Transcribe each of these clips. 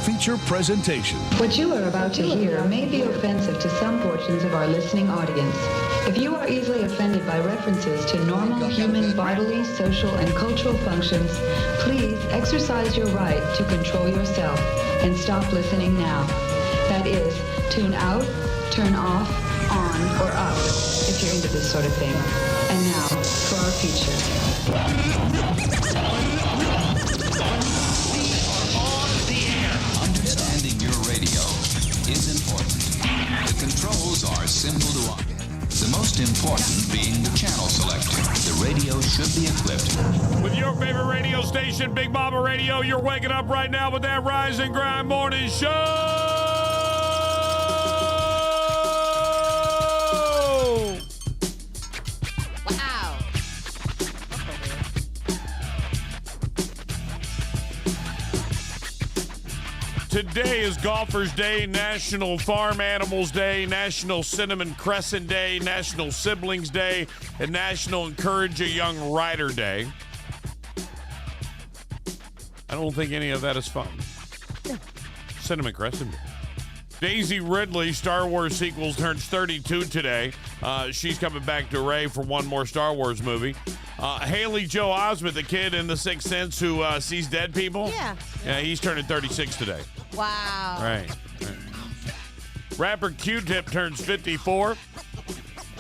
feature presentation. What you are about to hear may be offensive to some portions of our listening audience. If you are easily offended by references to normal human bodily, social, and cultural functions, please exercise your right to control yourself and stop listening now. That is, tune out, turn off, on, or up if you're into this sort of thing. And now, for our feature. Understanding your radio is important. The controls are simple to operate. The most important being the channel selector. The radio should be equipped with your favorite radio station, Big Mama Radio. You're waking up right now with that Rise and Grind Morning Show. Wow. Today is Golfers Day, National Farm Animals Day, National Cinnamon Crescent Day, National Siblings Day, and National Encourage a Young Rider Day. I don't think any of that is fun. Cinnamon Crescent Day. Daisy Ridley, Star Wars sequels, turns 32 today. She's coming back to Ray for one more Star Wars movie. Haley Joe Osment, the kid in The Sixth Sense who sees dead people. Yeah. Yeah, he's turning 36 today. Wow. Right. Rapper Q-Tip turns 54.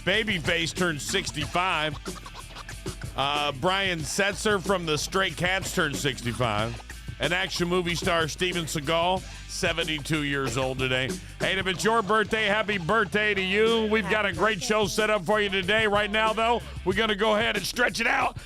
Babyface turns 65. Brian Setzer from the Stray Cats turns 65. And action movie star Steven Seagal, 72 years old today. Hey, if it's your birthday, happy birthday to you. We've got a great show set up for you today. Right now, though, we're going to go ahead and stretch it out.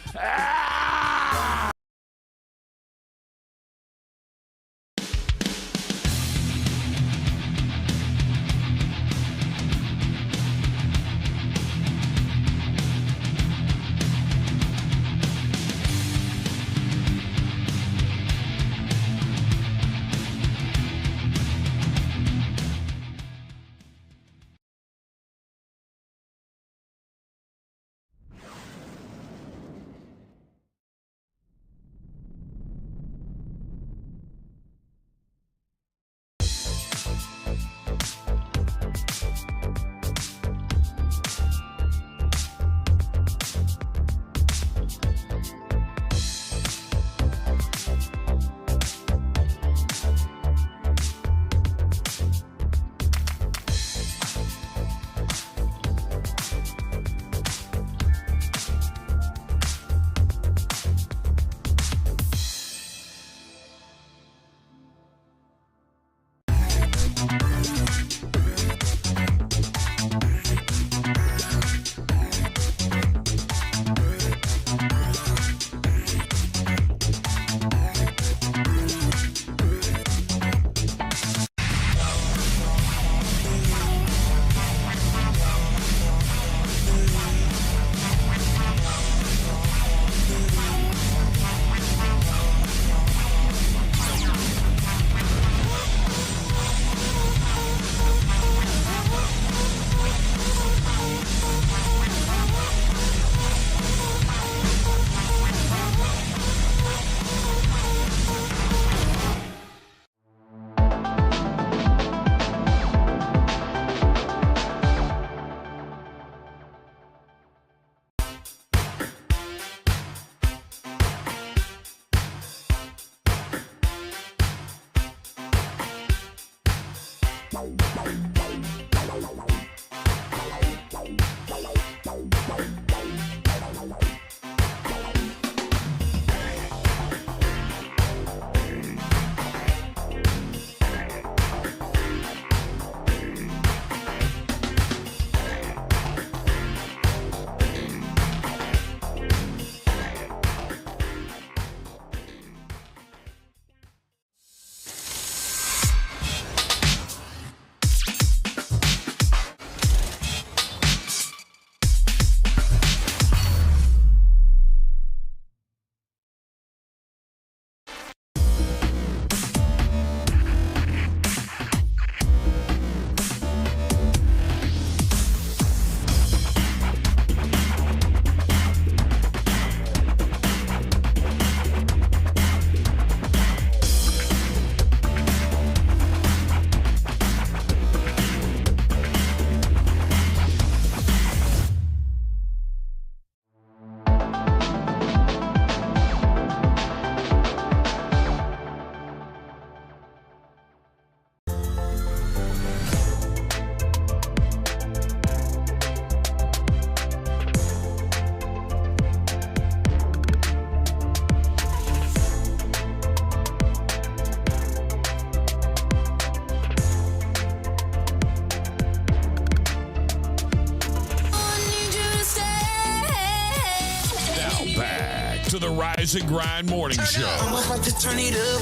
to the Rise and Grind Morning Show. I'm about to turn it up.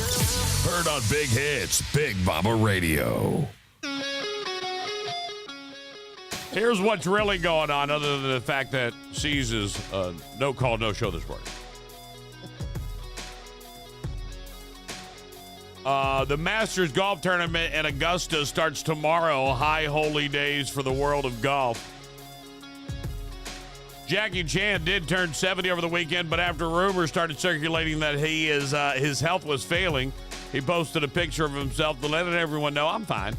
Heard on Big Hits, Big Mama Radio. Here's what's really going on, other than the fact that C's is no call, no show this morning. The Masters Golf Tournament in Augusta starts tomorrow. High holy days for the world of golf. Jackie Chan did turn 70 over the weekend, but after rumors started circulating that his health was failing, he posted a picture of himself to let everyone know, I'm fine.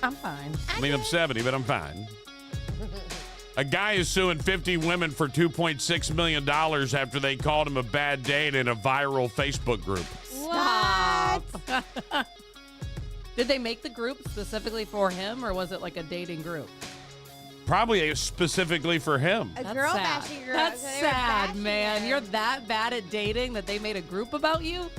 I'm fine. I mean, I'm 70, but I'm fine. A guy is suing 50 women for $2.6 million after they called him a bad date in a viral Facebook group. Stop. Did they make the group specifically for him, or was it like a dating group? Probably specifically for him. A That's girl sad. bashing girl. That's So they were sad, bashing man. her. You're that bad at dating that they made a group about you?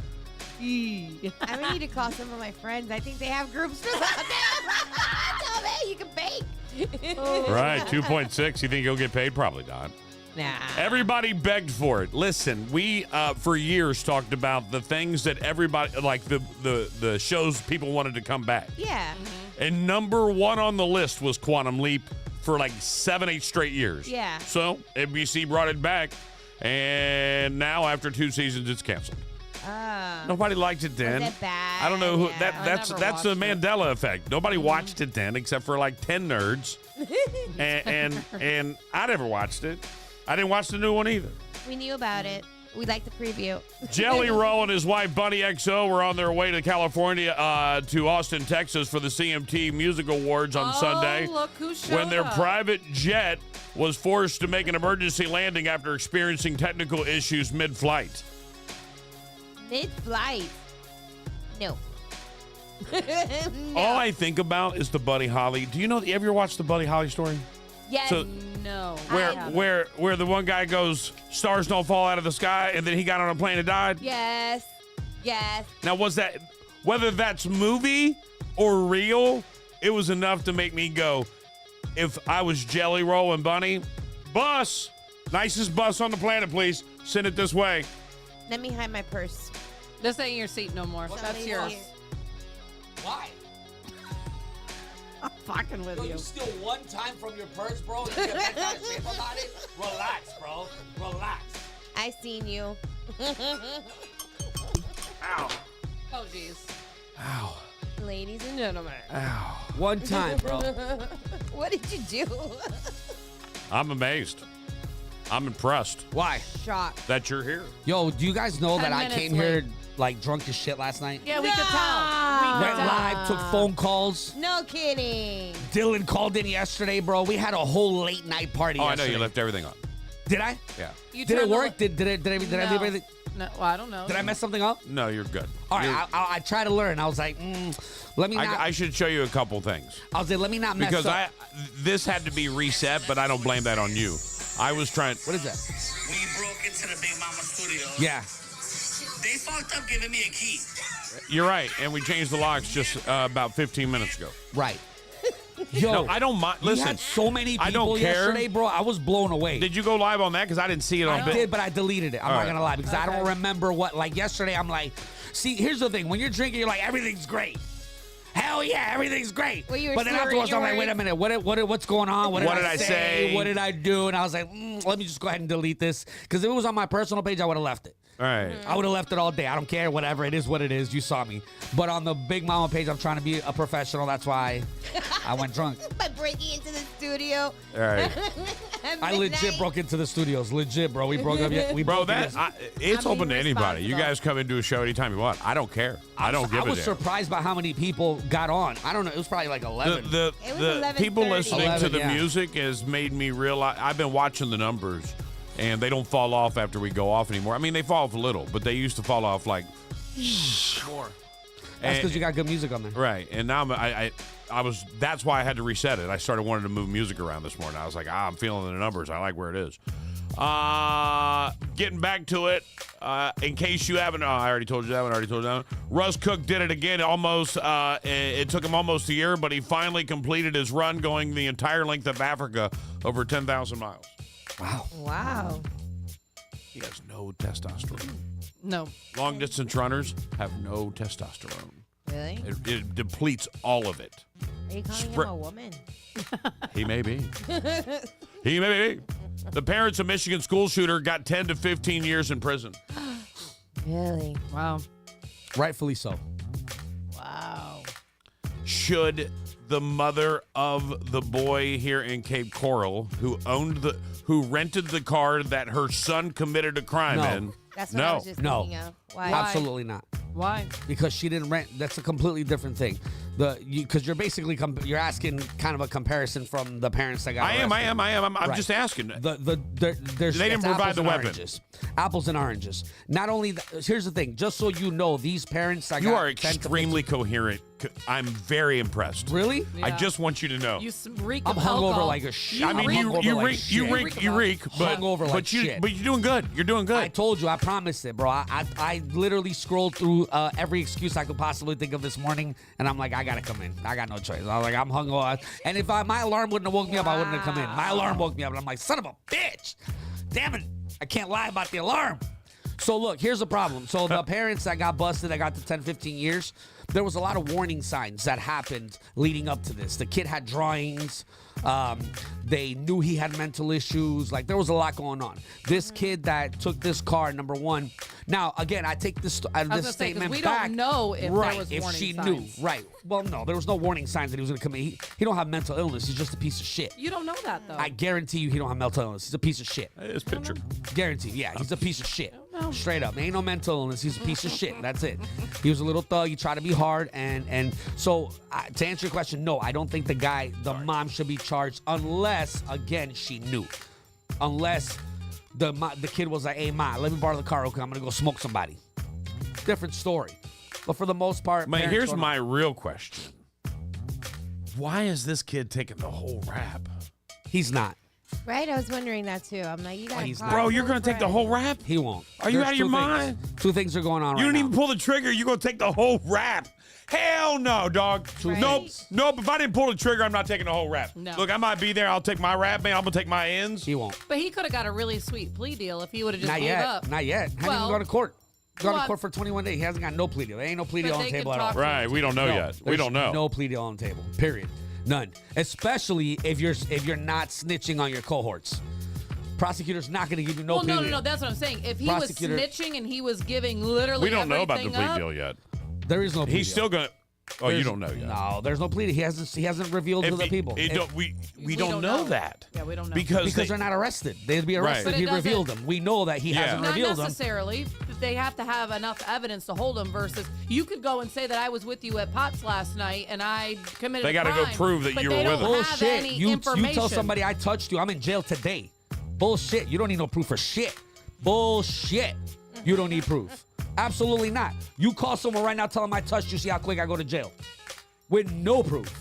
Eee. I'm gonna need to call some of my friends. I think they have groups for that. Tell me you can bake. Right, 2.6. You think he'll get paid? Probably not. Nah. Everybody begged for it. Listen, we for years talked about the things that everybody, like the shows people wanted to come back. Yeah. And number one on the list was Quantum Leap for like 7-8 straight years. Yeah. So NBC brought it back, and now after 2 seasons, it's canceled. Nobody liked it then. Was it bad? I don't know who Yeah. that's never the watched it. Mandela effect. Nobody watched it then except for like 10 nerds. and I never watched it. I didn't watch the new one either. We knew about it. We liked the preview. Jelly Roll and his wife Bunny XO were on their way to California to Austin, Texas for the CMT Music Awards on Sunday. Look who showed When their up. private jet was forced to make an emergency landing after experiencing technical issues mid-flight. Mid-flight. No. All I think about is the Buddy Holly. Do you know? You ever watched the Buddy Holly story? Yes. So- No. Where the one guy goes, stars don't fall out of the sky, and then he got on a plane and died? Yes. Yes. Now, was that, whether that's movie or real, it was enough to make me go, if I was Jelly Roll and Bunny, bus, nicest bus on the planet, please, send it this way. Let me hide my purse. This ain't your seat no more. That's Somebody's yours. here. Why? I'm fucking with Yo, you. you steal one time from your purse, bro? You get bent out of shape about it? Relax, bro. Relax. I seen you. Ow. Oh, jeez. Ow. Ladies and gentlemen. Ow. One time, bro. What did you do? I'm amazed. I'm impressed Why? Shocked. that you're here. Yo, do you guys know 10 that I minutes came late. here like drunk as shit last night? Yeah, we could tell. We Went could tell. live, took phone calls. No kidding. Dylan called in yesterday, bro. We had a whole late night party. Oh, I know yesterday. you left everything on. Did I? Yeah. You Did it turned the work? li- Did I leave No. everything? No, well, I don't know. Did I mess something up? No, you're good. All right, You're- I tried to learn. I was like, let me not. I should show you a couple things. I was like, let me not mess Because up. this had to be reset, but I don't blame that on you. I was trying. What is that? We broke into the Big Mama studio. Yeah. They fucked up giving me a key. You're right, and we changed the locks just about 15 minutes ago. Right. Yo, No, I don't mind. we Listen, had so many people I don't care. yesterday, bro. I was blown away. Did you go live on that? Because I didn't see it on. I did, but I deleted it. I'm All not right. gonna lie because I don't remember what. Like yesterday, I'm like, see, here's the thing: when you're drinking, you're like, everything's great. Hell yeah, everything's great. Well, you were but then slurring afterwards, your I'm like, wait a words. minute, what's going on? What did I say? What did I do? And I was like, let me just go ahead and delete this because if it was on my personal page, I would have left it. All right. I would have left it all day. I don't care. Whatever. It is what it is. You saw me. But on the Big Mama page, I'm trying to be a professional. That's why I went drunk. By breaking into the studio. All right. at I legit midnight. broke into the studios. Legit, bro. We broke up. We Bro, broke in. it's I'm open to being anybody. You responsible. guys come into a show anytime you want. I don't care. I don't give I a was damn. surprised by how many people got on. I don't know. It was probably like 11. The It was the people 11:30. listening to 11, the yeah. music has made me realize. I've been watching the numbers, and they don't fall off after we go off anymore. I mean, they fall off a little, but they used to fall off like more. That's because you got good music on there. Right, and now I was. That's why I had to reset it. I started wanting to move music around this morning. I was like, I'm feeling the numbers. I like where it is. Getting back to it. In case you haven't, I already told you that one. Russ Cook did it again. Almost. It took him almost a year, but he finally completed his run, going the entire length of Africa, over 10,000 miles. Wow. Wow. He has no testosterone. No. Long distance runners have no testosterone. Really? It depletes all of it. Are you calling Spr- him a woman? He may be. He may be. The parents of Michigan school shooter got 10 to 15 years in prison. Really? Wow. Rightfully so. Wow. Should the mother of the boy here in Cape Coral who rented the car that her son committed a crime No. in? That's what I was just thinking of. Why? Absolutely not. Why? Because she didn't rent. That's a completely different thing. Because you're basically you're asking kind of a comparison from the parents that got I am. I'm Right. just asking. There's They didn't it's provide apples the and weapon. Oranges. Apples and oranges. Not only here's the thing. Just so you know, these parents that You got are 10 to 15 extremely coherent. I'm very impressed. Really? Yeah. I just want you to know. You reek I'm of hungover alcohol. like a shit. I mean, I'm you hungover like reek, you shit. reek, you reek, but Hungover like but shit. you're doing good. You're doing good. I told you, I promised it, bro. I literally scrolled through every excuse I could possibly think of this morning, and I'm like, I gotta come in. I got no choice. I was like, I'm hungover, and if my alarm wouldn't have woke me up, I wouldn't have come in. My alarm woke me up, and I'm like, son of a bitch, damn it, I can't lie about the alarm. So look, here's the problem. So the parents that got busted, that got to 10, 15 years, there was a lot of warning signs that happened leading up to this. The kid had drawings. They knew he had mental issues. Like, there was a lot going on. This kid that took this car, number one. Now, again, I take this statement we back. don't know if right, there was if warning she signs. knew. Right. Well, no, there was no warning signs that he was going to commit. He don't have mental illness. He's just a piece of shit. You don't know that, though. I guarantee you he don't have mental illness. He's a piece of shit. His picture. Guarantee. Yeah, he's a piece of shit. know. Straight up. Ain't no mental illness. He's a piece of shit. That's it. He was a little thug. He tried to be hard. And so to answer your question, no, I don't think the mom should be charged unless, again, she knew. Unless the kid was like, hey, ma, let me borrow the car. Okay, I'm going to go smoke somebody. Different story. But for the most part, Man, here's my real question. Why is this kid taking the whole rap? He's not. Right? I was wondering that too. I'm like, you got he's Bro, you're going to take the whole rap? He won't. Are you There's out of your two things. mind? Two things are going on You right didn't now. even pull the trigger. You're going to take the whole rap. Hell no, dog. Right. Nope. If I didn't pull the trigger, I'm not taking the whole rap. No. Look, I might be there. I'll take my rap, man. I'm going to take my ends. He won't. But he could have got a really sweet plea deal if he would have just Not gave yet. up. Not yet. Haven't Well, even gone to court. Gone to well, court for 21 days. He hasn't got no plea deal. There ain't no plea But deal on they the can table at all. talk- Right. We don't know No, yet. We there's don't know. No plea deal on the table. Period. None. Especially if you're not snitching on your cohorts. Prosecutor's not going to give you no Well, plea no, deal. that's what I'm saying. If he Prosecutor- was snitching and he was giving literally We don't know about the everything plea up, deal yet. There is no plea He's deal. still going to. Oh, you There's- don't know yet. No, there's no plea deal. He hasn't revealed to the people. We We don't don't know know. that. Yeah, we don't know. Because they're not arrested. They'd be arrested But if it he revealed doesn't- them. We know that he Yeah. hasn't not revealed them. necessarily. They have to have enough evidence to hold him versus you could go and say that I was with you at Potts last night and I committed They got gotta to go prove that but you they were don't with him. have Bullshit. any You information. tell somebody I touched you, I'm in jail today. Bullshit. You don't need no proof for shit. Bullshit. You don't need proof. Absolutely not. You call someone right now, tell them I touched you, see how quick I go to jail. With no proof.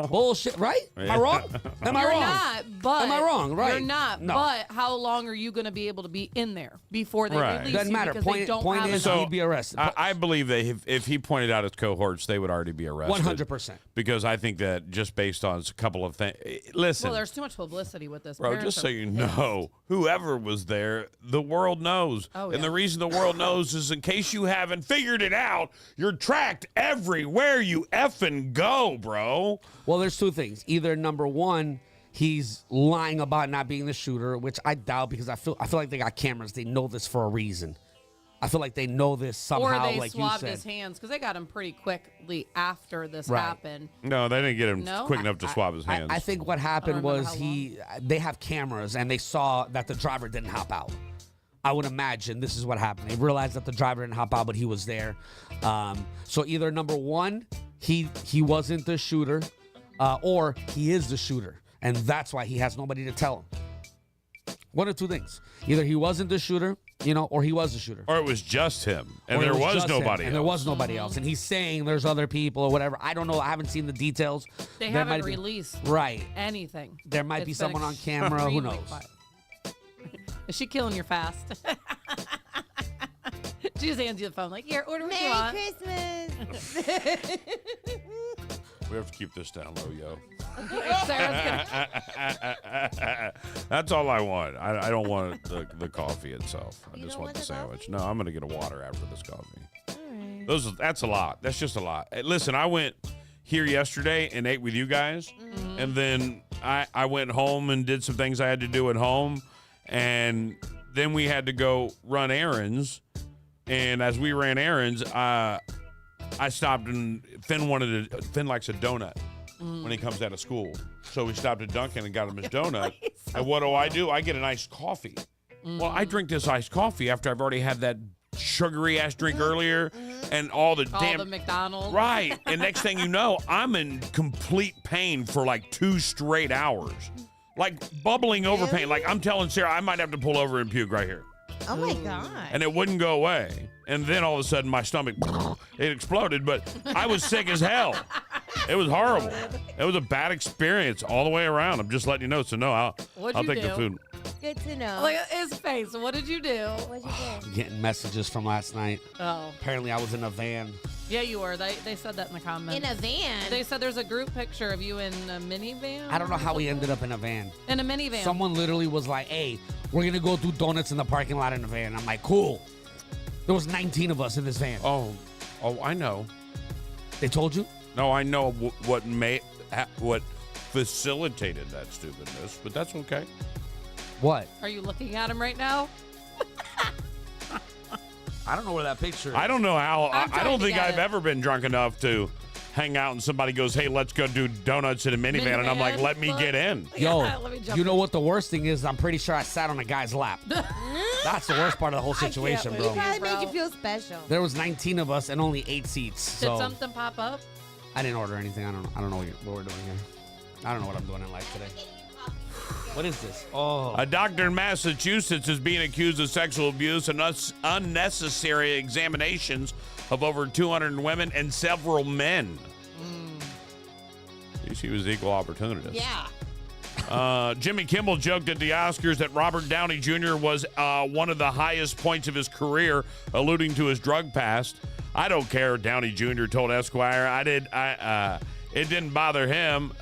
Bullshit, right? Am I wrong? Am I You're wrong? not, but Am I wrong? Right. You're not, No. but how long are you going to be able to be in there before they Right. release Doesn't you matter. because they don't Point have is, enough? he'd be arrested. I believe that if he pointed out his cohorts, they would already be arrested. 100%. Because I think that just based on a couple of things. Listen, Well, there's too much publicity with this. bro, Parents just so are you pissed. know, whoever was there, the world knows. Oh, and yeah. the reason the world knows is in case you haven't figured it out, you're tracked everywhere you effing go, bro. Well, there's two things. Either number one, he's lying about not being the shooter, which I doubt because I feel like they got cameras. They know this for a reason. I feel like they know this somehow, Or they like you swabbed said. his hands because they got him pretty quickly after this Right. happened. No, they didn't get him No? quick enough to swab his hands. I think what happened remember was how they have cameras and they saw that the driver didn't hop out. I would imagine this is what happened. They realized that the driver didn't hop out, but he was there. So either number one, he wasn't the shooter, or he is the shooter, and that's why he has nobody to tell him. One of two things: either he wasn't the shooter, or he was the shooter. or it was just him, and Or it there was just him, nobody and there else. was nobody else, and he's saying there's other people or whatever. I don't know. I haven't seen the details. They There haven't might be- released Right. anything. There might be It's been someone on camera. Who extremely knows? quiet. Is she killing your fast? She just hands you the phone like, here, order what you Merry want. Christmas. We have to keep this down low, yo. Sarah's gonna. That's all I want. I don't want the coffee itself. I You just don't want the want the sandwich. coffee? No, I'm gonna get a water after this coffee. All right. That's a lot. That's just a lot. Listen, I went here yesterday and ate with you guys, and then I went home and did some things I had to do at home, and then we had to go run errands. And as we ran errands, I stopped and Finn likes a donut when he comes out of school. So we stopped at Dunkin' and got him his donut. And what do? I get an iced coffee. Well, I drink this iced coffee after I've already had that sugary ass drink earlier and all the McDonald's. Right. And next thing you know, I'm in complete pain for like 2 straight hours. Like bubbling over pain. Like I'm telling Sarah, I might have to pull over and puke right here. Oh my God. And it wouldn't go away. And then all of a sudden my stomach, it exploded, but I was sick as hell. It was horrible. It was a bad experience all the way around. I'm just letting you know. So no, I'll take the food. Good to know. Look at his face. What did you do? What'd you do? Getting messages from last night. Oh. Apparently I was in a van. Yeah, you were. They said that in the comments. In a van? They said there's a group picture of you in a minivan. I don't know how we ended up in a van. In a minivan. Someone literally was like, hey, we're going to go do donuts in the parking lot in a van. I'm like, cool. There was 19 of us in this van. Oh, I know. They told you? No, I know what facilitated that stupidness, but that's okay. What? Are you looking at him right now? I don't know where that picture is. I don't know how. I'm I trying don't to think get I've it. ever been drunk enough to hang out and somebody goes, hey, let's go do donuts in a minivan. And I'm like, Minivan, let me look. get in. Yo, Yeah, let me jump you know in. what the worst thing is? I'm pretty sure I sat on a guy's lap. That's the worst part of the whole situation, wait. bro. He probably Bro. made you feel special. There was 19 of us and only 8 seats. Did So something pop up? I didn't order anything. I don't know what we're doing here. I don't know what I'm doing in life today. What is this? Oh. A doctor in Massachusetts is being accused of sexual abuse and unnecessary examinations of over 200 women and several men. She was equal opportunist. Yeah. Jimmy Kimmel joked at the Oscars that Robert Downey Jr. was one of the highest points of his career, alluding to his drug past. I don't care, Downey Jr. told Esquire. It didn't bother him.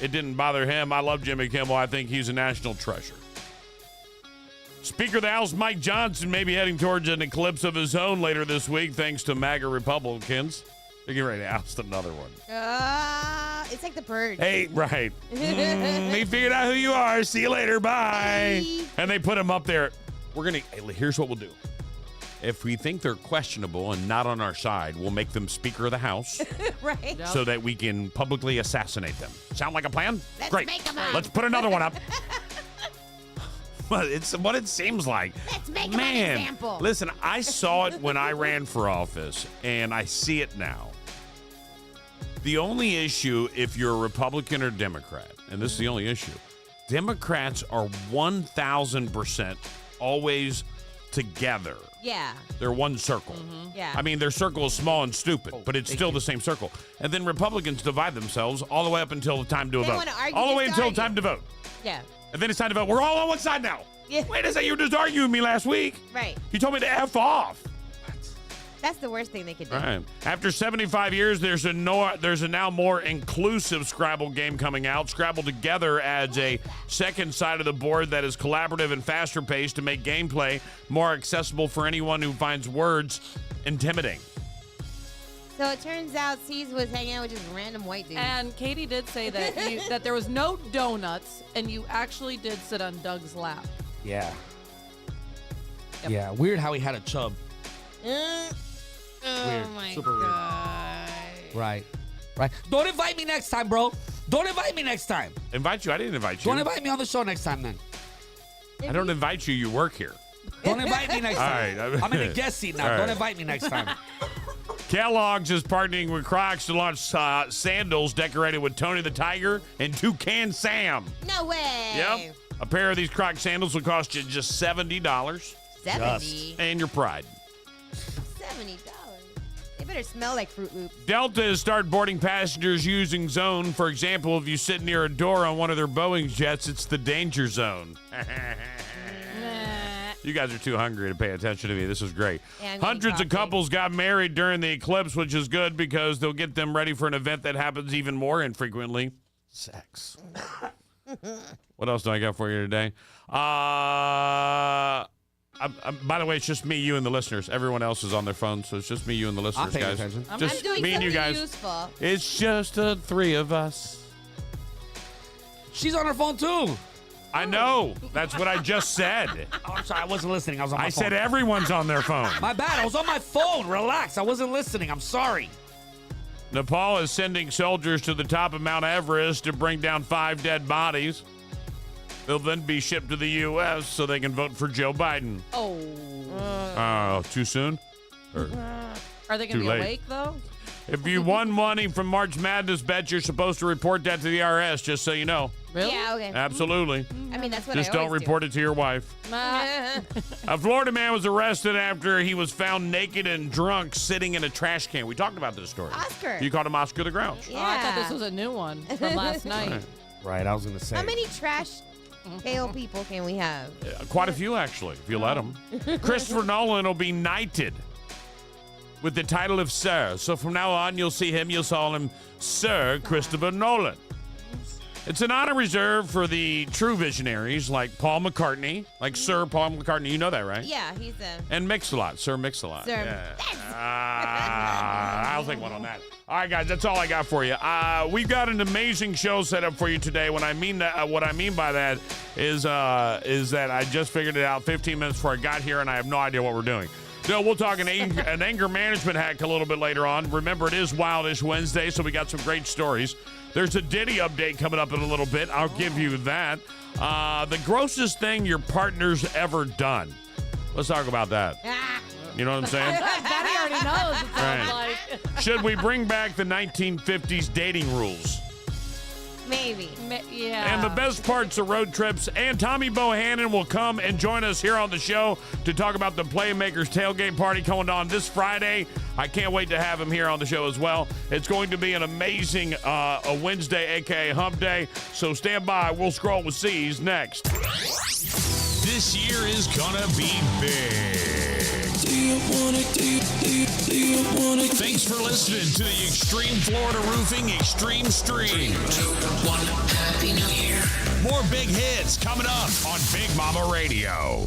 It didn't bother him. I love Jimmy Kimmel. I think he's a national treasure. Speaker of the House Mike Johnson may be heading towards an eclipse of his own later this week, thanks to MAGA Republicans. They're getting ready to oust another one. It's like the purge. Hey, right. They figured out who you are. See you later. Bye. Bye. And they put him up there. Here's what we'll do. If we think they're questionable and not on our side, we'll make them Speaker of the House Right? Yep. so that we can publicly assassinate them. Sound like a plan? Let's Great. make 'em up. Let's put another one up. Well, it's what it seems like. Let's make 'em an Man, example. listen, I saw it when I ran for office, and I see it now. The only issue, if you're a Republican or Democrat, and this is the only issue, Democrats are 1,000% always together. Yeah. They're one circle. Yeah. I mean, their circle is small and stupid, but it's still the same circle. And then Republicans divide themselves all the way up until the time to They vote. wanna argue All the just way to until argue. time to vote. Yeah. And then it's time to vote. We're all on one side now. Yeah. Wait a second, you were just arguing with me last week. Right. You told me to F off. That's the worst thing they could do. All right. After 75 years, there's a now more inclusive Scrabble game coming out. Scrabble Together adds a second side of the board that is collaborative and faster paced to make gameplay more accessible for anyone who finds words intimidating. So it turns out C's was hanging out with just random white dudes. And Katie did say that that there was no donuts, and you actually did sit on Doug's lap. Yeah. Yep. Yeah. Weird how he had a chub. Oh Weird. my Super weird. God. Right. Right. Don't invite me next time, bro. Don't invite me next time. Invite you? I didn't invite you. Don't invite me on the show next time, then. I don't invite you. You work here. Don't invite me next All time. right. I'm in a guest seat now. All Don't right. invite me next time. Kellogg's is partnering with Crocs to launch sandals decorated with Tony the Tiger and Toucan Sam. No way. Yep. A pair of these Croc sandals will cost you just $70 $70. and your pride. $70. They better smell like Fruit Loops. Delta has started boarding passengers using Zone. For example, if you sit near a door on one of their Boeing jets, it's the danger zone. You guys are too hungry to pay attention to me. This is great. Yeah, I'm Hundreds getting of coffee. couples got married during the eclipse, which is good because they'll get them ready for an event that happens even more infrequently. Sex. What else do I got for you today? By the way, it's just me, you, and the listeners. Everyone else is on their phones, so it's just me, you, and the listeners, guys. Just I'm doing me and you something guys. useful. It's just the three of us. She's on her phone too. I know. That's what I just said. Oh, I'm sorry. I wasn't listening. I was on my phone. I said everyone's on their phone. My bad. I was on my phone. Relax. I wasn't listening. I'm sorry. Nepal is sending soldiers to the top of Mount Everest to bring down 5 dead bodies. They'll then be shipped to the U.S. so they can vote for Joe Biden. Oh. Too soon? Or Are they going to too be late? awake, though? If you won money from March Madness bets, you're supposed to report that to the IRS, just so you know. Really? Yeah, okay. Absolutely. I mean, that's what Just I don't always report it to your wife. A Florida man was arrested after he was found naked and drunk sitting in a trash can. We talked about this story. Oscar. You called him Oscar the Grouch. Yeah. Oh, I thought this was a new one from last night. Right. I was going to say. How many trash pale people can we have? Quite a few, actually, if you let them. Christopher Nolan will be knighted with the title of Sir. So from now on, you'll see him, you'll call him Sir Christopher Nolan. It's an honor reserved for the true visionaries like Paul McCartney, like Sir Paul McCartney. You know that, right? Yeah, he's a... And Mix-a-Lot, Sir Mix-a-Lot. Sir. Yeah. I'll take one on that. All right, guys, that's all I got for you. We've got an amazing show set up for you today. What I mean by that is that I just figured it out 15 minutes before I got here, and I have no idea what we're doing. So we'll talk an anger management hack a little bit later on. Remember, it is Wildish Wednesday, so we got some great stories. There's a Diddy update coming up in a little bit. I'll give you that. The grossest thing your partner's ever done. Let's talk about that. You know what I'm saying? Betty already knows, it sounds like. Should we bring back the 1950s dating rules? Maybe. Yeah. And the best parts of road trips. And Tommy Bohannon will come and join us here on the show to talk about the Playmakers Tailgate Party coming on this Friday. I can't wait to have him here on the show as well. It's going to be an amazing a Wednesday, a.k.a. Hump Day. So stand by. We'll scroll with C's next. This year is gonna be big. Thanks for listening to the Extreme Florida Roofing Extreme Stream. Happy New Year. More big hits coming up on Big Mama Radio.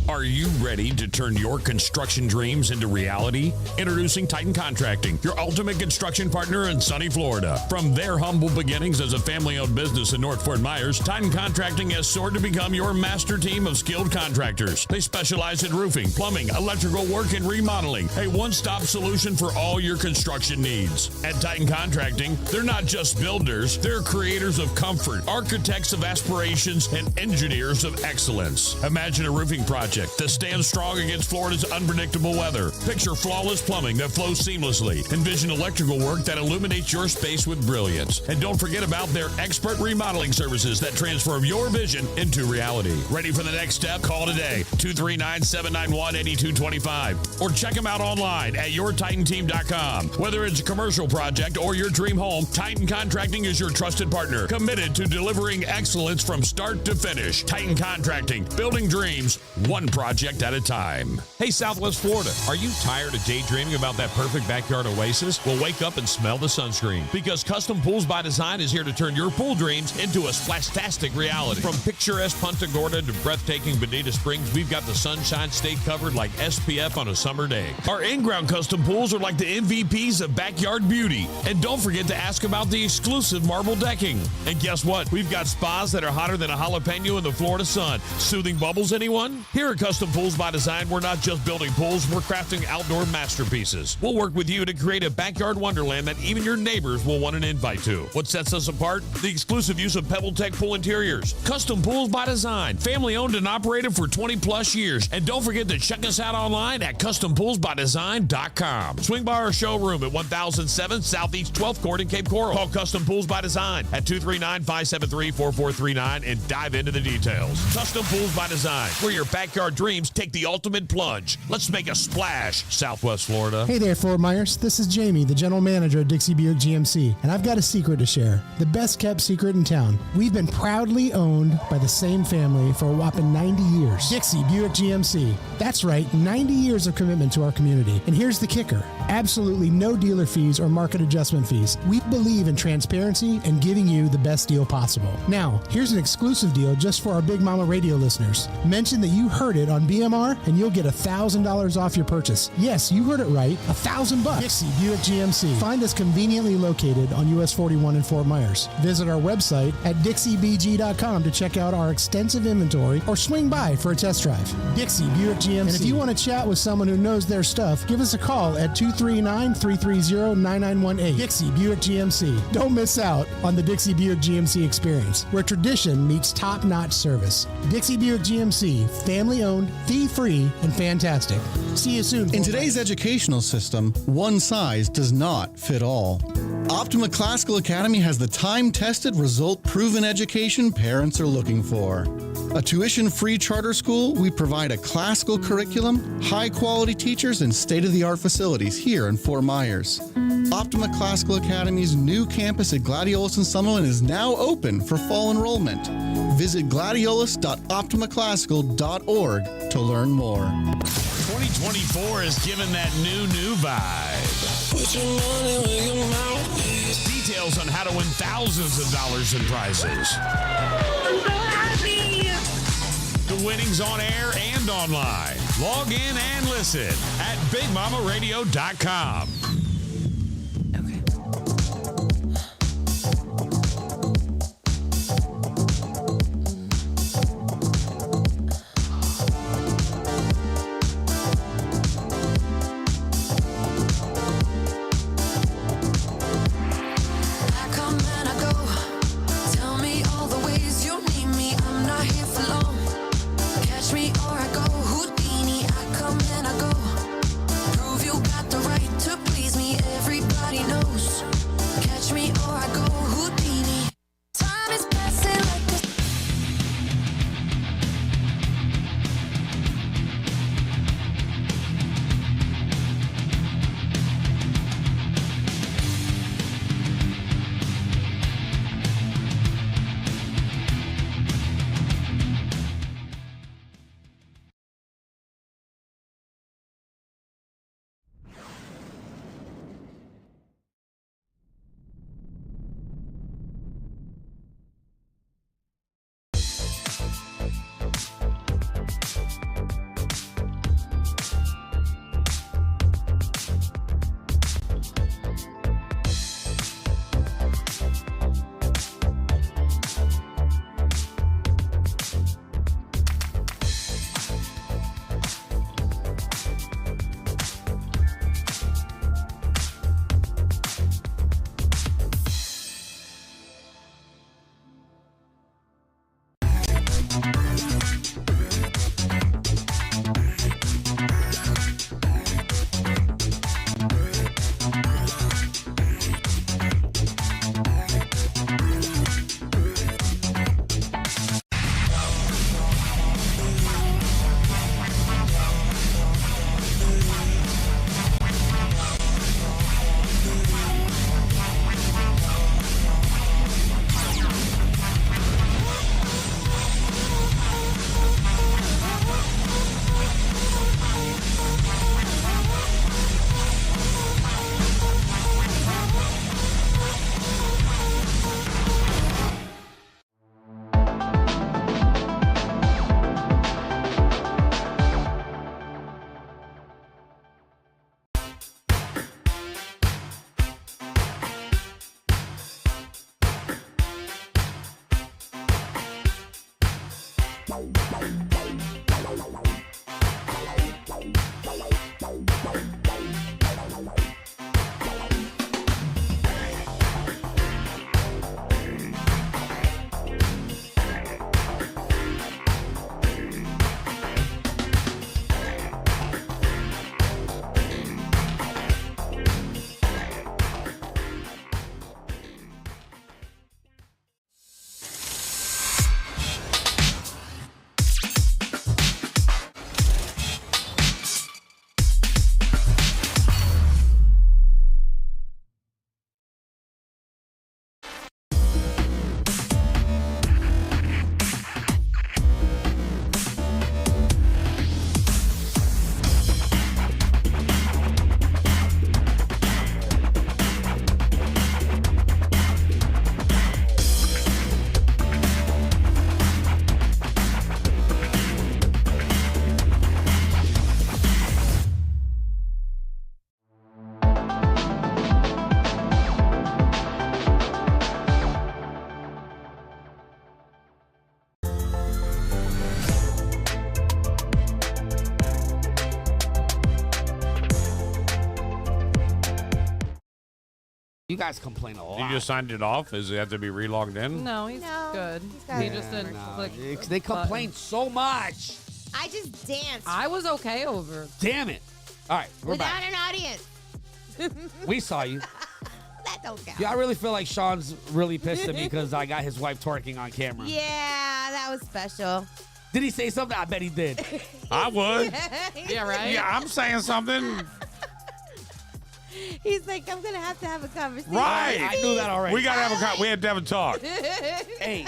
Are you ready to turn your construction dreams into reality? Introducing Titan Contracting, your ultimate construction partner in sunny Florida. From their humble beginnings as a family-owned business in North Fort Myers, Titan Contracting has soared to become your master team of skilled contractors. They specialize in roofing, plumbing, electrical work, and remodeling. A one-stop solution for all your construction needs. At Titan Contracting, they're not just builders, they're creators of comfort, architects of aspirations, and engineers of excellence. Imagine a roofing project that stands strong against Florida's unpredictable weather. Picture flawless plumbing that flows seamlessly. Envision electrical work that illuminates your space with brilliance. And don't forget about their expert remodeling services that transform your vision into reality. Ready for the next step? Call today, 239-791-8225. Or check them out online at yourtitanteam.com. Whether it's a commercial project or your dream home, Titan Contracting is your trusted partner, committed to delivering excellence from start to finish. Titan Contracting, building dreams, one project at a time. Hey, Southwest Florida, are you tired of daydreaming about that perfect backyard oasis? Well, wake up and smell the sunscreen, because Custom Pools by Design is here to turn your pool dreams into a splastastic reality. From picturesque Punta Gorda to breathtaking Bonita Springs, we've got the Sunshine State covered like SPF on a summer day. Our in-ground custom pools are like the MVPs of backyard beauty. And don't forget to ask about the exclusive marble decking. And guess what? We've got spas that are hotter than a jalapeno in the Florida sun. Soothing bubbles, anyone? Here at Custom Pools by Design, we're not just building pools, we're crafting outdoor masterpieces. We'll work with you to create a backyard wonderland that even your neighbors will want an invite to. What sets us apart? The exclusive use of PebbleTech pool interiors. Custom Pools by Design, family owned and operated for 20 plus years. And don't forget to check us out online at custompoolsbydesign.com. Swing by our showroom at 1007 Southeast 12th Court in Cape Coral. Call Custom Pools by Design at 239-573-4439 and dive into the details. Custom Pools by Design, where your backyard backyard dreams take the ultimate plunge. Let's make a splash, Southwest Florida. Hey there, Fort Myers. This is Jamie, the general manager at Dixie Buick GMC, and I've got a secret to share. The best kept secret in town. We've been proudly owned by the same family for a whopping 90 years. Dixie Buick GMC. That's right, 90 years of commitment to our community. And here's the kicker. Absolutely no dealer fees or market adjustment fees. We believe in transparency and giving you the best deal possible. Now, here's an exclusive deal just for our Big Mama Radio listeners. Mention that you heard it on BMR and you'll get $1,000 off your purchase. Yes, you heard it right, $1,000. Dixie Buick GMC. Find us conveniently located on US 41 in Fort Myers. Visit our website at dixiebg.com to check out our extensive inventory or swing by for a test drive. Dixie Buick GMC. And if you want to chat with someone who knows their stuff, give us a call at 239-330-9918. Dixie Buick GMC. Don't miss out on the Dixie Buick GMC experience, where tradition meets top-notch service. Dixie Buick GMC, family-owned, fee-free, and fantastic. See you soon. In today's educational system, one size does not fit all. Optima Classical Academy has the time-tested, result-proven education parents are looking for. A tuition-free charter school, we provide a classical curriculum, high-quality teachers, and state-of-the-art facilities here in Fort Myers. Optima Classical Academy's new campus at Gladiolus and Summerlin is now open for fall enrollment. Visit gladiolus.optimaclassical.org to learn more. 2024 is given that new vibe. Put your money where your mouth is. Details on how to win thousands of dollars in prizes. I'm so happy. The winnings on air and online. Log in and listen at BigMamaRadio.com. You guys complain a lot. You just signed it off? Does it have to be re-logged in? No, he's good. He just didn't click. They complain so much. I just danced. I was okay over. Damn it. All right, we're without back. an audience. We saw you. That don't count. Yeah, I really feel like Sean's really pissed at me because I got his wife twerking on camera. Yeah, that was special. Did he say something? I bet he did. I would. Yeah, right? Yeah, I'm saying something. He's like, I'm gonna have to have a conversation. Right. I knew that already. We we had to have a talk. Hey.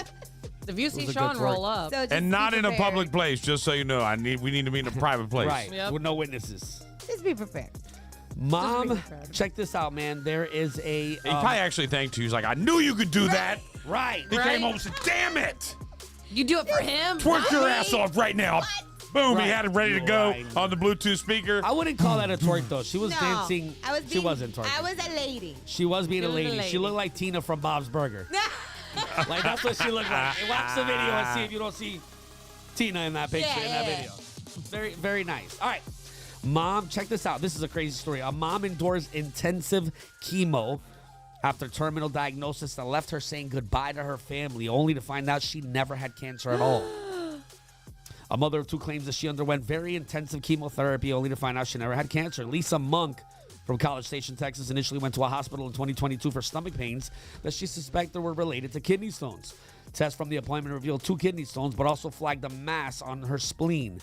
If you see It was a Sean good roll twerk. up. So just And not be in a prepared. public place, just so you know. We need to be in a private place. Right. Yep. With no witnesses. Just be prepared. Mom, prepared. check this out, man. There is a. He probably actually thanked you. He's like, I knew you could do that. Right. He Right. came home and said, damn it. You do it for him. Twerk not your me. ass off right now. Boom. Right. He had it ready to go Right. on the Bluetooth speaker. I wouldn't call that a twerk, though. She was No, dancing. I was She being, wasn't twerking. I was a lady. She was being She a was a lady. She lady. looked like Tina from Bob's Burger. Like, that's what she looked like. Hey, watch the video and see if you don't see Tina in that picture, in that Yeah. video. Very, very nice. All right. Mom, check this out. This is a crazy story. A mom endures intensive chemo after terminal diagnosis that left her saying goodbye to her family, only to find out she never had cancer at all. A mother of two claims that she underwent very intensive chemotherapy, only to find out she never had cancer. Lisa Monk from College Station, Texas, initially went to a hospital in 2022 for stomach pains that she suspected were related to kidney stones. Tests from the appointment revealed 2 kidney stones, but also flagged a mass on her spleen.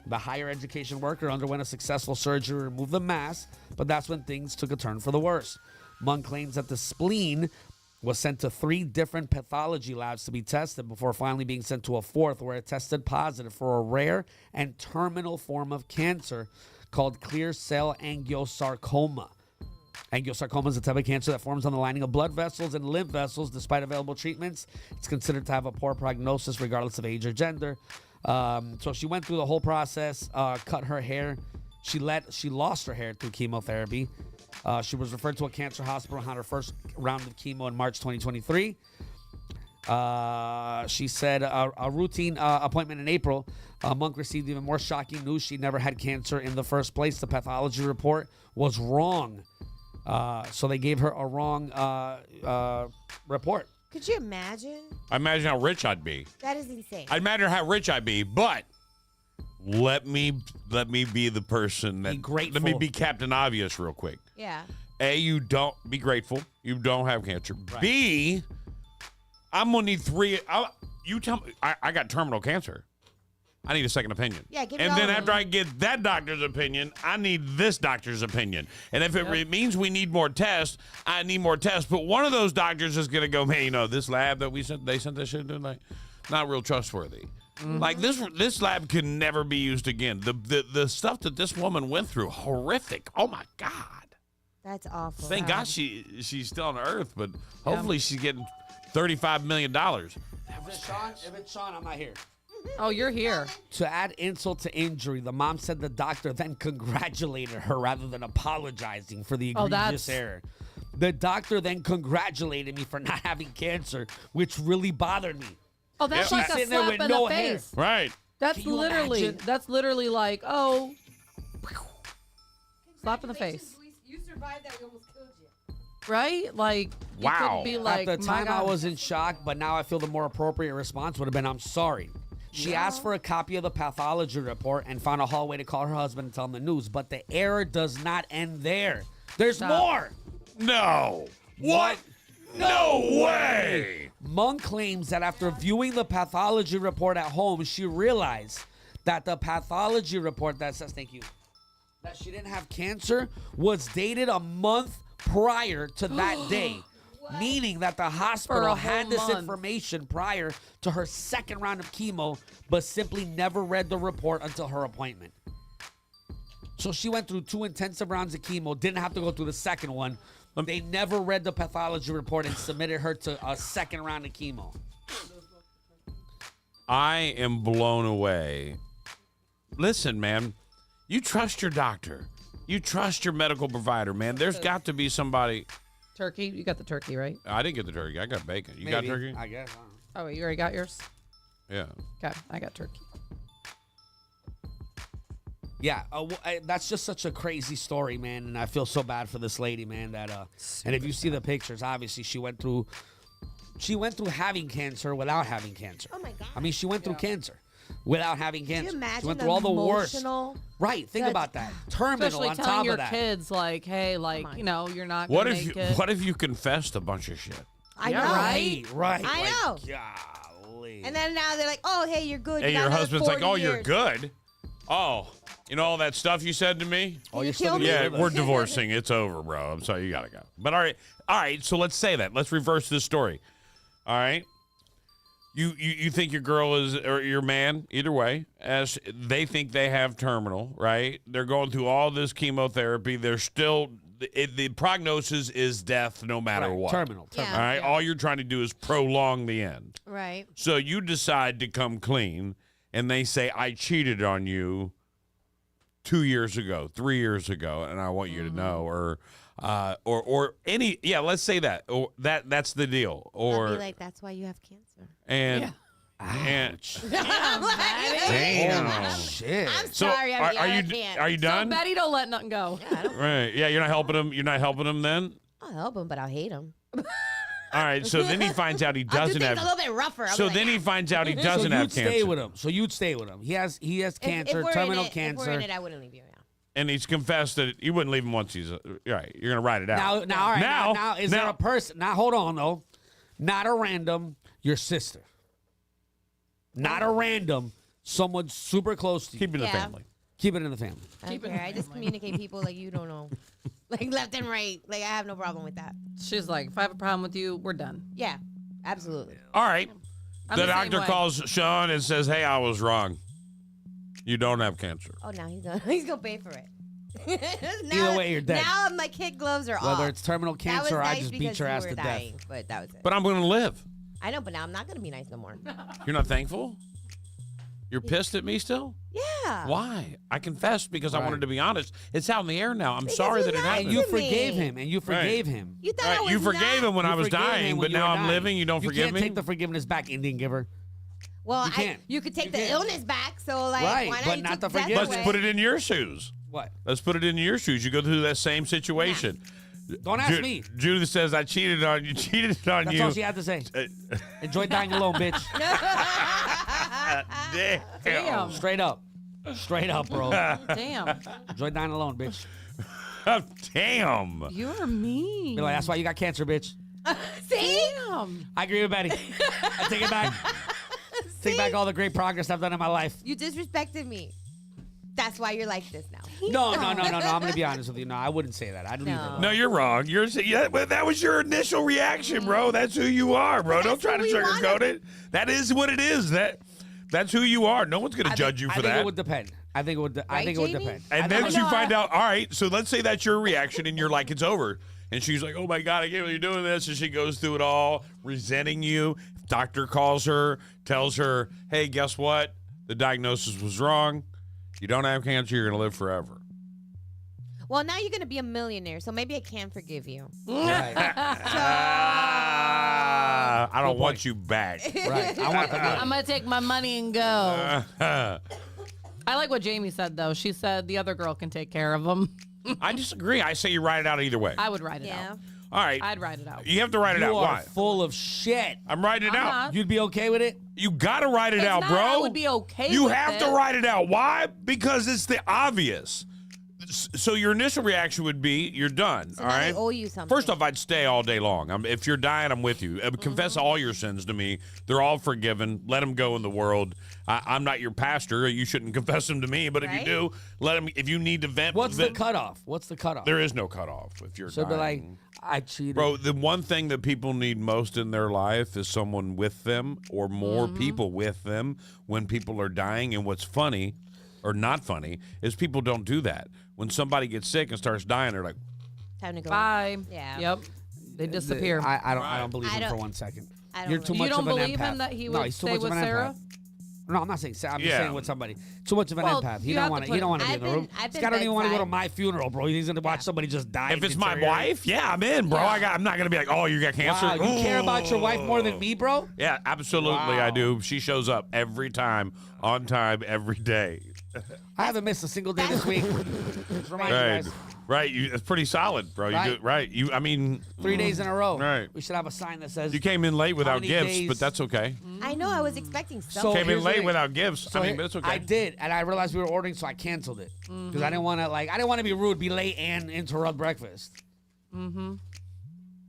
The higher education worker underwent a successful surgery to remove the mass, but that's when things took a turn for the worse. Monk claims that the spleen was sent to 3 different pathology labs to be tested before finally being sent to a 4th where it tested positive for a rare and terminal form of cancer called clear cell angiosarcoma. Angiosarcoma is a type of cancer that forms on the lining of blood vessels and lymph vessels. Despite available treatments, it's considered to have a poor prognosis regardless of age or gender. So she went through the whole process, cut her hair. She lost her hair through chemotherapy. She was referred to a cancer hospital and had her first round of chemo in March 2023. She said a routine appointment in April. Monk received even more shocking news. She never had cancer in the first place. The pathology report was wrong. So they gave her a wrong report. Could you imagine? I imagine how rich I'd be. That is insane. I imagine how rich I'd be, but let me be the person that. Be grateful. Let me be Captain Obvious real quick. Yeah. A, you don't be grateful. You don't have cancer. Right. B, I'm gonna need 3. You tell me I got terminal cancer. I need a second opinion. Yeah, give me and all then of after them. I get that doctor's opinion, I need this doctor's opinion. And if it means we need more tests, I need more tests. But one of those doctors is gonna go, man, this lab that they sent this shit to, like, not real trustworthy. Mm-hmm. Like this lab can never be used again. The stuff that this woman went through, horrific. Oh my God. That's awful. Thank God she's still on Earth, but hopefully she's getting $35 million. If it's Sean, I'm not here. Oh, you're here. To add insult to injury, the mom said the doctor then congratulated her rather than apologizing for the egregious that's- error. The doctor then congratulated me for not having cancer, which really bothered me. Oh, that's Yeah. like She's a sitting there slap with in no the hair. face. Right. That's Can you literally imagine? like, oh, slap in the face. You survived that. We almost killed you. Right? Like, you Wow. could be like, At the my time, I God. was in shock, but now I feel the more appropriate response would have been, I'm sorry. She asked for a copy of the pathology report and found a hallway to call her husband and tell him the news. But the error does not end there. There's more. No. What? No way. Monk claims that after viewing the pathology report at home, she realized that the pathology report that says, thank you, that she didn't have cancer was dated a month prior to that day. Meaning that the hospital had whole this month. information prior to her second round of chemo, but simply never read the report until her appointment. So she went through 2 intensive rounds of chemo, didn't have to go through the second one. They never read the pathology report and submitted her to a second round of chemo. I am blown away. Listen, man, you trust your doctor. You trust your medical provider, man. There's got to be somebody. Turkey? You got the turkey, right? I didn't get the turkey. I got bacon. You got Maybe, turkey? I guess. I don't know. Oh, you already got yours? Yeah. Okay, I got turkey. Yeah, that's just such a crazy story, man, and I feel so bad for this lady, man. That and if you see the pictures, obviously she went through having cancer without having cancer. Oh my God. I mean, she went through cancer without having cancer. Can you imagine she went through all the worst. emotional- Right, think about that. Terminal Especially on telling top your of that. kids, like, hey, like, on. you know, you're not What gonna if make you it. What if you confessed a bunch of shit? I know. Right. I know. Golly. And then now they're like, oh, hey, you're good. And You got your another husband's like, 40 "Oh, you're years." good." Oh, you know all that stuff you said to me? Oh, you you're still kill gonna me? Yeah, live we're it. divorcing. It's over, bro. I'm sorry, you gotta go. But all right. So let's say that. Let's reverse this story. All right. You think your girl is, or your man, either way, as they think they have terminal, right? They're going through all this chemotherapy. They're still, the prognosis is death no matter Right, what. terminal. Yeah. All right. All you're trying to do is prolong the end. Right. So you decide to come clean, and they say, "I cheated on you 2 years ago, 3 years ago, and I want you to know," or any, yeah, let's say that, or that's the deal, I'll or be like, that's why you have cancer. and I'm damn. Shit. So sorry, I'm are yelling, you I can't. are you So done? Betty don't let nothing go. Right. Yeah, you're not helping him. You're not helping him then. I'll help him, but I'll hate him. All right. So then he finds out he I'll do doesn't things have. a little bit rougher. I'll So be like, then he finds out he So doesn't you'd have stay cancer, with him. So you'd stay with him. He has cancer, if we're terminal in it, cancer. If we're in it, I wouldn't leave you. Yeah. and he's confessed that you wouldn't leave him once he's right. You're gonna ride it out. Now, all right. Now- Now, is there now- a person? Now, hold on though. Not a random. Your sister. Not a random. Someone super close to you. Keep it in the Yeah. family. Keep it in the family. I don't care. I just communicate people like you don't know. Like left and right. Like I have no problem with that. She's like, if I have a problem with you, we're done. Yeah. Absolutely. All right. I'm The the same doctor way. calls Sean and says, "Hey, I was wrong. You don't have cancer." Oh, now he's gonna pay for it. Either way, you're dead. Now my kid gloves are off. Whether it's terminal That cancer was or I nice just beat because your you ass were to dying, death. But that was it. But I'm gonna live. I know, but now I'm not gonna be nice no more. You're not thankful? You're pissed at me still? Yeah. Why? I confessed because I Right. wanted to be honest. It's out in the air now. I'm Because sorry you that it lied happened. And you to me. forgave him. And you forgave him. You thought Right, I was you forgave not? him when You I was forgave him dying, when but you now were I'm dying. living. You don't You forgive can't me? take the forgiveness back, Indian giver. Well, You can't. you could take You the can't. illness back. So like, Right, why not but you not take the death forgiveness. away? Let's put it in your shoes. What? Let's put it in your shoes. You go through that same situation. Don't ask me. Judith says, "I cheated on you." Cheated on That's you. all she had to say. Enjoy dying alone, bitch. Damn. Damn. Straight up. Straight up, bro. Damn. Enjoy dying alone, bitch. Damn. You're mean. Be like, that's why you got cancer, bitch. See? Damn. I agree with Betty. I take it back. Take back all the great progress I've done in my life. You disrespected me. That's why you're like this now. No. I'm going to be honest with you. No, I wouldn't say that. I'd leave her No. alone. No, you're wrong. But that was your initial reaction, bro. That's who you are, bro. Don't try to who we sugarcoat wanna- it. That is what it is. That's who you are. No one's gonna judge you for I think that. it would depend. I think it would Jamie? depend. And I then think- you find out, all right, so let's say that's your reaction and you're like, it's over. And she's like, oh my God, I can't believe you're doing this. And she goes through it all, resenting you. Doctor calls her, tells her, hey, guess what? The diagnosis was wrong. You don't have cancer. You're going to live forever. Well, now you're gonna be a millionaire, so maybe I can forgive you. Right. I don't want you back. Right. I want the money. I'm going to take my money and go. I like what Jamie said, though. She said the other girl can take care of him. I disagree. I say you write it out either way. I would write it Yeah. out. All right. I'd write it out. You have to write it You out. are Why? full of shit. I'm writing it I'm out. not. You'd be okay with it? You got to write it It's out, not, bro. I would be okay You with have to it. write it out. Why? Because it's the obvious. So your initial reaction would be, you're done. So all now right. they owe you something. First off, I'd stay all day long. If you're dying, I'm with you. Confess all your sins to me. They're all forgiven. Let them go in the world. I'm not your pastor. You shouldn't confess them to me. But if you Right? do, let them. If you need to vent, What's the vent. cutoff? What's the cutoff? There is no cutoff if you're So it'd be like, dying. I cheated. Bro, the one thing that people need most in their life is someone with them or more people with them when people are dying. And what's funny or not funny is people don't do that. When somebody gets sick and starts dying, they're like, Time to go. Bye. Yeah. Yep. They disappear. I don't believe I him for don't- 1 second. I don't You're too really- much You don't of an believe empath. him that he No, would he's too stay much with of an Sarah? empath. No, I'm not saying. I'm just Yeah. saying with somebody. Too much of an Well, empath. He you don't have want to to. put- He don't want to be I've in the room. been- I've This been guy don't even want to go to bedside. my funeral, bro. He's gonna watch somebody just die. if it's my wife, yeah, I'm in, bro. I'm not gonna be like, oh, you got cancer. Wow, you care about your wife more than me, bro? Yeah, absolutely, I Wow. do. She shows up every time, on time, every day. I haven't missed a single day this week. Just remind you Right. guys. Right. It's pretty solid, bro. You Right. do, right. I mean, 3 days in a row. Right. We should have a sign that says You came in late without many gifts, days? but that's okay. I know. I was expecting something. So Came in here's the late thing. without gifts. So I mean, here- but it's okay. I did, and I realized we were ordering, so I canceled it because I didn't want to I didn't want to be rude, be late, and interrupt breakfast.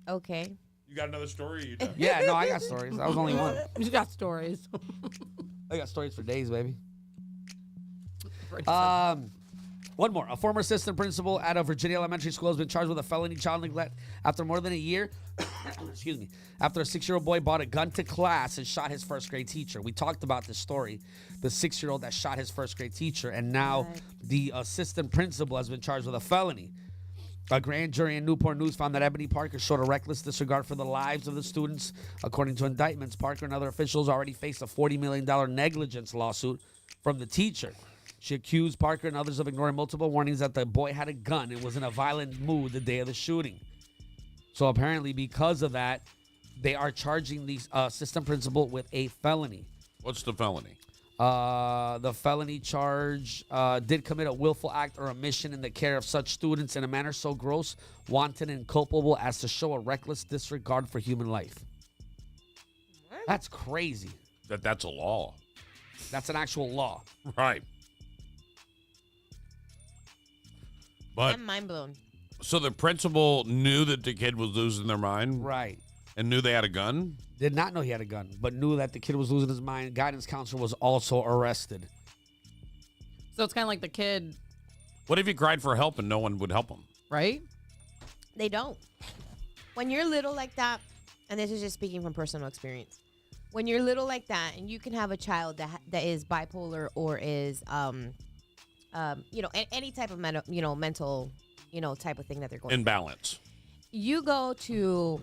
Okay. You got another story? Or you done? Yeah, no, I got stories. That was only one. You got stories. I got stories for days, baby. One more. A former assistant principal at a Virginia elementary school has been charged with a felony child neglect after more than a year. Excuse me. After a 6-year-old boy brought a gun to class and shot his first grade teacher. We talked about this story. The 6-year-old that shot his first grade teacher, and now the assistant principal has been charged with a felony. A grand jury in Newport News found that Ebony Parker showed a reckless disregard for the lives of the students. According to indictments, Parker and other officials already faced a $40 million negligence lawsuit from the teacher. She accused Parker and others of ignoring multiple warnings that the boy had a gun and was in a violent mood the day of the shooting. So apparently because of that, they are charging the assistant principal with a felony. What's the felony? The felony charge did commit a willful act or omission in the care of such students in a manner so gross, wanton, and culpable as to show a reckless disregard for human life. That's crazy. That's a law. That's an actual law. Right. But I'm mind blown. so the principal knew that the kid was losing their mind, Right. and knew they had a gun. Did not know he had a gun, but knew that the kid was losing his mind. Guidance counselor was also arrested. So it's kind of like the kid, What if he cried for help and no one would help him? right? They don't. When you're little like that, and this is just speaking from personal experience, when you're little like that, and you can have a child that is bipolar or is, any type of mental, type of thing that they're going. Imbalance. You go to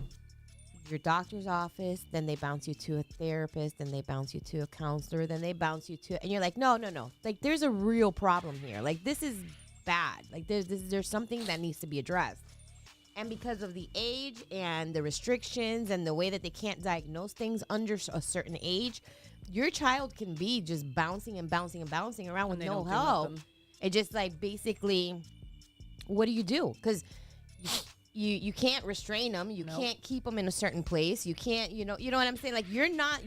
your doctor's office, then they bounce you to a therapist, then they bounce you to a counselor, then they bounce you to, and you're like, no. Like, there's a real problem here. Like, this is bad. Like, there's something that needs to be addressed. And because of the age and the restrictions and the way that they can't diagnose things under a certain age, your child can be just bouncing and bouncing and bouncing around with they no don't do help. nothing. It just like basically, what do you do? Because you can't restrain them. You can't keep them in a certain place. You can't, you know what I'm saying? Like you're not,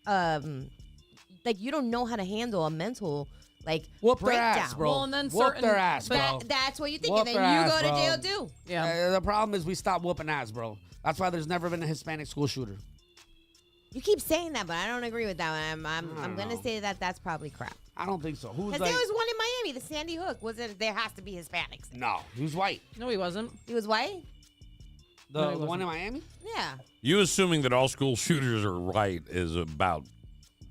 like you don't know how to handle a mental like Whoop their breakdown. ass, bro. Well, and then Whoop certain- their ass, bro. That's what you think, Whoop and then their you ass, go to bro. jail too. Yeah. The problem is we stopped whooping ass, bro. That's why there's never been a Hispanic school shooter. You keep saying that, but I don't agree with that one. I'm don't gonna know. say that that's probably crap. I don't think so. Who's Because like? there was one in Miami, the Sandy Hook. There has to be Hispanics. No, he was white. No, he wasn't. He was white. The No, he one in wasn't. Miami. Yeah. You assuming that all school shooters are right is about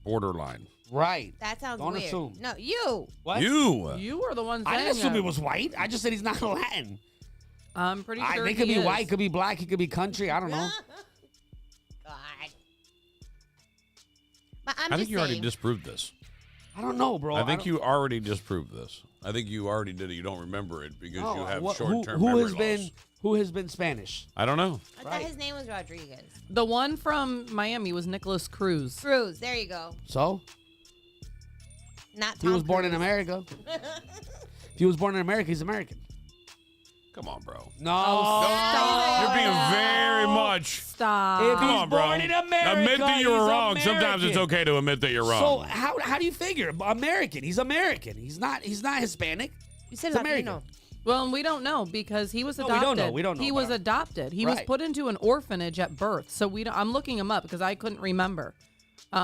borderline. Right. That sounds Don't weird. assume. No, you. What? You were the one saying I didn't assume it. he was white. I just said he's not Latin. I'm pretty sure They could he be is. white, could be black, he could be country. I don't know. God. But I'm I think just you already saying, disproved this. I don't know, bro. I think don't- you already disproved this. I think you already did it. You don't remember it because No, you have what- short-term who memory has loss. been who has been Spanish? I don't know. I thought his name was Rodriguez. The one from Miami was Nicholas Cruz. Cruz. There you go. So Not he Tom was born in Cruise. America. If he was born in America, he's American. Come on, bro. No, You're being very much. Stop. If Come he's on, bro. born in America, Admit that you were he's wrong. Sometimes it's American. okay to admit that you're So wrong. how do you figure American? He's American. He's not Hispanic. You said It's American. Latino. Well, and we don't know because he was No, adopted. we don't know. We don't know, He was but- adopted. He was Right. put into an orphanage at birth. So I'm looking him up because I couldn't remember. We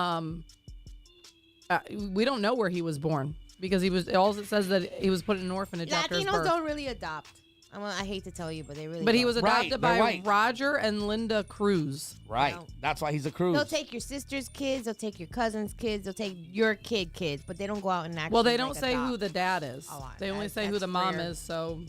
don't know where he was born because he was. All it says that he was put in an orphanage after his Latinos birth. don't really adopt. I hate to tell you, but they really But he don't. was Right, adopted they're by white. Roger and Linda Cruz. Right. No. That's why he's a Cruz. They'll take your sister's kids, they'll take your cousin's kids, they'll take your kids, but they don't go out and actually Well, they don't like, say who adopt. the dad is. Oh, They only that- say who that's the mom rare. is. So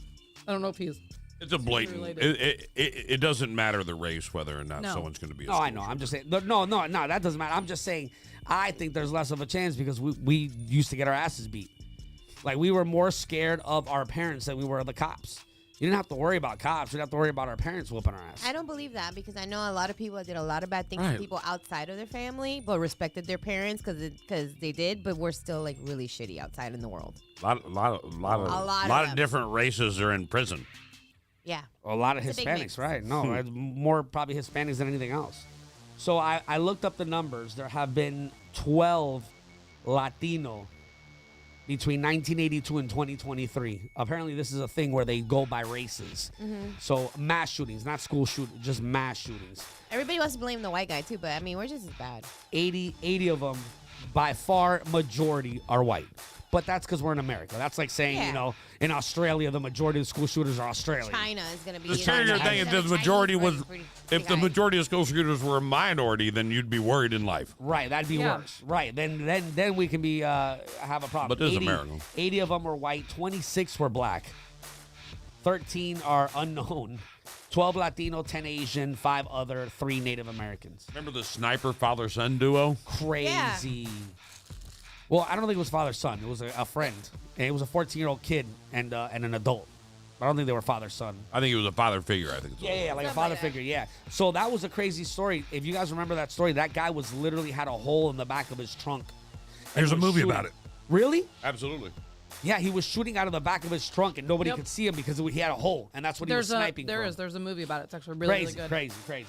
I don't know if he's. It's a blatant. related. It doesn't matter the race whether or not No. someone's going to be. A No, I school know. I'm shooter. just saying. No, that doesn't matter. I'm just saying. I think there's less of a chance because we used to get our asses beat. Like we were more scared of our parents than we were of the cops. You didn't have to worry about cops. You didn't have to worry about our parents whooping our ass. I don't believe that because I know a lot of people that did a lot of bad things Right. to people outside of their family, but respected their parents because they did. But we're still like really shitty outside in the world. A lot of different races are in prison. Yeah. A lot of It's a big Hispanics, mix. right? No, it's more probably Hispanics than anything else. So I looked up the numbers. There have been 12 Latino between 1982 and 2023. Apparently, this is a thing where they go by races. So mass shootings, not school shootings, just mass shootings. Everybody wants to blame the white guy too, but I mean, we're just as bad. 80 of them, by far majority, are white. But that's because we're in America. That's like saying, Yeah. you know, in Australia, the majority of school shooters are Australian. China is going to be. The scarier thing is if the majority was, if the majority of school shooters were a minority, then you'd be worried in life. Right, that'd be worse. Right, then we can be have a problem. But this is 80 America. 80 of them were white, 26 were black, 13 are unknown, 12 Latino, 10 Asian, 5 other, 3 Native Americans. Remember the sniper father-son duo? Crazy. Well, I don't think it was father-son. It was a friend. And it was a 14-year-old kid and an adult. I don't think they were father-son. I think it was a father figure. I think. Yeah, like a father figure, yeah. So that was a crazy story. If you guys remember that story, that guy was literally had a hole in the back of his trunk. There's a was movie shooting. about it. Really? Absolutely. Yeah, he was shooting out of the back of his trunk, and nobody could see him because he had a hole, and that's what he was sniping from. There's a movie about it. It's actually really good. Crazy.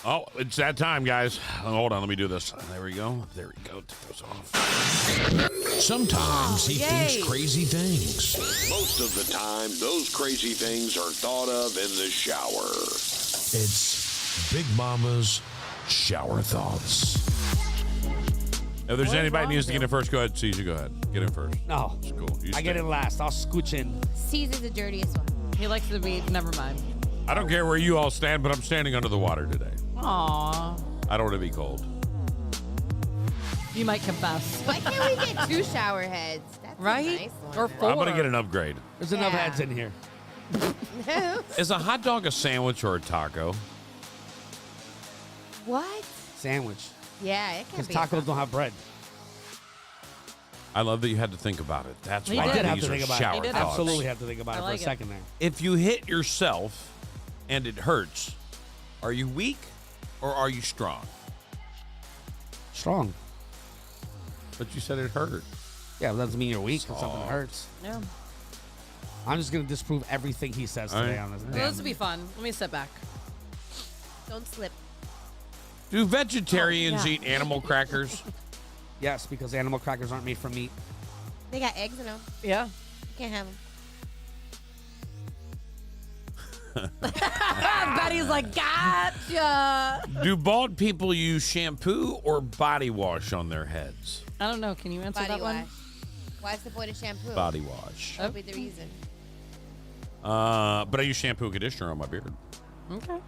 Oh, it's that time, guys. Hold on, let me do this. There we go. Take those off. Sometimes he thinks crazy things. Most of the time, those crazy things are thought of in the shower. It's Big Mama's Shower Thoughts. If there's anybody who needs to get in first, go ahead, Caesar. Go ahead. Get in first. No. It's cool. You I get stay. in last. I'll scooch in. Caesar's the dirtiest one. He likes to be. Never mind. I don't care where you all stand, but I'm standing under the water today. Aw. I don't want to be cold. You might confess. Why can't we get 2 shower heads? That's Right? a nice one. Or 4. I'm going to get an upgrade. There's enough Yeah. heads in here. Is a hot dog a sandwich or a taco? What? Sandwich. Yeah, it Because can't be. tacos don't have bread. I love that you had to think about it. That's He why did. I did have these to are think about shower it. did thoughts. Absolutely have to think about I it like for it. a second there. If you hit yourself and it hurts, are you weak or are you strong? Strong. But you said it hurt. Yeah, but that doesn't mean you're weak if something hurts. Yeah. I'm just going to disprove everything he says All today right. on this. Well, damn- this will be fun. Let me sit back. Don't slip. Do vegetarians Oh, yeah. eat animal crackers? Yes, because animal crackers aren't made from meat. They got eggs in them. Yeah. You can't have them. Betty's like, gotcha. Do bald people use shampoo or body wash on their heads? I don't know. Can you answer Body that wash. one? What's the point of shampoo? Body wash. That'll be the reason. But I use shampoo and conditioner on my beard. Okay.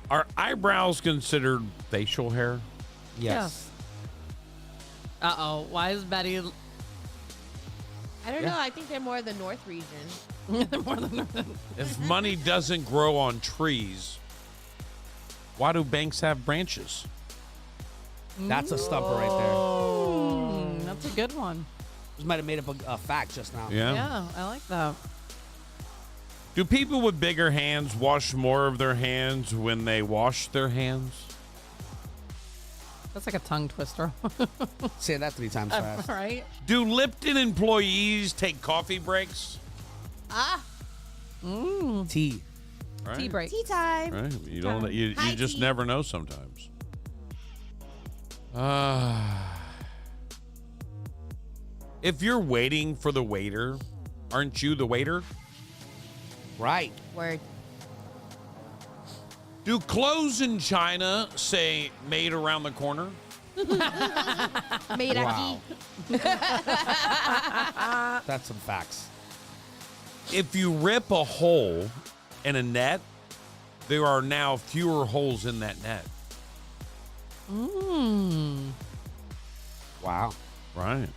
Are eyebrows considered facial hair? Yes. Uh-oh. Why is Betty I don't know. I think they're more the north region. more than If money doesn't grow on trees, why do banks have branches? That's a stumper right there. That's a good one. Just might have made up a fact just now. Yeah, I like that. Do people with bigger hands wash more of their hands when they wash their hands? That's like a tongue twister. Say that 3 times fast. Right? Do Lipton employees take coffee breaks? Ah, Tea. Right? Tea break. tea time. Right? You don't. You Hi, just tea. never know sometimes. If you're waiting for the waiter, aren't you the waiter? Right. Word. Do clothes in China say "made around the corner"? Made Wow. That's some facts. If you rip a hole in a net, there are now fewer holes in that net. Wow. Right.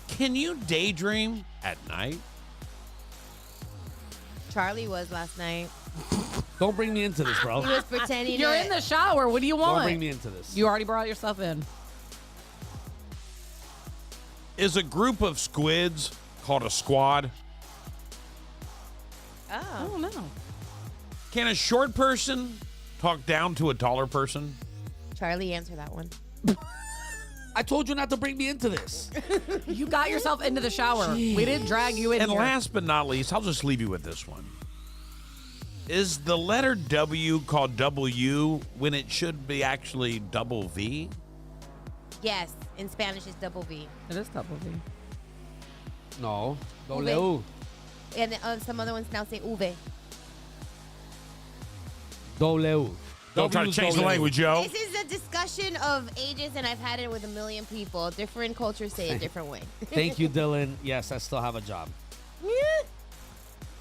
Can you daydream at night? Charlie was last night. Don't bring me into this, bro. He was pretending. You're in the shower. What do you want? Don't bring me into this. You already brought yourself in. Is a group of squids called a squad? I don't know. Can a short person talk down to a taller person? Charlie, answer that one. I told you not to bring me into this. You got yourself into the shower. We didn't drag you in And here. last but not least, I'll just leave you with this one. Is the letter W called W when it should be actually double V? Yes, in Spanish it's double V. It is double V. No. Uve. W. And some other ones now say uve. W. Don't try to W's change the W. language, yo. This is a discussion of ages, and I've had it with a million people. Different cultures say it a different way. Thank you, Dylan. Yes, I still have a job.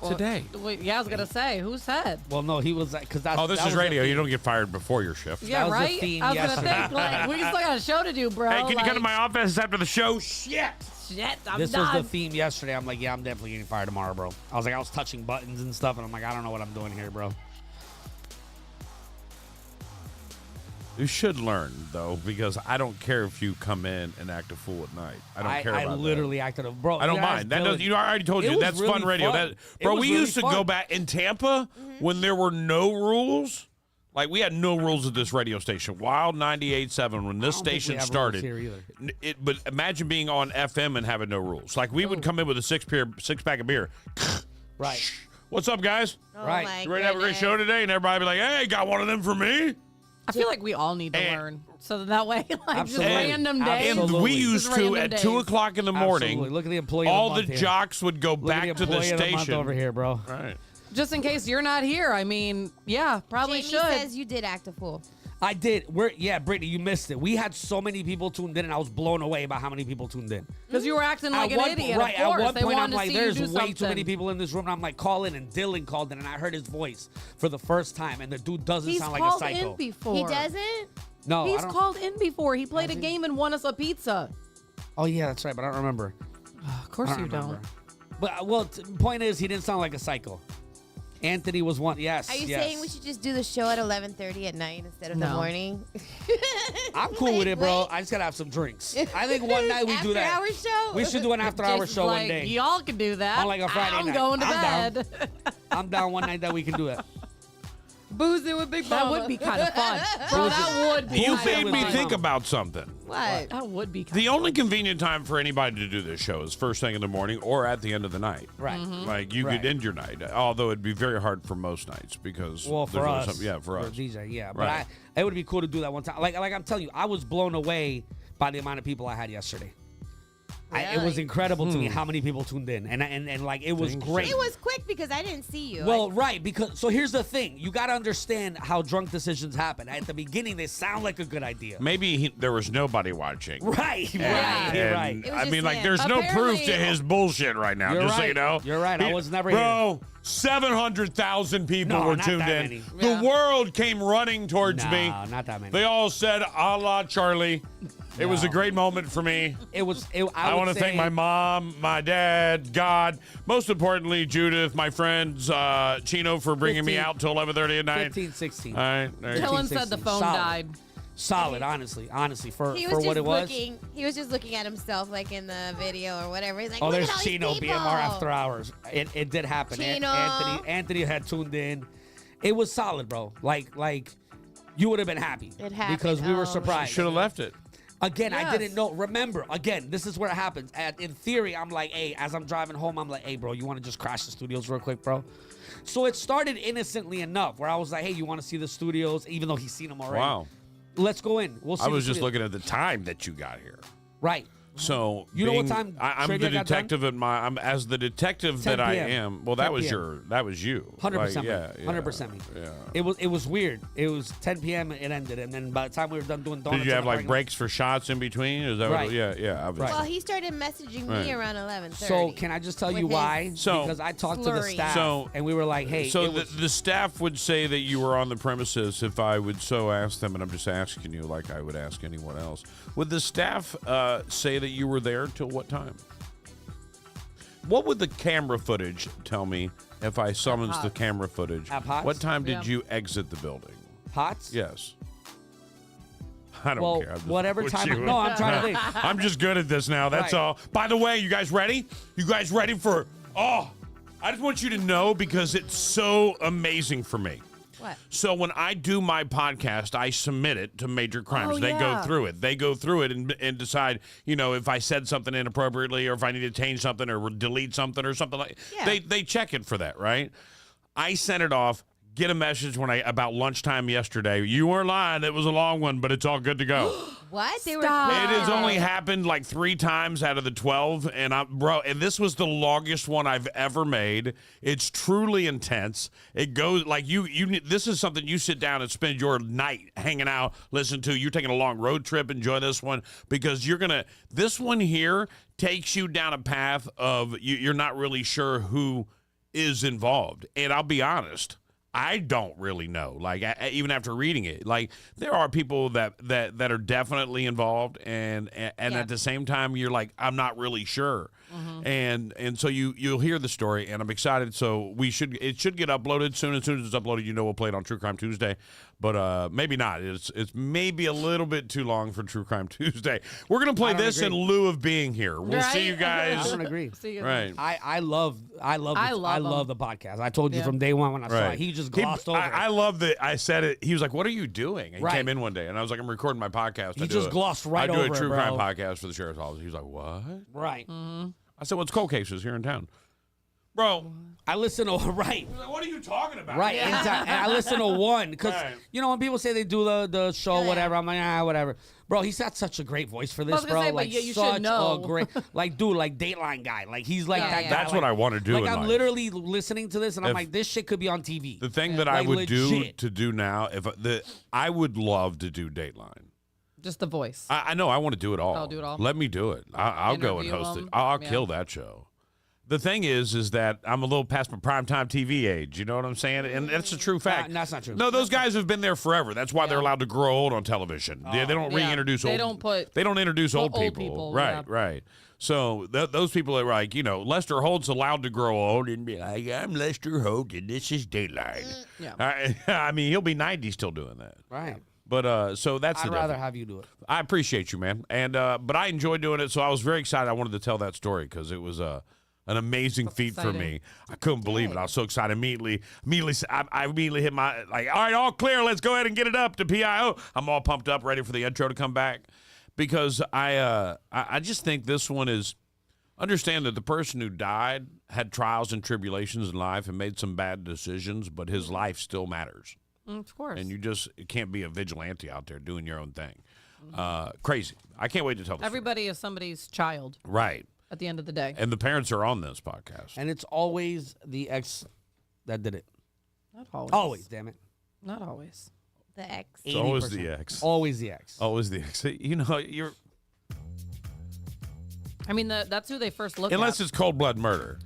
Today. Wait, yeah, I was gonna say, who said? Well, no, he was because that's. Oh, this that is was the radio. theme. You don't get fired before your shift. Yeah, was the right. theme I was yesterday. gonna think, like, we still got a show to do, bro. Hey, can you come to Like, my office after the show? Shit. Shit, I'm This done. was the theme yesterday. I'm like, yeah, I'm definitely getting fired tomorrow, bro. I was like, I was touching buttons and stuff, and I'm like, I don't know what I'm doing here, bro. You should learn, though, because I don't care if you come in and act a fool at night. I don't care about I literally acted a bro. that. I don't you guys mind. That Dylan, does, I already told it you. was That's really fun radio. fun. That, It bro, was we really used to fun. go back in Tampa when there were no rules. Like, we had no rules at this radio station. Wild 98.7, when this I don't think we station have rules started. here either. But imagine being on FM and having no rules. Like, we would come in with a six-pack of beer. Right. What's up, guys? Oh Right. my You ready to have a great goodness. show today? And everybody be like, hey, got one of them for me? I feel like we all need to And- learn, so that way, like, Absolutely. just random days. And Absolutely. we used Just to, random at days. 2 o'clock in the morning, Absolutely. Look at the employee all of the the month here. jocks would go Look back at to the the employee of the month station. over here, bro. Right. Just in case you're not here. I mean, yeah, probably Jamie should. says you did act a fool. I did. Brittany, you missed it. We had so many people tuned in, and I was blown away by how many people tuned in. Because you were acting like At an one- idiot. right, Of course, at one they point, wanted I'm to like, see there's you do way too many something. people in this room. And I'm like, call in, and Dylan called in, and I heard his voice for the first time, and the dude doesn't He's sound like a called psycho. in before. He doesn't? No, I He's don't. called in before. He played a Has he? game and won us a pizza. Oh yeah, that's right, but I don't remember. Of course I you remember. don't. But well, point is, he didn't sound like a psycho. Anthony was one. Yes. Are you yes. saying we should just do the show at 11:30 at night instead of the No. morning? I'm cool with it, bro. Wait. I just gotta have some drinks. I think one night we do that. After hour show? We should do an after-hour Jason's show like, one day. Y'all can do that. On like a Friday I'm night. going to I'm bed. I'm down one night that we can do that. Boozing with Big That Mama. would be kind of fun. Bro, that would be You kind made of me fun. think about something. What? That would be kind The only convenient time for anybody to do this show is first thing in the morning or at the end of the night. Right. Mm-hmm. Like, you Right. could end your night, although it'd be very hard for most nights because Well, there's for always us. some- yeah, for us. DJ, yeah. But Right. it would be cool to do that one time. Like I'm telling you, I was blown away by the amount of people I had yesterday. It was Really? incredible to me how many people tuned in, and like it was great. It was quick because I didn't see you. Well, right, because so here's the thing: you got to understand how drunk decisions happen. At the beginning, they sound like a good idea. Maybe there was nobody watching. Right, And- right, you're and, right. It was I just mean, like, him. there's no proof to Apparently- his bullshit right now. You're just so right. you know. You're right. I was never Bro, 700,000 people No, were not tuned that in. many. Yeah. The world came running towards me. No, not that many. They all said, "A la Charlie." It was a No. great moment for me. It was. I want to thank my mom, my dad, God, most importantly, Judith, my friends, Chino, for bringing me 15 out till 11:30 at night. 15, 16. All right. There you go. Dylan said the 16. phone Solid. died. Solid, honestly, for he was for just what it was. looking. He was just looking at himself, like in the video or whatever. He's like, Oh, "Look there's at all these Chino people." BMR after hours. It did happen. Chino. Anthony had tuned in. It was solid, bro. Like you would have been happy. It happened. because we were Oh. surprised. Should have left it. Again, I Yes. didn't know. Remember, again, this is where it happens. In theory, I'm like, hey, as I'm driving home, I'm like, hey, bro, you want to just crash the studios real quick, bro? So it started innocently enough where I was like, hey, you want to see the studios, even though he's seen them already. Wow. Let's go in. We'll see I the was just studios. looking at the time that you got here. Right. So You know what time I'm trivia the got done? detective at my. I'm as the detective 10 that I p.m. am. Well, that 10 was p.m. that was you. 100% Like, me. yeah, 100% me. Yeah. It was weird. It was 10 p.m. It ended, and then by the time we were done doing donuts, Did you in have the like parking lot- breaks for shots in between? Is that Right. what? Yeah. Obviously. Well, he started messaging Right. me around 11:30. So can I just tell you with his why? So- because I talked to the slurry. staff, So- and we were like, hey, So it was, the staff would say that you were on the premises if I would so ask them, and I'm just asking you like I would ask anyone else. Would the staff say that you were there till what time? What would the camera footage tell me if I summons the Pots. camera footage? At Pots? What time did Yeah. you exit the building? Pots? Yes. I don't Well, care. I'm just- whatever what time. you- No, I'm trying to think. I'm just good at this now. That's Right. all. By the way, you guys ready? You guys ready for? Oh, I just want you to know because it's so amazing for me. What? So when I do my podcast, I submit it to Major Crimes. Oh, They go yeah. through it. They go through it and decide, if I said something inappropriately or if I need to change something or delete something or something like. Yeah. They check it for that, right? I sent it off. Get a message about lunchtime yesterday. You weren't lying. It was a long one, but it's all good to go. What? They were. Stop. It has only happened like 3 times out of the 12, and and this was the longest one I've ever made. It's truly intense. It goes like this is something you sit down and spend your night hanging out, listen to. You're taking a long road trip, enjoy this one because this one here takes you down a path of you're not really sure who is involved. And I'll be honest, I don't really know. Like even after reading it, like there are people that are definitely involved, and at the same time, you're like, I'm not really sure. And so you'll hear the story, and I'm excited. So it should get uploaded soon. As soon as it's uploaded, we'll play it on True Crime Tuesday. But maybe not. It's maybe a little bit too long for True Crime Tuesday. We're gonna play this in lieu of being here. We'll see you guys. I don't agree. See you. Right. I love the podcast. I told you from day one when I saw it. He just glossed over it. I love that I said it. He was like, "What are you doing?" And he Right. came in one day, and I was like, "I'm recording my podcast." He just glossed right I do over a it, true crime bro. podcast for the sheriff's office. He was like, "What?" Right. I said, "What's cold cases here in town, bro?" I listen to right. He was like, "What are you talking about?" Right, and I listen to one because Right. when people say they do the show, whatever, I'm like, whatever. Bro, he's got such a great voice for I this, was gonna bro. say, but Like you should such know. a great, dude, Dateline guy. Like he's like that guy. That's what I want to do. Like in I'm life. literally listening to this, and I'm If- like, this shit could be on TV. The thing that I would legit. do now, I would love to do Dateline. Just the voice. I know I want to do it all. I'll do it all. Let me do it. I'll go and Interview host it. them. I'll Yeah. kill that show. The thing is that I'm a little past my primetime TV age. You know what I'm saying? And that's a true fact. that's not true. No, those guys have been there forever. That's why they're allowed to grow old on television. They don't Yeah. reintroduce They old. don't introduce old old people. people, Right, yeah. right. So those people are like, Lester Holt's allowed to grow old and be like, I'm Lester Holt and this is Dateline. Yeah. I mean, he'll be 90 still doing that. Right. But so that's I'd the rather difference. have you do it. I appreciate you, man. And but I enjoyed doing it, so I was very excited. I wanted to tell that story because it was an amazing feat for me. I couldn't believe it. I was so excited. Immediately, I immediately hit my all right, all clear. Let's go ahead and get it up to PIO. I'm all pumped up, ready for the intro to come back because I just think this one is. Understand that the person who died had trials and tribulations in life and made some bad decisions, but his life still matters. Of course. And you just can't be a vigilante out there doing your own thing. Crazy. I can't wait to tell this. Everybody is somebody's child Right. at the end of the day. And the parents are on this podcast. And it's always the ex that did it. Not always. Always, damn it. Not always. The ex. It's always 80%. the ex. Always the ex. Always the ex. You're I mean, that's who they first look unless at. it's cold blood murder.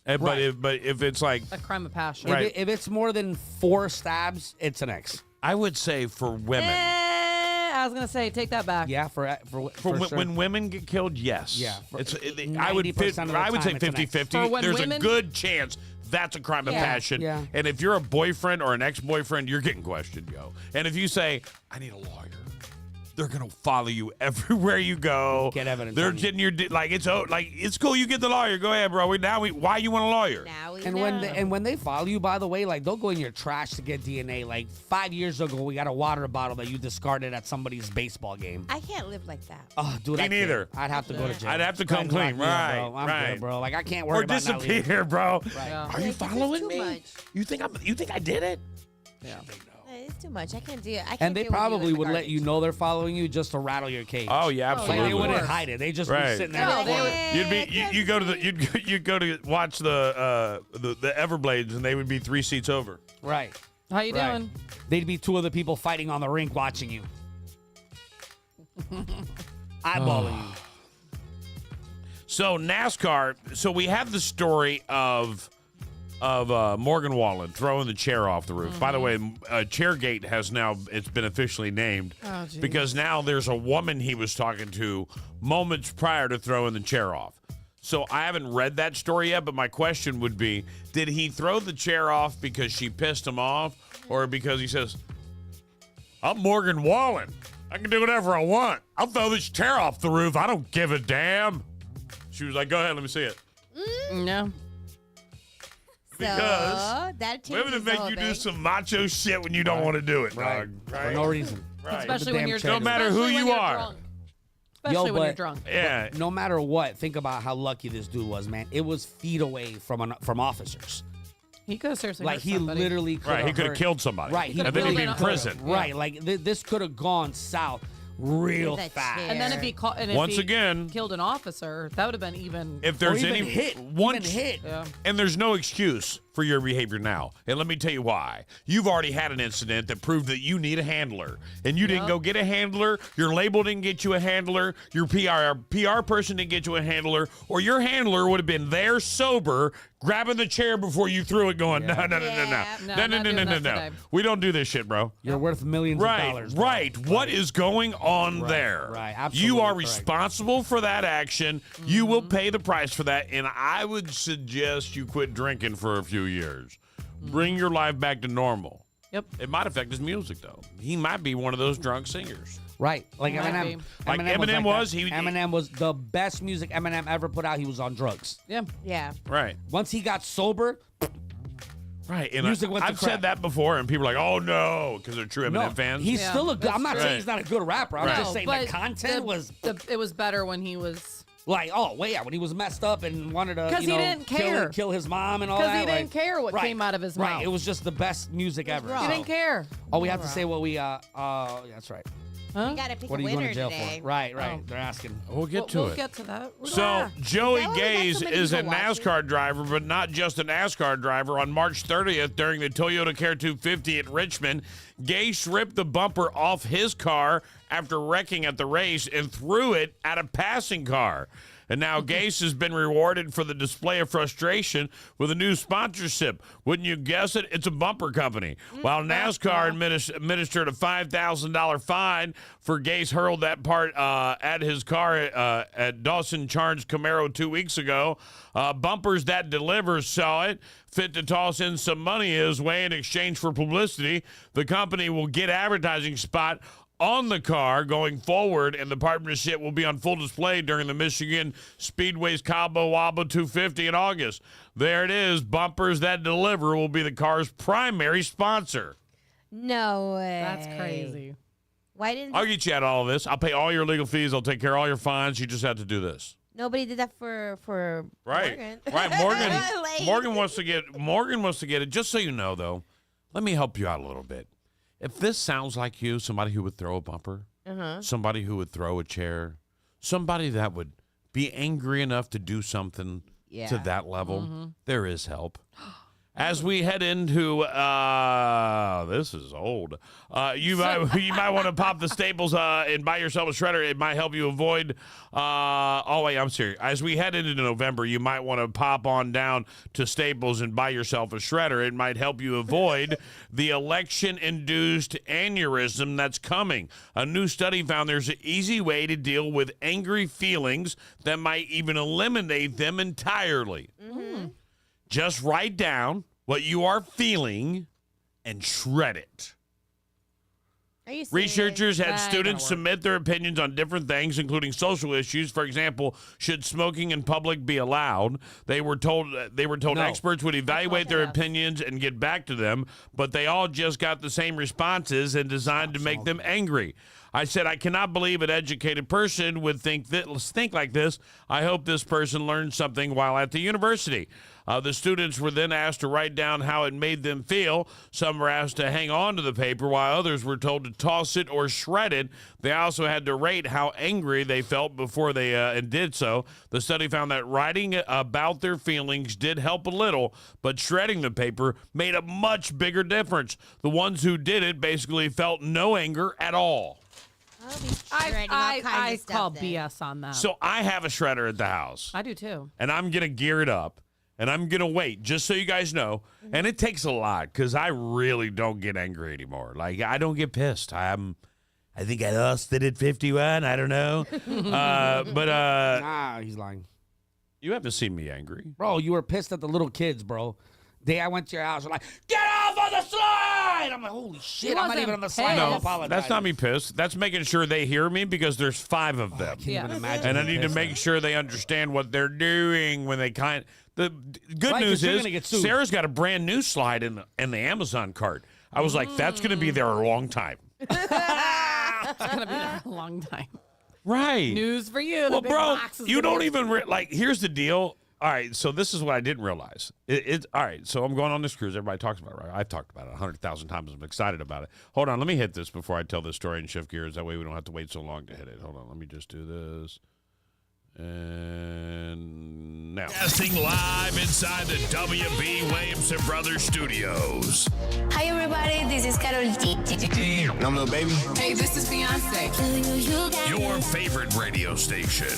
But Right. if it's like A crime of passion. Right. If it's more than 4 stabs, it's an ex. I would say for women. I was gonna say, take that back. Yeah, for For sure. when women get killed, yes. Yeah, for- I would 90% of the I would say time it's an ex. 50-50. For when There's women- a good chance that's a crime of Yeah. passion. Yeah. And if you're a boyfriend or an ex-boyfriend, you're getting questioned, yo. And if you say, I need a lawyer, they're gonna follow you everywhere you go. Get evidence They're on you. getting your it's cool. You get the lawyer. Go ahead, bro. Why you want a lawyer? Now we And know. when they follow you, by the way, they'll go in your trash to get DNA. Like 5 years ago, we got a water bottle that you discarded at somebody's baseball game. I can't live like that. Oh, dude, Me I can't. neither. I'd have to go to jail. I'd have to come Guys lock clean. me up, Right, bro. I'm right. good, bro. Like I can't worry Or about not leaving. disappear, bro. Yeah. Are you Like, this is following too me? much. You think I did it? Yeah. It's too much. I can't do it. I can't And they deal with you probably in the would let garbage. you know they're following you just to rattle your cage. Oh yeah, Oh, Like absolutely. they wouldn't Worse. hide it. They just Right. be sitting there. No, in the they corner. would- You go to you go to watch the Everblades and they would be 3 seats over. Right. How you Right. doing? They'd be 2 of the people fighting on the rink watching you. Eyeballing you. So NASCAR. So we have the story of Morgan Wallen throwing the chair off the roof. By the way, Chairgate has now it's been officially named Oh, geez. because now there's a woman he was talking to moments prior to throwing the chair off. So I haven't read that story yet, but my question would be, did he throw the chair off because she pissed him off or because he says, I'm Morgan Wallen. I can do whatever I want. I'll throw this chair off the roof. I don't give a damn. She was like, go ahead, let me see it. No. Because that women changes make the whole you do thing. some macho shit when you don't want to do it, Right. dog. For no reason. Right. Especially when you're chair. No matter who especially when you you're are. drunk. Especially when you're drunk. Yeah. No matter what, think about how lucky this dude was, man. It was feet away from officers. He could have seriously Like hurt he somebody. literally could Right, he could have killed somebody. Right, and then he'd be in prison. Right, like this could have gone south real With a fast. chair. And then if he caught, and if Once he again, killed an officer, that would have been even. if there's Or even any hit, once, even hit. Yeah. and there's no excuse for your behavior now. And let me tell you why. You've already had an incident that proved that you need a handler. And you didn't Yep. go get a handler. Your label didn't get you a handler. Your PR person didn't get you a handler. Or your handler would have been there sober, grabbing the chair before you threw it going, no. No, not doing that today. We don't do this shit, bro. You're worth millions of Right, dollars. bro. right. What is going on there? right, absolutely You are correct. responsible for that action. You will pay the price for that. And I would suggest you quit drinking for a few years. Bring your life back to normal. Yep. It might affect his music, though. He might be one of those drunk singers. Right, like Might Eminem. be. Like Eminem was, that. he- Eminem was the best music Eminem ever put out. He was on drugs. Yeah. Yeah. Right. Once he got sober, Right. And Music went to I've crap. said that before, and people are like, oh, no, because they're true Eminem no, fans. he's Yeah, still a good. I'm not that's saying true. he's not a good rapper. I'm Right. just saying the but content was it was better when he was. like, oh, wait, yeah, when he was messed up and wanted to, 'Cause you he know, didn't care. kill his mom and all 'Cause that. he didn't like- care what right, came out of his right. mouth. It was just the best music ever. He didn't care. Oh, we have to say what we yeah, that's right. Huh? You gotta pick What a are you winner going to jail today. for? Right, right. Oh. They're asking. We'll get to we'll it. get to that. So Joey Is that why we got Gaze so many is a people watching? NASCAR driver, but not just a NASCAR driver. On March 30th, during the Toyota Care 250 at Richmond, Gaze ripped the bumper off his car after wrecking at the race and threw it at a passing car. And now Gase has been rewarded for the display of frustration with a new sponsorship. Wouldn't you guess it? It's a bumper company. While NASCAR administered a $5,000 fine for Gase hurled that part at his car at Dawson Charge Camaro 2 weeks ago. Bumpers That Deliver saw it fit to toss in some money his way in exchange for publicity. The company will get advertising spot on the car going forward, and the partnership will be on full display during the Michigan Speedway's Cabo Wabo 250 in August. There it is. Bumpers That Deliver will be the car's primary sponsor. No way. That's crazy. Why didn't I'll get you out of all of this. I'll pay all your legal fees. I'll take care of all your fines. You just have to do this. nobody did that for Right. Morgan? Right. Morgan Like- Morgan wants to get it. Just so you know, though, let me help you out a little bit. If this sounds like you, somebody who would throw a bumper, somebody who would throw a chair, somebody that would be angry enough to do something to that level, there is help. As we head into this is old. You might want to pop the Staples and buy yourself a shredder. It might help you avoid. I'm serious. As we head into November, you might want to pop on down to Staples and buy yourself a shredder. It might help you avoid the election-induced aneurysm that's coming. A new study found there's an easy way to deal with angry feelings that might even eliminate them entirely. Just write down what you are feeling and shred it. Are you serious? Researchers had That ain't students gonna work. submit their opinions on different things, including social issues. For example, should smoking in public be allowed? They were told No. experts would evaluate their Yes. opinions and get back to them, but they all just got the same responses and designed to make them angry. I said, I cannot believe an educated person would think like this. I hope this person learned something while at the university. The students were then asked to write down how it made them feel. Some were asked to hang on to the paper, while others were told to toss it or shred it. They also had to rate how angry they felt before they and did so. The study found that writing about their feelings did help a little, but shredding the paper made a much bigger difference. The ones who did it basically felt no anger at all. I'll be shredding all kinds I of stuff call then. BS on that. So I have a shredder at the house. I do too. And I'm going to gear it up, and I'm going to wait, just so you guys know. And it takes a lot, because I really don't get angry anymore. Like, I don't get pissed. I think I lost it at 51. I don't know. Nah, he's lying. You haven't seen me angry. Bro, you were pissed at the little kids, bro. Day I went to your house, you're like, get off off on the slide. I'm like, holy shit, I'm not even on the slide. pissed. I'm No, apologizing. that's not me pissed. That's making sure they hear me because there's 5 of them. Can't even imagine. And I how need to pissed make I sure they understand what they're doing when they kind. The good Right, 'cause news you're is gonna get sued. Sarah's got a brand new slide in the Amazon cart. I was like, that's going to be there a long time. It's gonna be there a long time. Right. News for you. Well, the big bro, box is you gonna don't be- even like. Here's the deal. All right, so this is what I didn't realize. It's all right. So I'm going on this cruise. Everybody talks about it, right? I've talked about it 100,000 times. I'm excited about it. Hold on, let me hit this before I tell this story and shift gears. That way we don't have to wait so long to hit it. Hold on, let me just do this. And now. Casting live inside the WB Williamson Brothers studios. Hi everybody, this is Carol G. No, little baby. Hey, this is Beyonce. Your favorite radio station.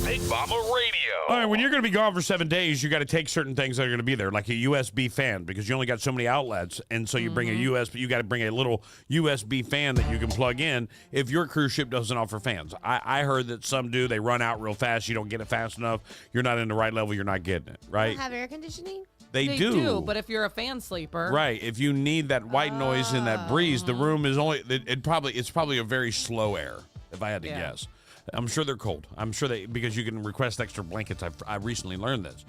Big Mama Radio. All right, when you're going to be gone for 7 days, you got to take certain things that are going to be there, like a USB fan, because you only got so many outlets, and so you bring a USB. You got to bring a little USB fan that you can plug in if your cruise ship doesn't offer fans. I heard that some do. They run out real fast. You don't get it fast enough. You're not in the right level. You're not getting it right. Have air conditioning? They do, but if you're a fan sleeper, right? If you need that white noise and that breeze, the room is only. It's probably a very slow air. If I had to guess. I'm sure they're cold. I'm sure because you can request extra blankets. I recently learned this.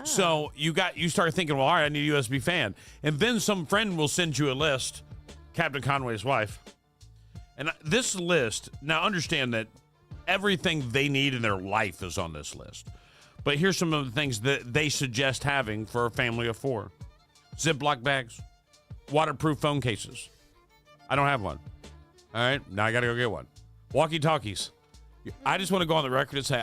So you start thinking, well, all right, I need a USB fan. And then some friend will send you a list, Captain Conway's wife. And this list, now understand that everything they need in their life is on this list. But here's some of the things that they suggest having for a family of 4. Ziploc bags, waterproof phone cases. I don't have one. All right, now I got to go get one. Walkie-talkies. I just want to go on the record and say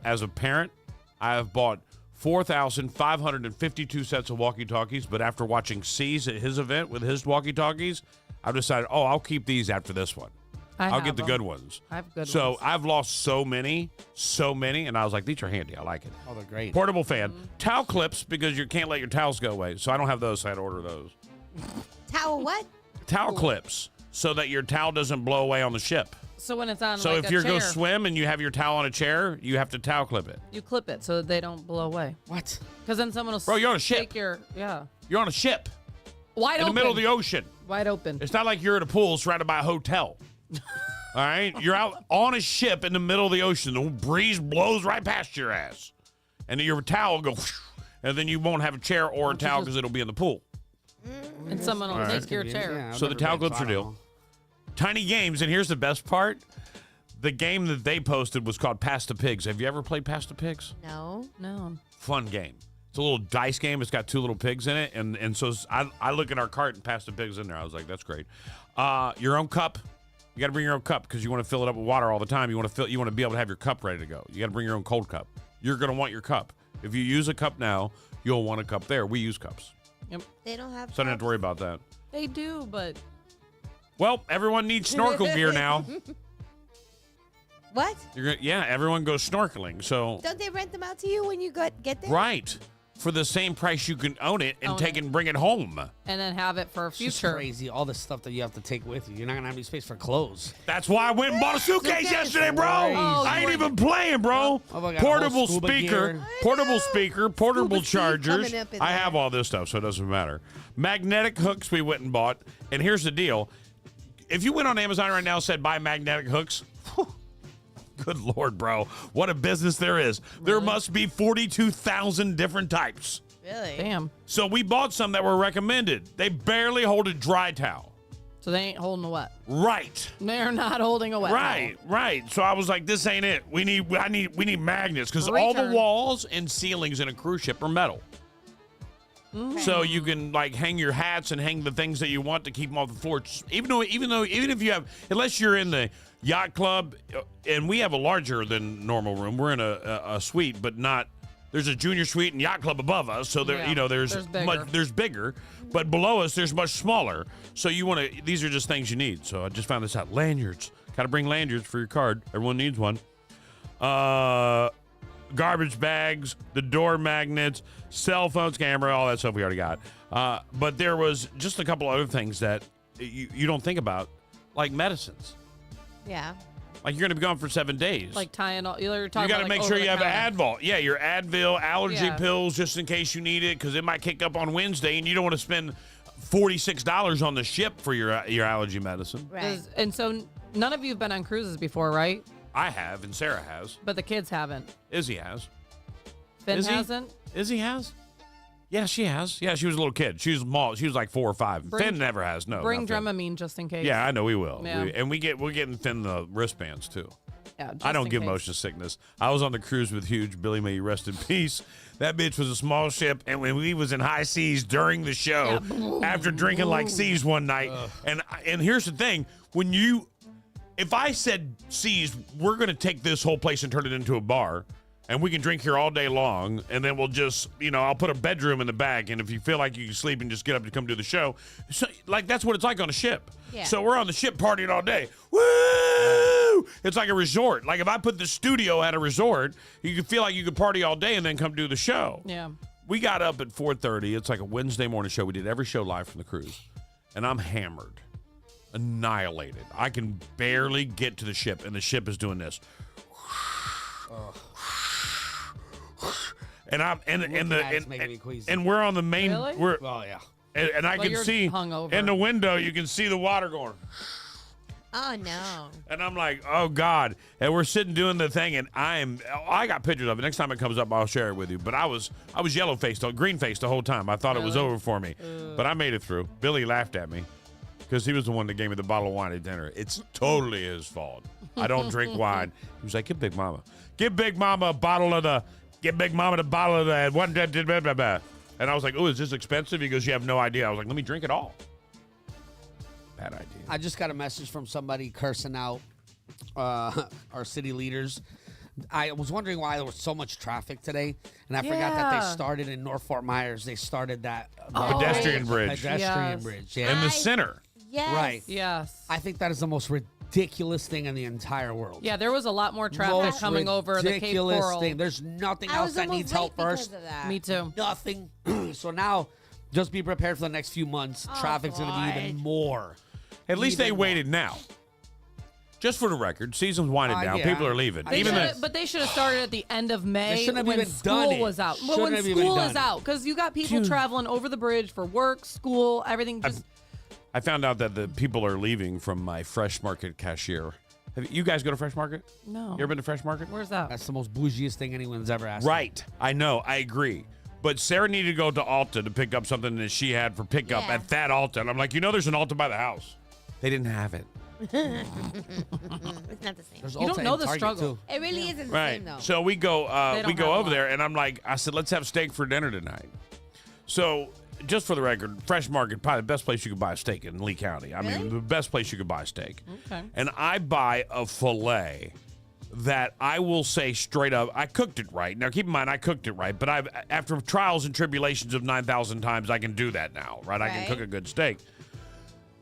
as a parent, I have bought 4,552 sets of walkie-talkies, but after watching C's at his event with his walkie-talkies, I've decided, I'll keep these after this one. I'll get the good ones. I have good ones. So I've lost so many, and I was like, these are handy. I like it. Oh, they're great. Portable fan. Towel clips, because you can't let your towels go away. So I don't have those, so I had to order those. Towel what? Towel clips, so that your towel doesn't blow away on the ship. So when it's on, So like if a you chair, go swim and you have your towel on a chair, you have to towel clip it. you clip it so that they don't blow away. What? Because then someone will. Bro, you're on a ship. Take your You're on a ship wide in open. the middle of the ocean. Wide open. It's not like you're at a pool surrounded by a hotel. All right? You're out on a ship in the middle of the ocean. The breeze blows right past your ass. And then your towel will go, and then you won't have a chair or a towel because it'll be in the pool. And someone will All right. take your chair. Yeah, I've So the never towel been, clips so are I don't deal. know. Tiny games, and here's the best part. The game that they posted was called Pass the Pigs. Have you ever played Pass the Pigs? No. No. Fun game. It's a little dice game. It's got 2 little pigs in it, and so I look at our cart and Pass the Pigs in there. I was like, that's great. Your own cup. You got to bring your own cup because you want to fill it up with water all the time. You want to be able to have your cup ready to go. You got to bring your own cold cup. You're going to want your cup. If you use a cup now, you'll want a cup there. We use cups, Yep. They don't have. so I don't have to worry about that. They do, but Well, everyone needs snorkel gear now. What? Everyone goes snorkeling. So Don't they rent them out to you when you get there? right. For the same price, you can own it and Own take it. it and bring it home. and then have it for It's just future. crazy. All the stuff that you have to take with you. You're not gonna have any space for clothes. That's why I went and bought a suitcase yesterday, bro. Oh, I ain't you even playing, bro. Oh, I got a Portable whole scuba speaker, gear. portable Steve chargers. coming up in I there. have all this stuff, so it doesn't matter. Magnetic hooks we went and bought. And here's the deal. If you went on Amazon right now and said buy magnetic hooks, good Lord, bro. What a business there is. There must be 42,000 different types. Really? Damn. So we bought some that were recommended. They barely hold a dry towel. So they ain't holding a wet. Right. They're not holding a wet. Right. So I was like, this ain't it. We need magnets because all the Return. walls and ceilings in a cruise ship are metal. So you can like hang your hats and hang the things that you want to keep them off the floor. Even if you have, unless you're in the yacht club, and we have a larger than normal room. We're in a suite, but not. There's a junior suite and yacht club above us, so there, Yeah, there's there's bigger. bigger, but below us there's much smaller. So you want to. These are just things you need. So I just found this out. Lanyards. Got to bring lanyards for your card. Everyone needs one. Garbage bags, the door magnets, cell phones, camera, all that stuff we already got. But there was just a couple other things that you don't think about, like medicines. Yeah. Like you're going to be gone for 7 days. Like tying all. You're talking You got to about, make like, sure you have over-the-counter. an Advil. Yeah, your Advil allergy Yeah. pills just in case you need it because it might kick up on Wednesday and you don't want to spend $46 on the ship for your allergy medicine. Right. And so none of you have been on cruises before, right? I have, and Sarah has. But the kids haven't. Izzy has. Finn hasn't? Izzy has? Yeah, she has. Yeah, she was a little kid. She was small. She was like 4 or 5. Finn never has. No. Bring not Finn. Dramamine just in case. Yeah, I know we will. Yeah. We're getting Finn the wristbands too. Yeah, I don't in give case. motion sickness. I was on the cruise with Huge Billy, may you rest in peace. That bitch was a small ship, and when we was in high seas during the show, after drinking like seas one night, and here's the thing, if I said, seas, we're gonna take this whole place and turn it into a bar, and we can drink here all day long, and then we'll just, I'll put a bedroom in the back, and if you feel like you can sleep and just get up to come do the show, so, like that's what it's like on a ship. Yeah. So we're on the ship partying all day. Woo! It's like a resort. Like if I put the studio at a resort, you could feel like you could party all day and then come do the show. Yeah. We got up at 4:30. It's like a Wednesday morning show. We did every show live from the cruise, and I'm hammered, annihilated. I can barely get to the ship, and the ship is doing this. And I'm and we're on the main. Really? Oh yeah. And I can you're see hungover. in the window. You can see the water going. Oh no. And I'm like, oh God. And we're sitting doing the thing, and I got pictures of it. Next time it comes up, I'll share it with you. But I was yellow faced, green faced the whole time. I thought it was over for me, but I made it through. Billy laughed at me because he was the one that gave me the bottle of wine at dinner. It's totally his fault. I don't drink wine. He was like, give Big Mama a bottle of the. Give Big Mama the bottle of that one. And I was like, oh, is this expensive? He goes, you have no idea. I was like, let me drink it all. Bad idea. I just got a message from somebody cursing out our city leaders. I was wondering why there was so much traffic today, and I forgot that they started in North Fort Myers. They started that pedestrian bridge. Bridge, yeah. In the center. Yes. Right. Yes. I think that is the most ridiculous thing in the entire world. Yeah, there was a lot more traffic coming over the Cape Ridiculous Coral. thing. There's nothing I else was that almost needs help late because first. of that. Me too. Nothing. So now, just be prepared for the next few months. Traffic's going to be even more. At least they waited now. Just for the record, season's winding down. Yeah. People are leaving. But they should have started at the end of May shouldn't have when even school done it. was out. Well, Shouldn't when have even school done is it. out, because you got people traveling over the bridge for work, school, everything. Just I found out that the people are leaving from my Fresh Market cashier. You guys go to Fresh Market? no. You ever been to Fresh Market? Where's that? That's the most bougiest thing anyone's ever asked. Right. I know. I agree. But Sarah needed to go to Alta to pick up something that she had for pickup Yeah. at that Alta. And I'm like, there's an Alta by the house. They didn't have it. It's not the same. There's You don't Ulta know and the Target, struggle. too. It really isn't the Right. same though. So we go They don't have a over lot. there, and I said, let's have steak for dinner tonight. So just for the record, Fresh Market, probably the best place you could buy a steak in Lee County. I mean, the best place you could buy a steak. Okay. And I buy a filet that I will say straight up, I cooked it right. Now, keep in mind, I cooked it right, but after trials and tribulations of 9,000 times, I can do that now, right? I can cook a good steak.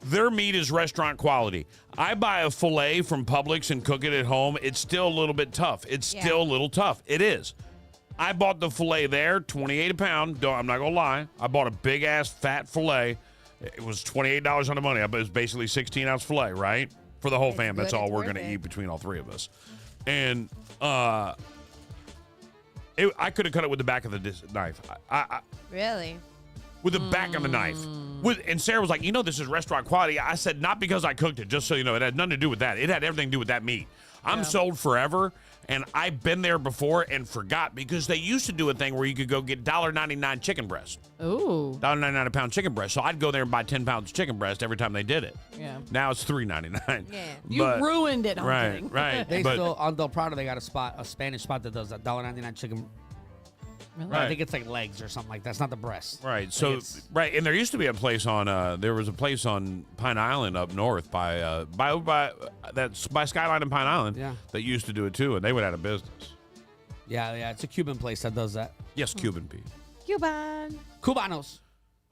Their meat is restaurant quality. I buy a filet from Publix and cook it at home. It's still a little bit tough. It's still a little tough. It is. I bought the filet there, $28 a pound. I'm not going to lie. I bought a big-ass fat filet. It was $28 on the money. It was basically 16-ounce filet, right? For the whole family. That's good. all It's we're worth going to it. eat between all three of us. And I could have cut it with the back of the knife. Really? With the back of the knife. And Sarah was like, this is restaurant quality. I said, not because I cooked it, just so you know. It had nothing to do with that. It had everything to do with that meat. I'm sold forever, and I've been there before and forgot because they used to do a thing where you could go get $1.99 chicken breast. Ooh. $1.99 a pound chicken breast. So I'd go there and buy 10 pounds of chicken breast every time they did it. Yeah. Now it's $3.99. Yeah. You ruined it. I'm Right, kidding. right. They But- still, on Del Prado, they got a Spanish spot that does that $1.99 chicken. Really? Right. I think it's like legs or something like that. It's not the breast. Right. So and there used to be a place on there was a place on Pine Island up north by that's by Skyline and Pine Island that used to do it too, and they went out of business. Yeah, it's a Cuban place that does that. Yes, Cuban Pete. Cuban. Cubanos.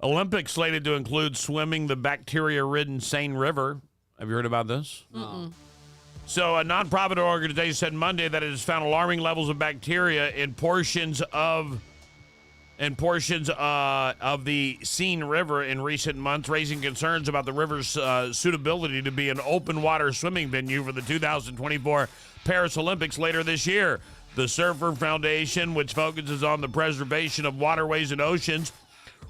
Olympics slated to include swimming the bacteria-ridden Seine River. Have you heard about this? Mm-mm. So a nonprofit organization said Monday that it has found alarming levels of bacteria in portions of the Seine River in recent months, raising concerns about the river's suitability to be an open water swimming venue for the 2024 Paris Olympics later this year. The Surfer Foundation, which focuses on the preservation of waterways and oceans,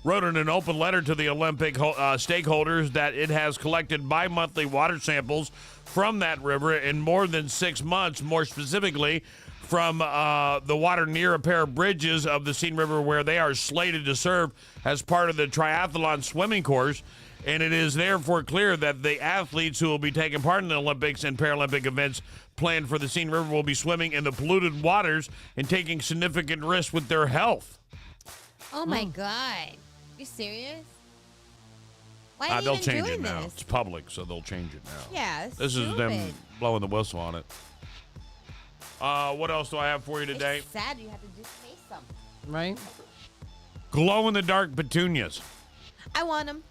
wrote in an open letter to the Olympic stakeholders that it has collected bi-monthly water samples from that river in more than 6 months, more specifically from the water near a pair of bridges of the Seine River where they are slated to serve as part of the triathlon swimming course. And it is therefore clear that the athletes who will be taking part in the Olympics and Paralympic events planned for the Seine River will be swimming in the polluted waters and taking significant risks with their health. Oh, my God. You serious? Why are you They'll even change doing it now. this? It's public, so they'll change it now. Yeah, it's This is them stupid. blowing the whistle on it. What else do I have for you today? It's sad you have to just say something. Right? Glow-in-the-dark petunias. I want them.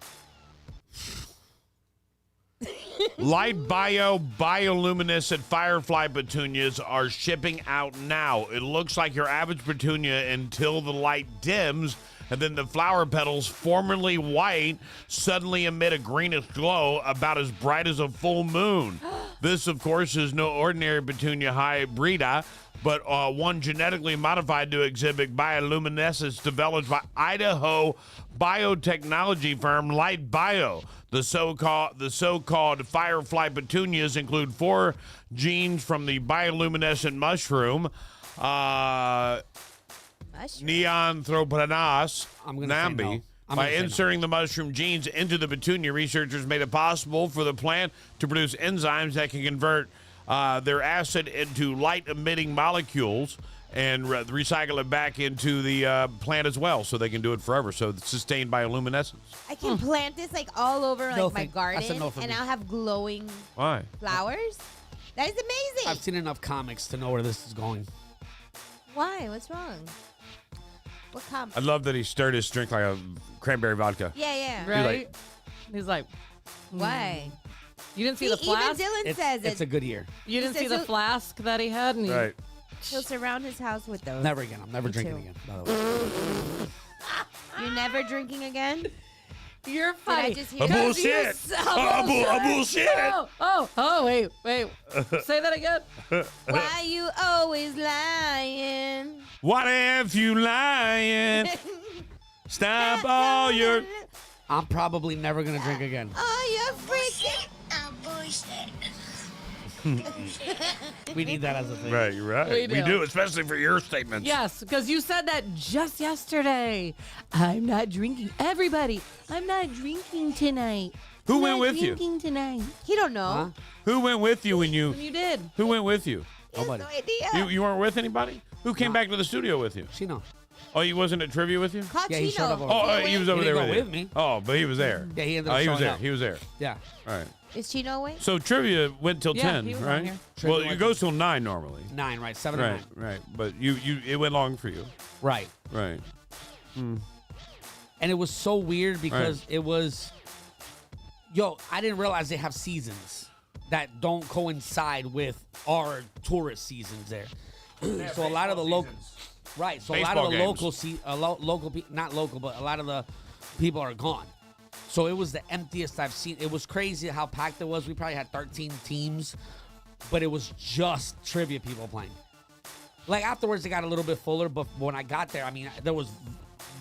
Light bioluminescent firefly petunias are shipping out now. It looks like your average petunia until the light dims, and then the flower petals, formerly white, suddenly emit a greenish glow about as bright as a full moon. This, of course, is no ordinary petunia hybrida, but one genetically modified to exhibit bioluminescence developed by Idaho biotechnology firm Light Bio. The so-called firefly petunias include 4 genes from the bioluminescent mushroom, Neanthroponas nambi. By inserting the mushroom genes into the petunia, researchers made it possible for the plant to produce enzymes that can convert their acid into light-emitting molecules and recycle it back into the plant as well, so they can do it forever. So it's sustained bioluminescence. I can plant this like all over like my I garden, said no for and me. I'll have glowing Why? flowers. That is amazing. I've seen enough comics to know where this is going. Why? What's wrong? What comic? I love that he stirred his drink like a cranberry vodka. Yeah. Right? He's like, Why? you didn't see See, the flask? even Dylan says It's it. a good year. You didn't He see says the it- flask that he had? And he, Right. He'll surround his house with those. Never again. I'm never Me drinking too. again, by the way. You're never drinking again? You're Did I funny. just hear A 'Cause bullshit. A bullshit. Wait. Say that again. Why you always lying? What if you lying? Stop all your... I'm probably never going to drink again. Oh, you're freaking. We need that as a thing. Right, you're right. We We do, especially for your statements. Yes, because you said that just yesterday. I'm not drinking. Everybody, I'm not drinking tonight. Who I'm went not with you? Drinking tonight. He don't know. Huh? Who went with you when you... When you did. Who went with you? He has Nobody. no idea. You weren't with anybody? Who came back to the studio with you? She know. Oh, he wasn't at trivia with you? Yeah, he showed up over Oh, there. he was He over didn't there go with, with you. me. Oh, but he was there. Yeah, he ended Oh, up he was showing there. up. He was there. Yeah. All right. Is Chino away? So trivia went till Yeah, 10, he was on right? here. Well, Trivia it goes till 9 normally. 9, right? 7 Right, or 9. right. But it went long for you. Right. Right. And it was so weird because it was, I didn't realize they have seasons that don't coincide with our tourist seasons there. So a lot of the local, right? So a lot of the local, not local, but a lot of the people are gone. So it was the emptiest I've seen. It was crazy how packed it was. We probably had 13 teams, but it was just trivia people playing. Like afterwards, it got a little bit fuller, but when I got there, I mean, there was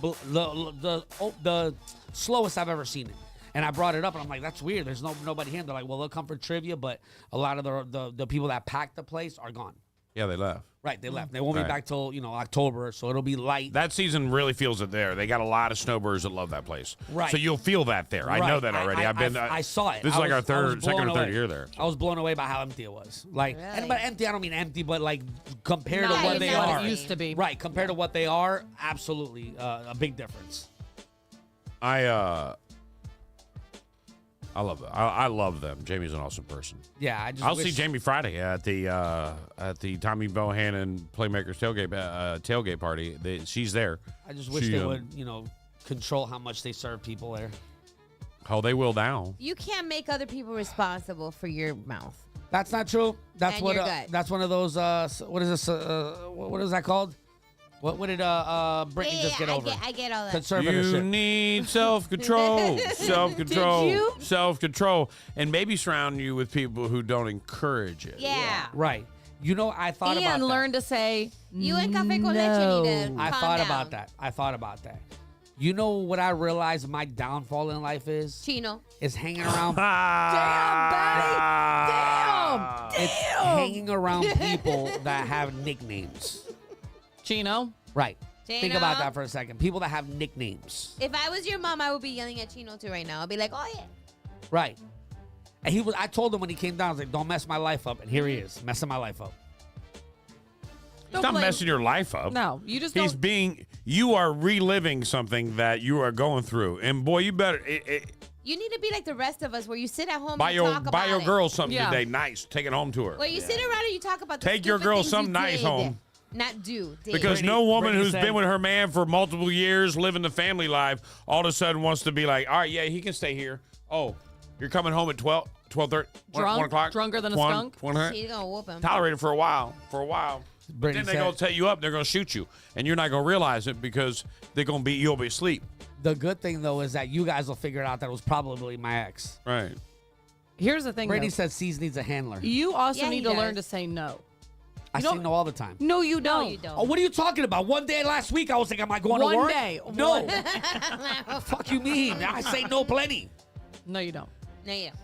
the slowest I've ever seen it. And I brought it up, and I'm like, that's weird. There's nobody here. And they're like, well, they'll come for trivia, but a lot of the people that packed the place are gone. Yeah, they left. Right, they left. They won't Right. be back till October, so it'll be light. That season really feels it there. They got a lot of snowbirds that love that place. Right. So you'll feel that there. I know Right. that already. I've been. I saw it. This is I like our was- I was second or blown third away. year there. I was blown away by how empty it was. Like, Really? but empty. I don't mean empty, but like compared Not to what even they what are. it used to be. Right, compared to what they are, absolutely a big difference. I love it. I love them. Jamie's an awesome person. Yeah, I just. I'll wish, see Jamie Friday at the Tommy Bohannon Playmakers tailgate party. She's there. I just wish they would, control how much they serve people there. Oh, they will now. You can't make other people responsible for your mouth. That's not true. That's And what. your gut. That's one of those. What is this? What is that called? What did Brittany just get over? I get all that. Conservatorship. You need self-control, self-control, Did you? self-control, and maybe surround you with people who don't encourage it. Yeah. Right. I thought about And that. learn to say You and Café con no. Leche need to I calm thought down. about that. I thought about that. You know what I realized my downfall in life is? Chino. Is hanging around. Damn, Betty. Damn. It's hanging around people that have nicknames. Chino. Right. Chino. Think about that for a second. People that have nicknames. If I was your mom, I would be yelling at Chino too right now. I'd be like, oh, yeah. Right. And I told him when he came down, I was like, don't mess my life up. And here he is, messing my life up. He's not messing your life up. No, you just you are reliving something that you are going through. And boy, you better You need to be like the rest of us where you sit at home buy and your talk about your it. girl something today nice. Take it home to her. Where you sit around and you talk about the Take your stupid girl things something you nice did. home. Not do. Did. Because no woman Brittany who's said- been with her man for multiple years, living the family life, all of a sudden wants to be like, all right, yeah, he can stay here. Oh, you're coming home at 12:30, 1 o'clock? Drunker than a 1, skunk? 100? She's going to whoop him. Tolerate it for a while. Brittany Then they're going to said, set you up. They're going to shoot you. And you're not going to realize it because you'll be asleep. the good thing, though, is that you guys will figure it out that it was probably my ex. Right. Here's the thing, Brittany though. said C's needs a handler. You also Yeah, need he to does. learn to say no. I say no all the time. No, you don't. No, you don't. Oh, what are you talking about? One day last week, I was like, am I going to One work? day. No. Fuck you mean? I say no plenty. No, you don't. No, you don't.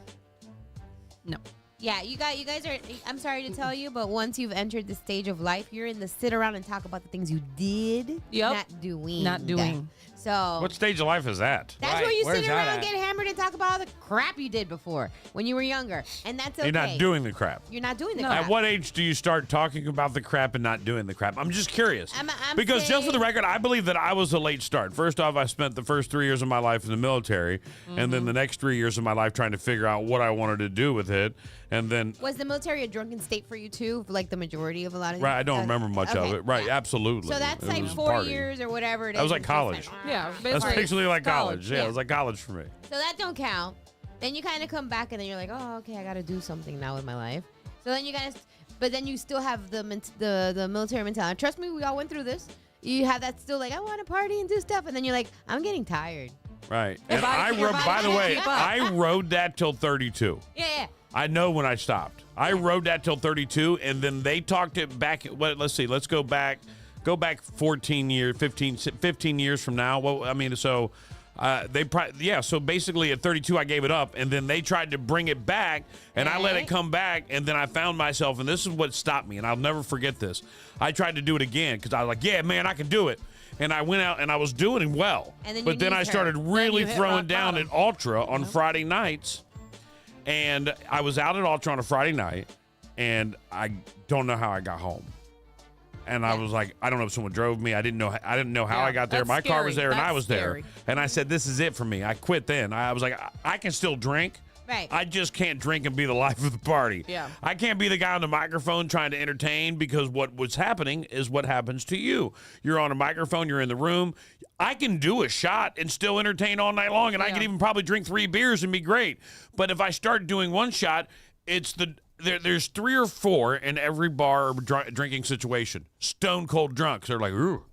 No. Yeah, you guys are, I'm sorry to tell you, but once you've entered the stage of life, you're in the sit around and talk about the things you did, not doing. Not doing. So What stage of life is that? that's Right. where you Where's sit that around, at? get hammered, and talk about all the crap you did before when you were younger. And that's okay. You're not doing the crap. You're not doing the No. crap. At what age do you start talking about the crap and not doing the crap? I'm just curious. I'm because just for the saying- record, I believe that I was a late start. First off, I spent the first 3 years of my life in the military, and then the next 3 years of my life trying to figure out what I wanted to do with it. And then, Was the military a drunken state for you too? Like the majority of a lot of right, I don't remember much of okay, it. Right, yeah. absolutely. So that's It like was 4 partying. years or whatever it is. That was like It's just college. Yeah, That's basically basically like college. college, Yeah, yeah. it was like college for me. So that don't count. Then you kind of come back and then you're like, oh, okay, I got to do something now with my life. So then you guys, but then you still have the military mentality. Trust me, we all went through this. You have that still like, I want to party and do stuff. And then you're like, I'm getting tired. Right. Your And body- your body by the can't way, keep up. I rode that till 32. Yeah. I know when I stopped. I rode that till 32, and then they talked it back. Let's see. Let's go back 14 years, 15 years from now. Well, I mean, so so basically at 32, I gave it up, and then they tried to bring it back, and I let it come back, and then I found myself, and this is what stopped me, and I'll never forget this. I tried to do it again because I was like, yeah, man, I can do it. And I went out and I was doing it well. And then but your then I knees started hurt. really you hit throwing rock down bottom. at Ultra on Friday nights. And I was out at Ultra on a Friday night, and I don't know how I got home. And I was like, I don't know if someone drove me. I didn't know how Yeah, I got there. that's My car was scary. there, and I That's was there. scary. And I said, this is it for me. I quit then. I was like, I can still drink. Right. I just can't drink and be the life of the party. Yeah. I can't be the guy on the microphone trying to entertain, because what was happening is what happens to you. You're on a microphone, you're in the room. I can do a shot and still entertain all night long, and I can even probably drink 3 beers and be great. But if I start doing one shot, it's there's 3 or 4 in every bar or drinking situation. Stone cold drunks. They're like, ooh,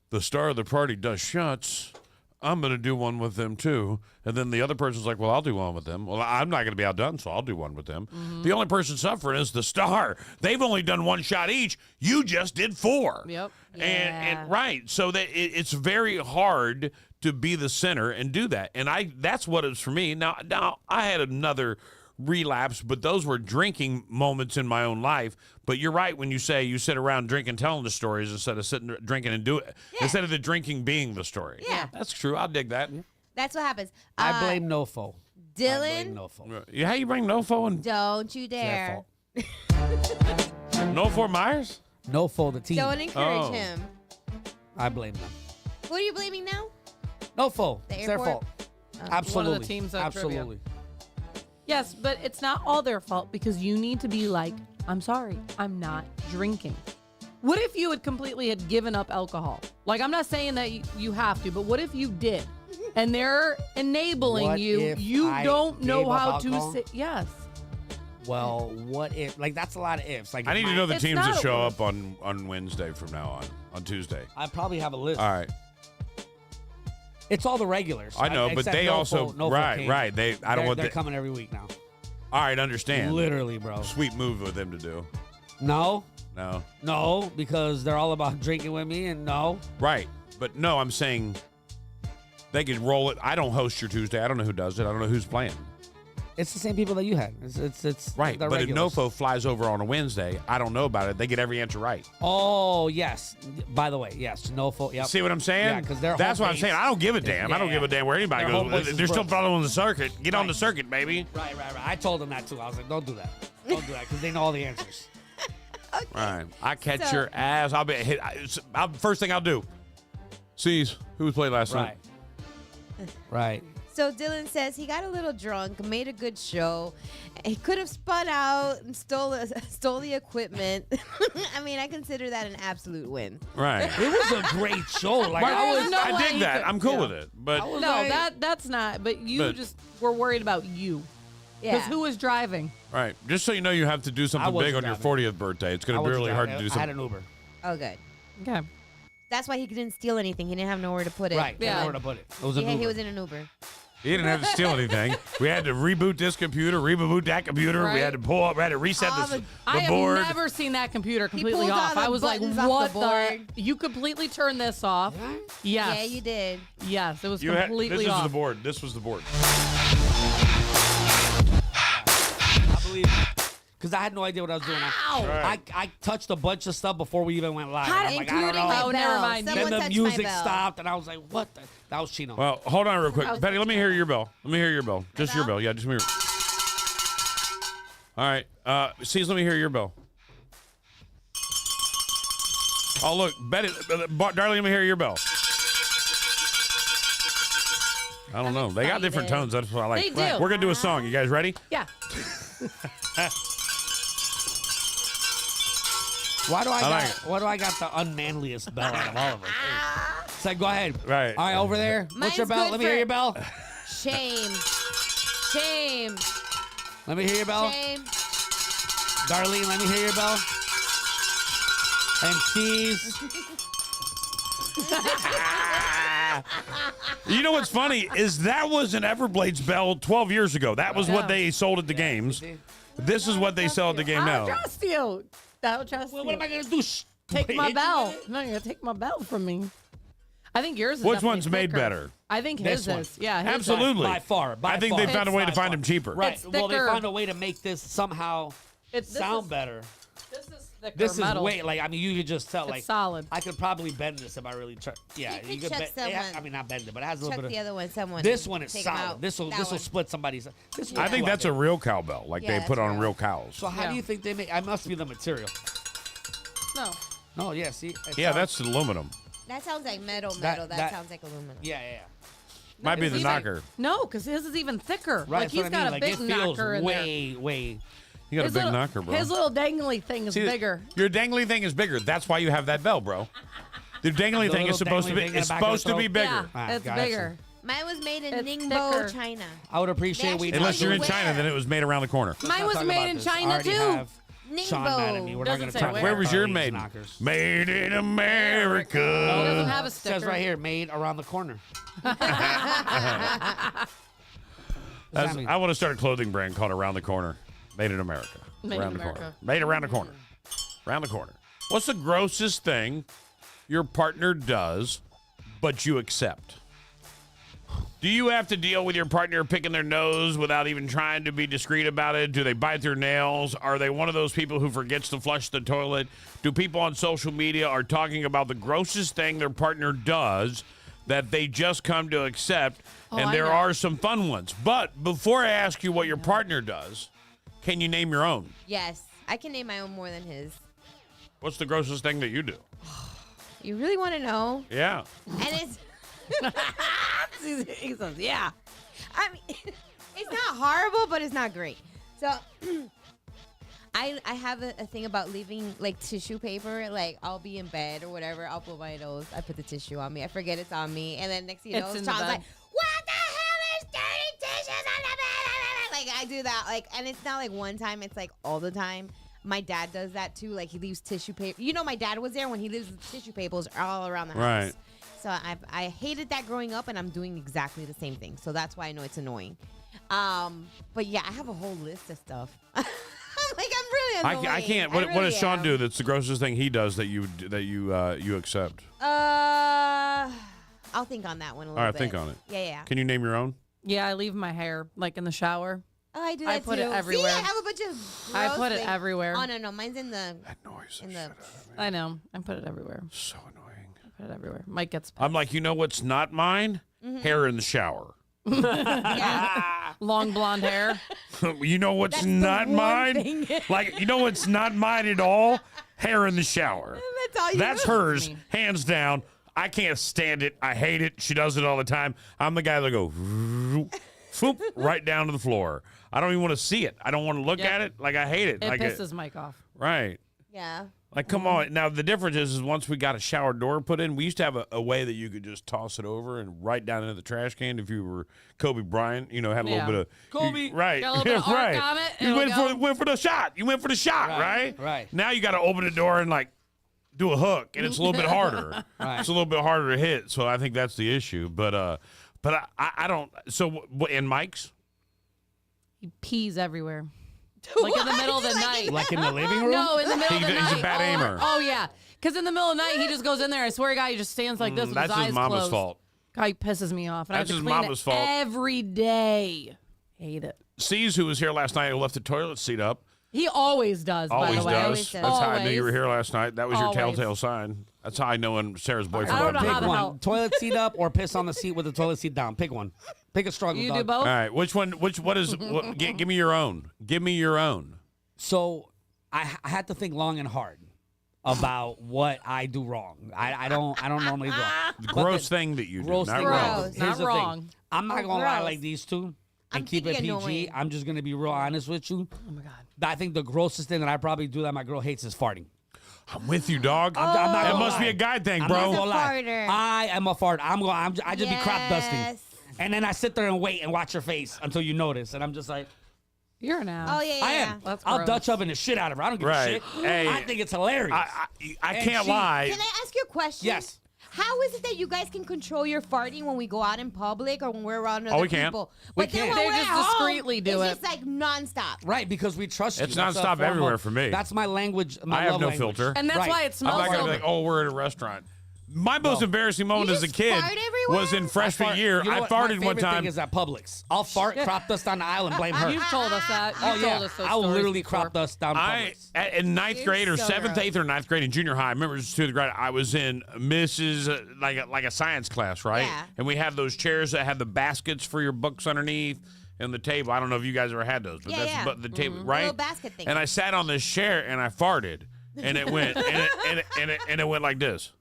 the star of the party does shots. I'm going to do one with them too. And then the other person's like, well, I'll do one with them. Well, I'm not going to be outdone, so I'll do one with them. The only person suffering is the star. They've only done 1 shot each. You just did 4. Yep. And right. So that it's very hard to be the center and do that. And that's what it was for me. Now I had another relapse, but those were drinking moments in my own life. But you're right when you say you sit around drinking, telling the stories instead of sitting drinking and do it. Instead of the drinking being the story. Yeah. That's true. I'll dig that. That's what happens. I blame Nofo. Dylan, Yeah, how you bring Nofo and don't you dare. No Fort Myers? Nofo, the team. Don't encourage Oh. him. I blame them. Who are you blaming now? Nofo. The It's their airport? fault. Oh. Absolutely. One of the teams at trivia. Absolutely. Yes, but it's not all their fault, because you need to be like, I'm sorry, I'm not drinking. What if you had completely had given up alcohol? Like, I'm not saying that you have to, but what if you did? And they're enabling What you. if You I don't know gave up how alcohol? to say yes. Well, what if? Like, that's a lot of ifs. Like, I if need to my- know the It's teams not that a- show up on Wednesday from now on Tuesday. I probably have a list. All right. It's all the regulars. I know, but except they Nofo- also Nofo right. came. They I don't They're, want they're the, coming every week now. all right, understand. Literally, bro. Sweet move with them to do. No, No. because they're all about drinking with me, and no. Right. But no, I'm saying They could roll it. I don't host your Tuesday. I don't know who does it. I don't know who's playing. It's the same people that you had. It's right. But if Nofo flies over on a Wednesday, I don't know about it. They get every answer right. Oh, yes. By the way, yes. Nofo. Yep. See what I'm saying? Yeah, because that's what I'm saying. I don't give a damn. I don't give a damn where anybody goes. They're still following the circuit. Get on the circuit, baby. Right. I told them that too. I was like, don't do that. Don't do that because they know all the answers. Okay. All right. I catch your ass. I'll be hit. First thing I'll do. Sees who played last night. Right. So Dylan says he got a little drunk, made a good show. He could have spun out and stole the equipment. I mean, I consider that an absolute win. Right. It was a great show. Like I dig that. I'm cool with it. But that's not. But you just were worried about you. Because who was driving? Right. Just so you know, you have to do something big on your 40th birthday. It's going to be really hard to do something. I had an Uber. Oh, good. Okay. That's why he didn't steal anything. He didn't have nowhere to put it. Right. Yeah. Nowhere to put it. It was an Uber. He was in an Uber. He didn't have to steal anything. We had to reboot this computer, reboot that computer. Right. We had to pull up, we had to reset the I board. have never seen that computer completely off. I was like, what the? You completely turned this off. Yes. Yeah, you did. Yes, it was completely this off. This was the board. This was the board. I believe because I had no idea what I was doing. I touched a bunch of stuff before we even went live. I'm like, I don't know. Oh, never mind. Then the music stopped, and I was like, what the? That was Chino. Well, hold on real quick. Betty, let me hear your bell. Let me hear your bell. Just your bell. Yeah, just me. All right. Cease, let me hear your bell. Oh, look. Betty, darling, let me hear your bell. I don't know. They got different tones. That's what I like. They do. We're going to do a song. You guys ready? Yeah. Why do I got the unmanliest bell out of all of them? So go ahead. Right. All right, over there. What's your bell? Let me hear your bell. Shame. Shame. Let me hear your bell. Shame. Darlene, let me hear your bell. And Steve's. You know what's funny is that was an Everblades bell 12 years ago. That was what they sold at the games. This is what they sell at the game now. I don't trust you. I don't trust you. What am I going to do? Take my bell. No, you're going to take my bell from me. I think yours is Which definitely one's made thicker. better? I think his is. Yeah, his absolutely. By far. I think they found a way to find them cheaper. Right. It's Well, they thicker. found a way to make this somehow sound better. This is thicker This is metal. way like I mean you could just tell like solid. I could probably bend this if I really try. Yeah, You could chuck bend. Yeah, someone. I mean not bend it, but it has a little Chuck bit the of. other one. Someone. This one is take 'em solid. out. This will That one. split somebody's. This I think that's a real cowbell, like Yeah, they put that's on real. real cows. So how do you think they make? I must be the material. No. No, yeah. See. Yeah, that's aluminum. That sounds like metal. That- That sounds like aluminum. Yeah. Might be the He's knocker. No, because his is even thicker. Right. Like he's that's what got I mean. a big Like, it feels knocker in there. way. You got His a big little- knocker, bro. His little dangly thing is See, bigger. Your dangly thing is bigger. That's why you have that bell, bro. The dangly The thing is little supposed to dangly be. thing in the It's back of supposed the to be throat? bigger. Yeah, it's gotcha. bigger. Mine was made in It's Ningbo, thicker. China. I would appreciate we. Unless you're in Where? China, then it was made around the corner. Mine was made in China too. Sean mad at me. We're not Doesn't going to say talk where. about Where was your Darlene's made? knockers. Made in He America. doesn't have a It sticker. says right here, made around the corner. I want to start a clothing brand called Around the Corner. Made in America. Made in around the America. corner. Made around the corner. Around the corner. What's the grossest thing your partner does, but you accept? Do you have to deal with your partner picking their nose without even trying to be discreet about it? Do they bite their nails? Are they one of those people who forgets to flush the toilet? Do people on social media are talking about the grossest thing their partner does that they just come to accept? And I there know. are some fun ones. But before I ask you what your partner does, can you name your own? Yes, I can name my own more than his. What's the grossest thing that you do? You really want to know? Yeah. And it's. He says, yeah. I mean, it's not horrible, but it's not great. So, I have a thing about leaving like tissue paper. Like I'll be in bed or whatever. I'll blow my nose. I put the tissue on me. I forget it's on me, and then next thing you know, It's in Charles the like, bed. "What the hell is dirty tissues on the bed?" Like I do that. Like, and it's not like one time. It's like all the time. My dad does that too. Like he leaves tissue paper. You know, my dad was there when he leaves tissue papers all around the house. Right. So I hated that growing up, and I'm doing exactly the same thing. So that's why I know it's annoying. But yeah, I have a whole list of stuff. I'm really annoying. I can't. What does Sean do that's the grossest thing he does that you accept? I'll I'll think on that one a All little right, bit. think on it. Yeah. Can you name your own? Yeah, I leave my hair like in the shower. Oh, I do that I put too. it everywhere. See, I have a bunch of I gross put it things. everywhere. Oh, no, mine's in the... That noise. In the... I know. I put it everywhere. So annoying. I put it everywhere. Mike gets I'm like, you know what's not mine? Hair in the shower. long blonde hair. You know what's That's the not one mine? thing. Like, you know what's not mine at all? Hair in the shower. That's all you That's do. hers, hands down. I can't stand it. I hate it. She does it all the time. I'm the guy that go swoop right down to the floor. I don't even want to see it. I don't want to look at it. Like, I hate it. It like pisses Mike off. Right. Yeah. Like, come on. Now, the difference is once we got a shower door put in, we used to have a way that you could just toss it over and right down into the trash can if you were Kobe Bryant, you know, had a little bit of... Kobe. Right. Got a little bit of arc right. on it, You it'll went for the shot. You went for the shot, right? Right. Now you got to open the door and, like, do a hook, and it's a little bit harder. Right. It's a little bit harder to hit, so I think that's the issue. But I don't... So, in Mike's? He pees everywhere. Like in the middle of the night. Like in the living room? No, in the middle of the night. He's a bad aimer. Oh, yeah. Because in the middle of the night, he just goes in there. I swear to God, he just stands like this with That's his eyes his mama's closed. fault. God, he pisses me off. And That's I have his to clean mama's it fault. every day. Hate it. C's, who was here last night, who left the toilet seat up. He always does, by Always the way. does. Always does. That's how I knew Always. you were here last night. That was your Always. telltale sign. That's how I know when Sarah's boyfriend I don't left. know how Pick the one. hell. Toilet seat up or piss on the seat with the toilet seat down. Pick one. Pick a struggle, You dog. do both? All right, what is, give me your own. Give me your own. So I had to think long and hard about what I do wrong. I don't normally do wrong. Gross thing that you do, Gross not thing. wrong. Gross. Here's Not the wrong. thing. I'm not Oh, gonna lie gross. like these two and I'm keep it thinking PG. annoying. I'm just gonna be real honest with you. Oh, my God. I think the grossest thing that I probably do that my girl hates is farting. I'm with you, dog. I'm not That gonna must lie. be a guy thing, I'm bro. not gonna lie. Farter. I am a fart. I just be crop dusting. Yes. And then I sit there and wait and watch your face until you notice. And I'm just like, You're an ass. Oh, yeah, yeah. I am. That's I'll gross. Dutch oven the shit out of her. I don't give Right. a shit. Hey. I think it's hilarious. I And can't she- lie. Can I ask you a question? Yes. How is it that you guys can control your farting when we go out in public or when we're around other we can't. people? We But then can't. when They we're just at home, discreetly do it's it. just like nonstop. Right, because we trust you. It's That's a nonstop form everywhere of- for me. That's my language. My I have love no language. filter. And that's Right. why it I'm smells not gonna so be like, oh, we're at a restaurant. My most embarrassing moment You as a just kid fart everywhere? was in I freshman fart- year. you know I what? farted My one favorite time. thing is at Publix. I'll fart, crop dust on the aisle, and blame her. You've told us that. Oh You've yeah, told us those I will stories literally before. crop dust down Publix. In ninth You're grade or so seventh, gross. eighth, or ninth grade in junior high, I remember it was to the grade. I was in Mrs. Like a science class, right? Yeah. And we had those chairs that had the baskets for your books underneath and the table. I don't know if you guys ever had those, but Yeah, that's yeah. but the table, The right? little basket thing. And I sat on this chair and I farted, and it went and it went like this.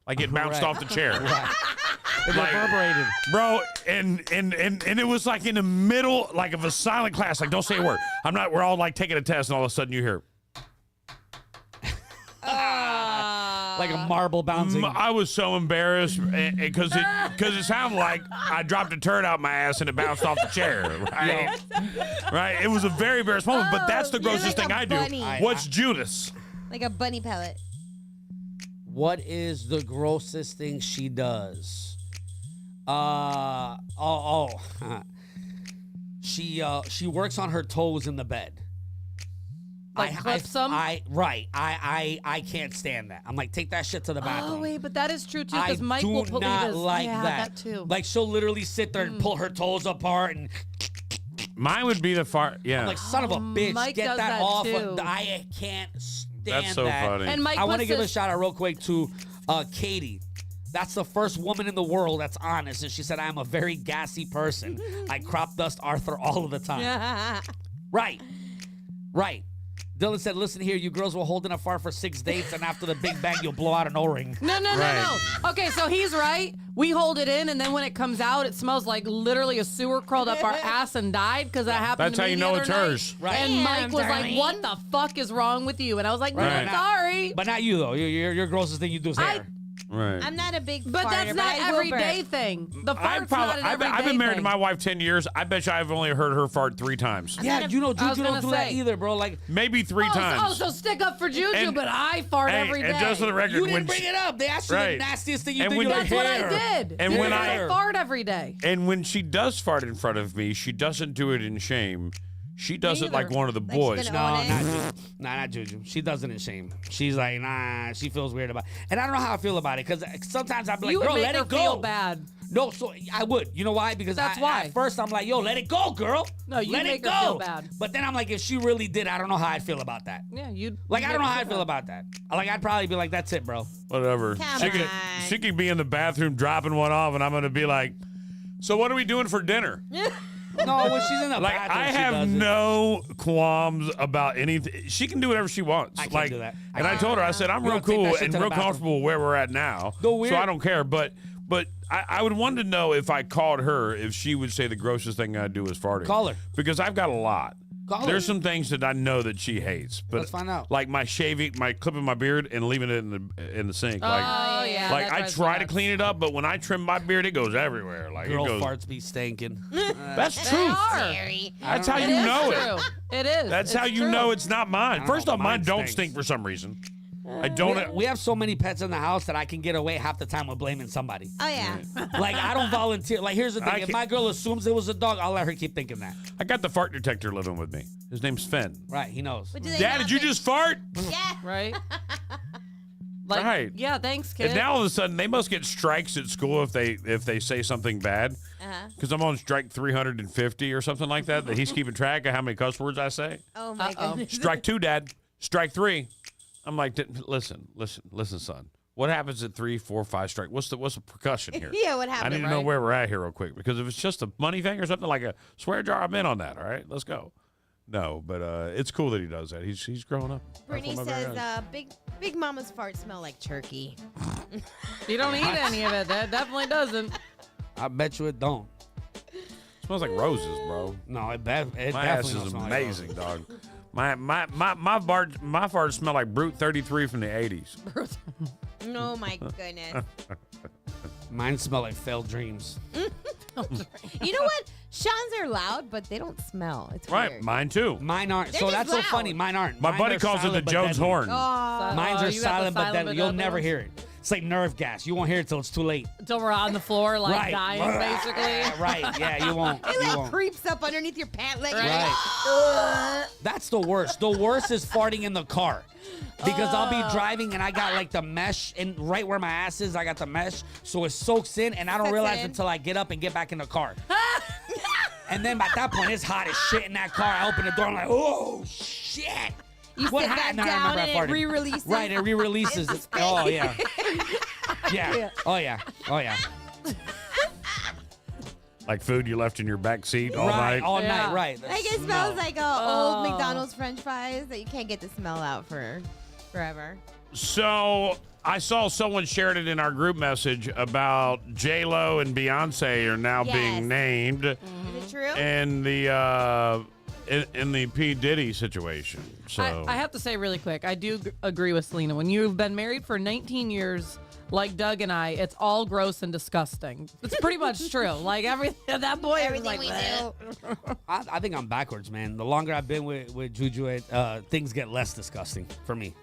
Like it bounced Right. off the chair. It Like- reverberated. Bro, and it was like in the middle, like of a silent class. Like, don't say a word. We're all like taking a test, and all of a sudden you hear, Like a marble bouncing. I was so embarrassed because it sounded like I dropped a turd out my ass and it bounced off the chair. Right, right. It was a very embarrassing moment, but that's the you're grossest like thing a I do. bunny. What's Judas? Like a bunny pellet. What is the grossest thing she does? She works on her toes in the bed. Like clips them? I can't stand that. I'm like, take that shit to the bathroom. Oh, wait, but that is true, too, I because Mike do will put not his... like yeah, that. too. Like she'll literally sit there and pull her toes apart and Mine would be the fart. Yeah, I'm like, son of a bitch, Mike get does that that off. too. I can't stand That's so that. funny. And Mike I want to puts give a his- shout out real quick to Katie. That's the first woman in the world that's honest. And she said, I'm a very gassy person. I crop dust Arthur all of the time. Right. Dylan said, listen here, you girls were holding a fart for 6 dates, and after the Big Bang, you'll blow out an O-ring. No. Okay, so he's right. We hold it in, and then when it comes out, it smells like literally a sewer crawled up our ass and died because that happened That's to how me you the know other it's night. hers. Right. And Mike was like, darling. what the fuck is wrong with you? And I was like, no, Right. sorry. But not you, though. Your grossest thing you do is hair. right. I'm not a big But farter, that's not I will everyday burp. thing. The fart's not an everyday I've been married thing. to my wife 10 years. I bet you I've only heard her fart 3 times. Yeah, not a- you know, I was Juju don't gonna do that say. either, bro. Like, Maybe 3 times. So stick up for Juju, And- but I fart Hey, every day. and just for the record, you when didn't bring she- it up. They asked you Right. the nastiest thing you And do. when- You're That's like, what hair. I did. And when Because I- fart every day. And when she does fart in front of me, she doesn't do it in shame. She does Me it like either. one of the Like she's boys. gonna- No, not Juju. Nah, not Juju. She doesn't in shame. She's like, nah, she feels weird about it. And I don't know how I feel about it, because sometimes I'm like, You would girl, make let her it go. feel bad. No, so I would. You know why? Because That's why. At first I'm like, yo, let it go, girl. No, you let make it her go. feel bad. But then I'm like, if she really did, I don't know how I'd feel about that. Yeah, you'd. Like, you'd I don't know make her how I feel about that. Like, I'd probably be like, that's it, bro. Whatever. Come She could on. be in the bathroom dropping one off, and I'm gonna be like, "So what are we doing for dinner?" No, when she's in the Like bathroom, I she have does it. no qualms about anything. She can do whatever she wants. I can't like, do that. And I told her, I said, I'm You real don't take that cool shit and to the real bathroom. comfortable where we're at now. The weird- So I don't care. But I would want to know if I called her if she would say the grossest thing I'd do is farting. Call her. Because I've got a lot. Call There's her. some things that I know that she hates. But Let's find out. Like my clipping my beard and leaving it in the sink. Oh, Like, yeah. like that I drives me try to nuts. clean it up, but when I trim my beard, it goes everywhere. Like Girl it goes. farts be stinking. That's They true. are. That's how It you is know it. true. It is. That's It's how you true. know it's not mine. don't First know, off, mine mine don't stinks. stink for some reason. I don't. We have so many pets in the house that I can get away half the time with blaming somebody. Oh yeah. Like, I don't volunteer. Like, here's the thing. I If can't- my girl assumes it was a dog, I'll let her keep thinking that. I got the fart detector living with me. His name's Finn. Right, he knows. But do they Dad, not did you think- just fart? Yeah. Right? Like, Right. Yeah, thanks, kid. And now all of a sudden they must get strikes at school if they say something bad. Uh-huh. Because I'm on strike 350 or something like that. That he's keeping track of how many cuss words I say. Oh my goodness. Strike 2, Dad. Strike 3. I'm like, listen, son. What happens at 3, 4, 5 strike? What's the percussion here? Yeah, what I happened? need to know where we're at here real quick, because if it's just a money thing or something like a swear jar, I'm in on that. All right, let's go. No, but it's cool that he does that. He's growing up. Brittany That's one of my very says, own. big mama's farts smell like turkey. You don't eat any of it. That definitely doesn't. I bet you it don't. Smells like roses, bro. No, it My definitely ass don't is smell like amazing, dog. My farts smell like Brute 33 from the 80s. Oh my goodness. rose. Mine smell like failed dreams. You know what? Sean's are loud, but they don't smell. It's Right, weird. mine too. Mine aren't. They're So just that's so loud. funny. Mine aren't. My Mine buddy are calls it the silent but Jones deadly. horn. Oh, Mine's Oh, are you got the silent but silent deadly. but You'll deadly never ones? hear it. It's like nerve gas. You won't hear it till it's too late. Until we're on the floor, like Right. dying, basically. Right. Yeah, you won't. it You like won't. creeps up underneath your pant leg. Right. That's the worst. The worst is farting in the car. Because I'll be driving and I got like the mesh and right where my ass is, I got the mesh. So it soaks in and I don't Sucks realize in. until I get up and get back in the car. And then at that point, it's hot as shit in that car. I open the door, I'm like, oh, shit. You sit back Now I down remember and I it farted. re-releases. Right, it re-releases. It's Oh, yeah. Yeah. Oh, yeah. Oh, yeah. Like food you left in your back seat all Right, night. all Yeah. night, right. The Like it smell. smells like old McDonald's French fries that you can't get the smell out for forever. So I saw someone shared it in our group message about J-Lo and Beyonce are now Yes. being named Is it true? in the P. Diddy situation. So I have to say really quick, I do agree with Selena. When you've been married for 19 years, like Doug and I, it's all gross and disgusting. It's pretty much true. Like everything, that boy is Everything like, we "Bleh." do. I think I'm backwards, man. The longer I've been with Juju, things get less disgusting for me.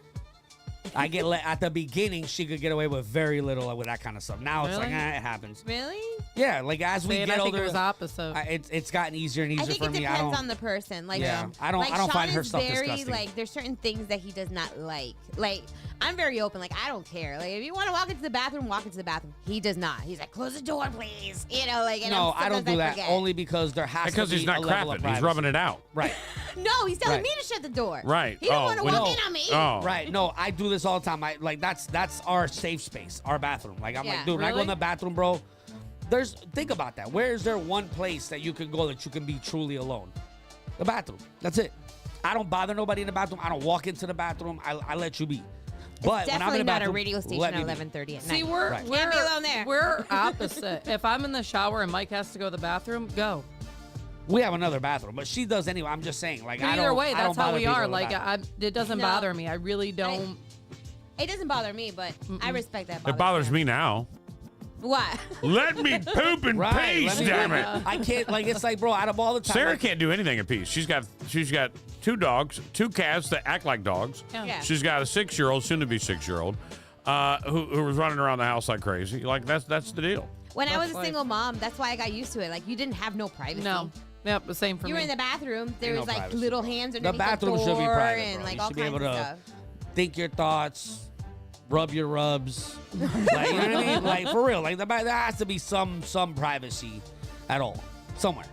I get at the beginning, she could get away with very little with that kind of stuff. Now it's like, Really? it happens. Really? Yeah, like as we See, and get I think older, it was opposite. it's gotten easier and I easier think for it me. depends on the person. Like, Yeah. I don't Sean find her is stuff very, disgusting. Like, there's certain things that he does not like. Like, I'm very open. Like, I don't care. Like, if you want to walk into the bathroom, walk into the bathroom. He does not. He's like, close the door, please. You know, like, and No, I don't sometimes do that. forget. Only because there has because to be he's not a level of crapping, he's privacy. rubbing it out. Right. No, he's telling Right. me to shut the door. Right. He don't Oh, want to when- walk No. in on me. Oh. Right. No, I do this all the time. That's our safe space, our bathroom. Like I'm Yeah. like, dude, when I go Really? in the bathroom, bro, think about that. Where is there one place that you can go that you can be truly alone? The bathroom. That's it. I don't bother nobody in the bathroom. I don't walk into the bathroom. I let you be. But when I'm Definitely in the not bathroom, a radio station let at me be. 11:30 at See, night. we're Right. we're Can't be alone there. We're opposite. If I'm in the shower and Mike has to go to the bathroom, go. We have another bathroom, but she does anyway. I'm just saying, like, But I either don't. way, I that's don't how bother we people are. in the Like, bathroom. it doesn't No. bother me. I really don't. It doesn't bother me, but I respect that. It bothers me now. What? Let me poop in Right, peace, let me- damn it. I can't. Like, it's like, bro, out of all the time, Sarah like, can't do anything in peace. She's got 2 dogs, 2 cats that act like dogs. Yeah. She's got a 6-year-old, soon to be 6-year-old, who was running around the house like crazy. Like that's the deal. When I That's was a life. single mom, that's why I got used to it. Like, you didn't have no privacy. No. Yep, the same for You me. were in the bathroom. There was no like privacy, little bro. hands The underneath bathroom the should be door private, and bro. like You all should be kinds able of to stuff. think your thoughts, rub your rubs. Like, you know what I mean? Like, for real. Like, there has to be some privacy at all. Somewhere.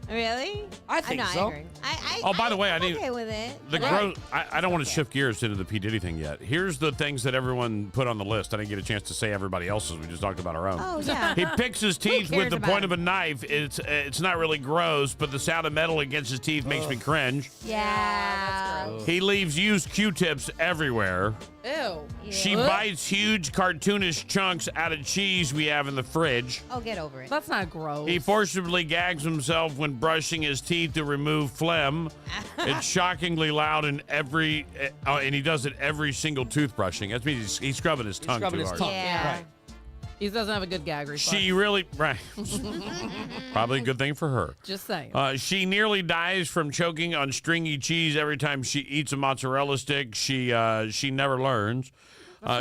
Really? I think know, so. I agree. Oh, by the way, I'm I need okay with it. the I don't want to shift gears into the P. Diddy thing yet. Here's the things that everyone put on the list. I didn't get a chance to say everybody else's. We just talked about our own. Oh yeah. He picks his teeth with cares the about point him? of a knife. It's not really gross, but the sound of metal against his teeth makes me cringe. Yeah. He leaves used Q-tips everywhere. Ew. She bites huge cartoonish chunks out of cheese we have in the fridge. Oh, get over it. That's not gross. He forcibly gags himself when brushing his teeth to remove phlegm. It's shockingly loud in and he does it every single toothbrushing. That means he's scrubbing his tongue too hard. Yeah. Right. He doesn't have a good gag reflex. She really, right. Probably a good thing for her. Just saying. She nearly dies from choking on stringy cheese every time she eats a mozzarella stick. She never learns.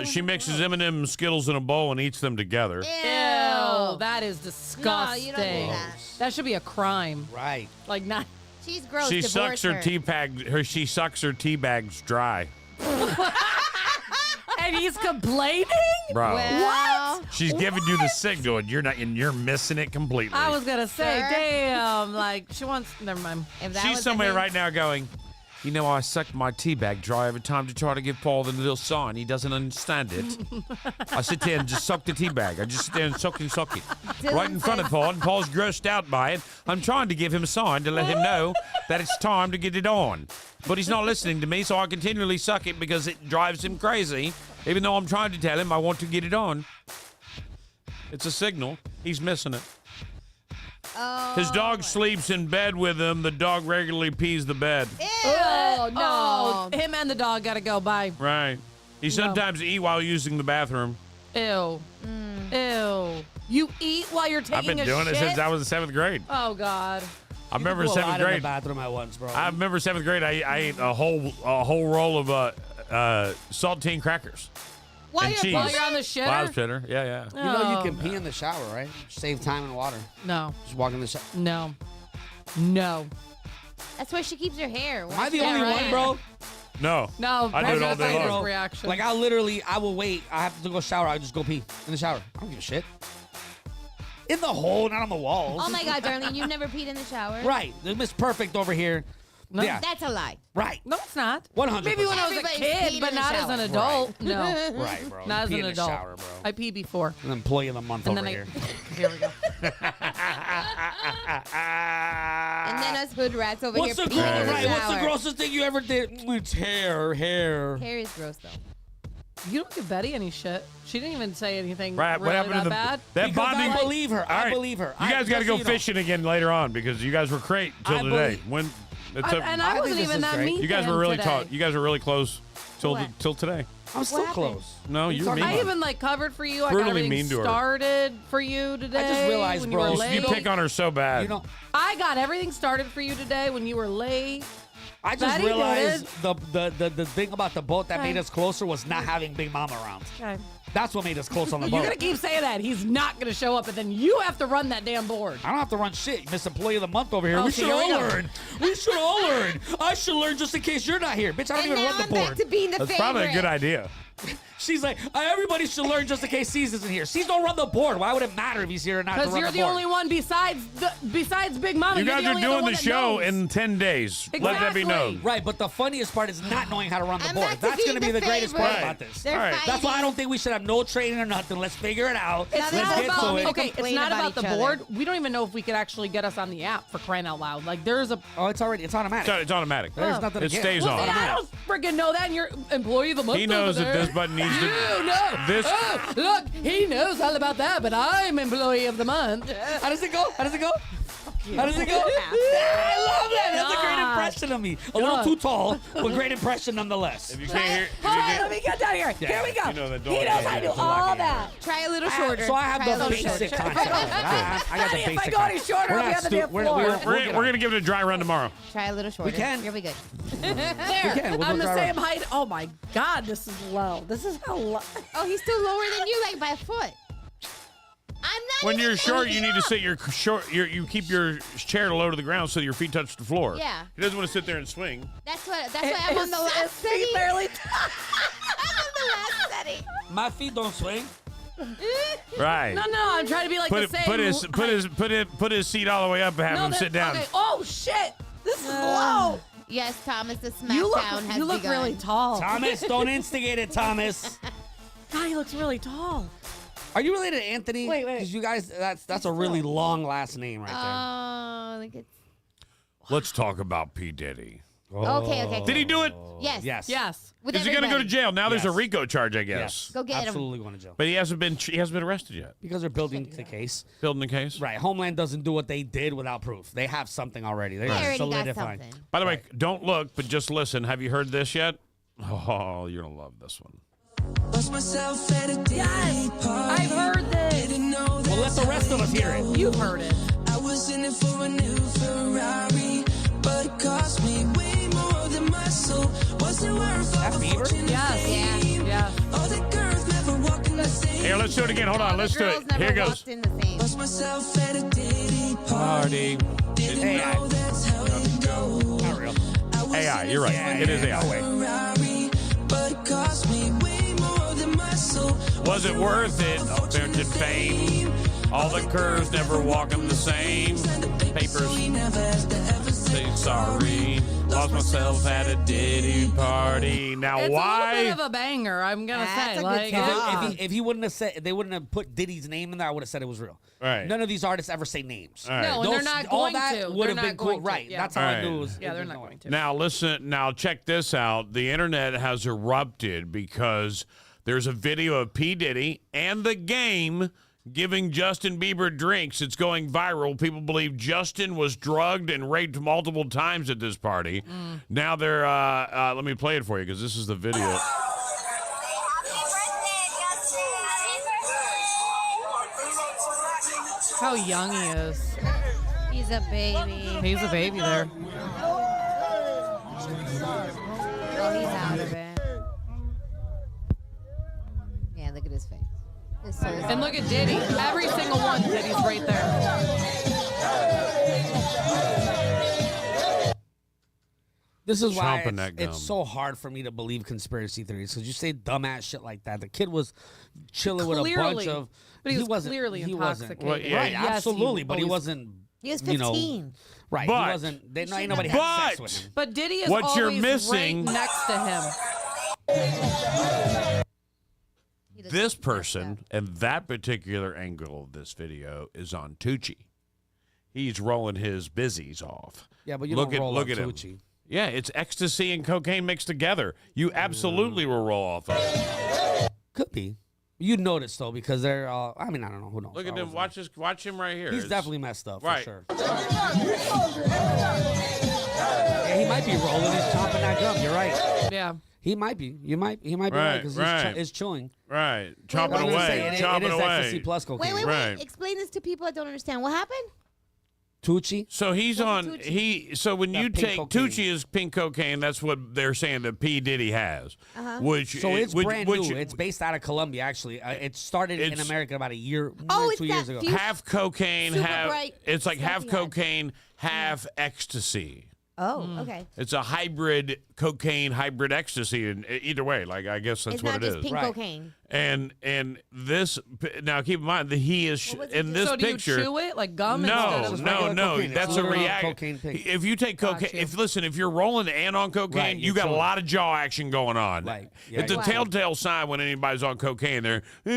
She mixes M&M and Skittles in a bowl and eats them together. Ew, that is disgusting. No, you don't do that. That should be a crime. Right. Like not. She's gross. She Divorce sucks her tea bags dry. And he's complaining? Bro. Well, She's giving you the signal and you're missing it completely. I was gonna say, Sir? damn, like she wants. Never mind. if that She's was the somewhere thing- right now going, you know, I suck my tea bag dry every time to try to give Paul the little sign. He doesn't understand it. I sit there and just suck the tea bag. I just sit there and suck it. Right in front of Paul, and Paul's grossed out by it. I'm trying to give him a sign to let him know that it's time to get it on. But he's not listening to me, so I continually suck it because it drives him crazy, even though I'm trying to tell him I want to get it on. It's a signal. He's missing it. Oh, His dog sleeps in bed with him. The dog regularly pees the bed. Oh no! Oh. Him and the dog gotta go. Bye. Right. He sometimes eat while using the bathroom. Ew. Ew. You eat while you're taking I've been a doing shit? it since I was in 7th grade. Oh God. I remember Do a lot seventh in the grade. bathroom at once, bro. I remember 7th grade. I ate a whole roll of saltine crackers While and you're cheese. While you're on the shitter? While I was shitter. Yeah. You know you Oh, can pee in the shower, right? Save time and water. No. Just walk in the shower. No. No. That's where she keeps her hair. Am I the Yeah, only right. one, bro? No. No. I do it all that's day my long. first reaction. Like I will wait. I have to go shower. I just go pee in the shower. I don't give a shit. In the hole, not on the walls. Oh my God, darling, you've never peed in the shower? Right. The Miss Perfect over here. No. Yeah. That's a lie. Right. No, it's not. 100%. Maybe when I was a Everybody's kid, peed but in the not as shower. an adult. No. Right, bro. Not as Pee an in the adult. shower, bro. I pee before. An employee of the month And over then here. Here we go. And then us hood rats over What's here the peeing in the right? shower. What's the grossest thing you ever did? It's hair. Hair is gross, though. You don't give Betty any shit. She didn't even say anything Right. really What happened that to bad. that Because bonding? I believe her. All I right. believe her. You guys got to just go so you know. fishing again later on because you guys were great till I today. believe- When it's And I think wasn't this even is that great. mean. you guys to were him really today. taught. You guys were really close till What? till today. I'm still happened? close. No, you're talking mean. I even like covered for you. I got Brutally everything mean to her. started for you today. realized, when bro, you were you late. You pick on her so bad. You know, I got everything started for you today when you were late. I just Betty realized the thing about the boat that Okay. made us closer was not having Big Mama around. Okay. That's what made us close on the You're boat. gonna keep saying that. He's not gonna show up, and then you have to run that damn board. I don't have to run shit. Miss Employee of the Month over here. Okay, We should here we all go. learn. We should all learn. I should learn just in case you're not here. Bitch, I don't And even now run the I'm back board. to being the That's favorite. probably a good idea. She's like, everybody should learn just in case C's isn't here. C's don't run the board. Why would it matter if he's here or not to Because run you're the the board? only one besides Big Mama. You You're guys the are only other doing one the that show knows. in 10 days. Let that be known. Exactly. Right, but the funniest part is not knowing how to run the I'm board. back to That's being going to be the the greatest part favorite. about this. They're All right. fighting. That's why I don't think we should have no training or nothing. Let's figure it out. It's Let's not get about to it. okay. It's Complain not about about the each other. board. We don't even know if we could actually get us on the app for crying out loud. Like there's a. Oh, it's automatic. It's automatic. There's nothing to It get. stays Well, on. see, I don't freaking know that. And you're employee of the month. He knows over that there. this button needs to. You know. This. Oh, look, he knows all about that, but I'm employee of the month. How does it go? How does it go? How does it go? I love that. That's a great God. impression of me. A little God. too tall, but great impression nonetheless. If you can't hear, if you Hold on, can't- let me get down here. Yeah, Here we go. you know that He dog- knows yeah, I do yeah, all that. Try a little shorter. So I have Try a the little basic shorter. concept. I got the Honey, if I basic go any concept. shorter, We're I'll be not on the stu- damn we're- floor. we're- we're going to give it a dry run tomorrow. Try a little shorter. can. You'll be good. There. can. We'll I'm go the dry same run. height. Oh my God, this is low. This is how low. Oh, he's still lower than you, like by a foot. I'm not When you're short, you need to sit you keep your chair low to the ground so your feet touch the floor. Yeah. He doesn't want to sit there and swing. That's why I'm on the last setting. barely. I'm on the last setting. My feet don't swing. Right. No, I'm trying to be like the same. Put his seat all the way up and have him sit down. Okay. Oh shit! This is low. Yes, Thomas, the SmackDown You has look begun. really tall. Thomas, don't instigate it, Thomas. God, he looks really tall. Are you related to Anthony? Wait. Because you guys, that's a really long last name right Oh, look at. Let's talk about P. Diddy. there. Okay. Did he do it? Yes. Yes. With Is he going to go to everybody. jail? Now there's a Yes. RICO charge, I guess. Yes. Go get him. Absolutely going to jail. But he hasn't been arrested yet. Because they're building the case. Building the case. Right. Homeland doesn't do what they did without proof. They have something already. They're They already got solidifying. something. By the way, don't look, but just listen. Have you heard this yet? Oh, you're gonna love this one. Yes. I've heard this. Well, let the rest of us hear it. You've heard it. I was in it for a new Ferrari, but it cost me way more than my soul. Wasn't worth all the Bieber? fortune and fame. Yeah. All the girls never walking the same. Here, let's do it again. Hold on, let's do Girls it. never Here goes. walked in the same. Lost myself at a Diddy party. Didn't Hey, know that's how it goes. Not real. I was AI, in you're right. Yeah, It is yeah, AI. no way. Ferrari, but it cost me way more than my soul. Was it worth it? Fortune and fame. All the curves never walking the same. Papers. Say sorry. Lost myself at a Diddy party. Now It's a why? little bit of a banger, I'm gonna That's say. a good Like, song. If he wouldn't have said, they wouldn't have put Diddy's name in there, I would have said it was real. Right. None of these artists ever say names. All right. No, and they're not all going that to. would They're have been not cool. going to. Right. Yeah. That's how I Right. knew it was. Yeah, they're not going to. Now listen. Now check this out. The internet has erupted because there's a video of P. Diddy and The Game giving Justin Bieber drinks. It's going viral. People believe Justin was drugged and raped multiple times at this party. Now they're. Let me play it for you because this is the video. How young he is. He's a baby. He's a baby there. Oh, he's out of it. Yeah, look at his face. His soul's And look at Diddy. Every single one, Diddy's right there. This is why Chomping that gum. it's so hard for me to believe conspiracy theories because you say dumbass shit like that. The kid was chilling with a bunch Clearly. of. But he was wasn't- clearly he wasn't. intoxicated. Well, yeah, Right, Yes, absolutely, he but he always- wasn't. He was You know, 15. right, But- he wasn't. They, ain't nobody But- had sex with him. But Diddy is What you're always missing- right next to him. He doesn't This mess person up. and that particular angle of this video is on Tucci. He's rolling his busies off. Yeah, but you look don't roll look up at him. Tucci. Yeah, it's ecstasy and cocaine mixed together. You absolutely will roll off of it. Could be. You'd notice though because they're. I mean, I don't know. Who knows? Look at I him. wasn't- Watch him right here. He's It's- definitely messed up Right. for sure. Yeah, he might be rolling. He's chomping that gum. You're right. Yeah. He might be. He might be right Right, because right. he's chilling. right. I'm Chomping gonna away. say Chomping it is away. ecstasy plus cocaine. Wait. Right. Explain this to people that don't understand. What happened? Tucci. So he's What's on a Tucci? So when That you pink take cocaine. Tucci is pink cocaine, that's what they're saying that P. Diddy has. Which So it's which, brand which, new. It's based out of Colombia, actually. It started in It's- America about a year, Oh, or it's 2 years that ago. fusion- half cocaine, Super half bright it's like stuff half he had. cocaine, half ecstasy. Oh, okay. It's a hybrid cocaine, hybrid ecstasy, and either way, like I guess that's It's what not it just is. pink Right. cocaine. And this now keep in mind that he is What was it in this So do picture. you chew it like gum instead No, of regular no, cocaine. It's that's a literal reaction. cocaine pink. If you take cocaine, Gotcha. if you're rolling and on cocaine, Right, you you're got a chewing. lot of jaw action going on. Right. Yeah, It's a yeah. telltale sign when anybody's on cocaine. They're Oh,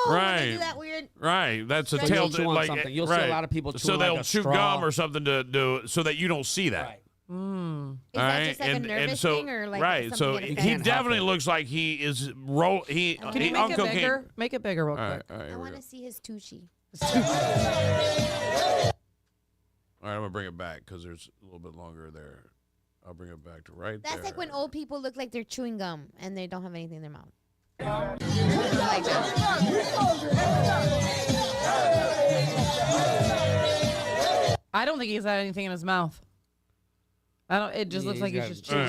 when they Right. do that weird. right. That's a When you'll telltale. chew on Like something. You'll see a right. lot of people So chewing they'll like a chew straw. gum or something to do so that you don't see that. Right. Is All that right, just like a nervous so thing or like right, so something he that affects- definitely looks like he is He Can he you on make it cocaine. bigger? Make it bigger real All quick. right, all right, I here we want go. to see his Tucci. All right, I'm gonna bring it back because there's a little bit longer there. I'll bring it back to right That's there. like when old people look like they're chewing gum and they don't have anything in their mouth. Like that. I don't think he's had anything in his mouth. It just looks like he's just chewing.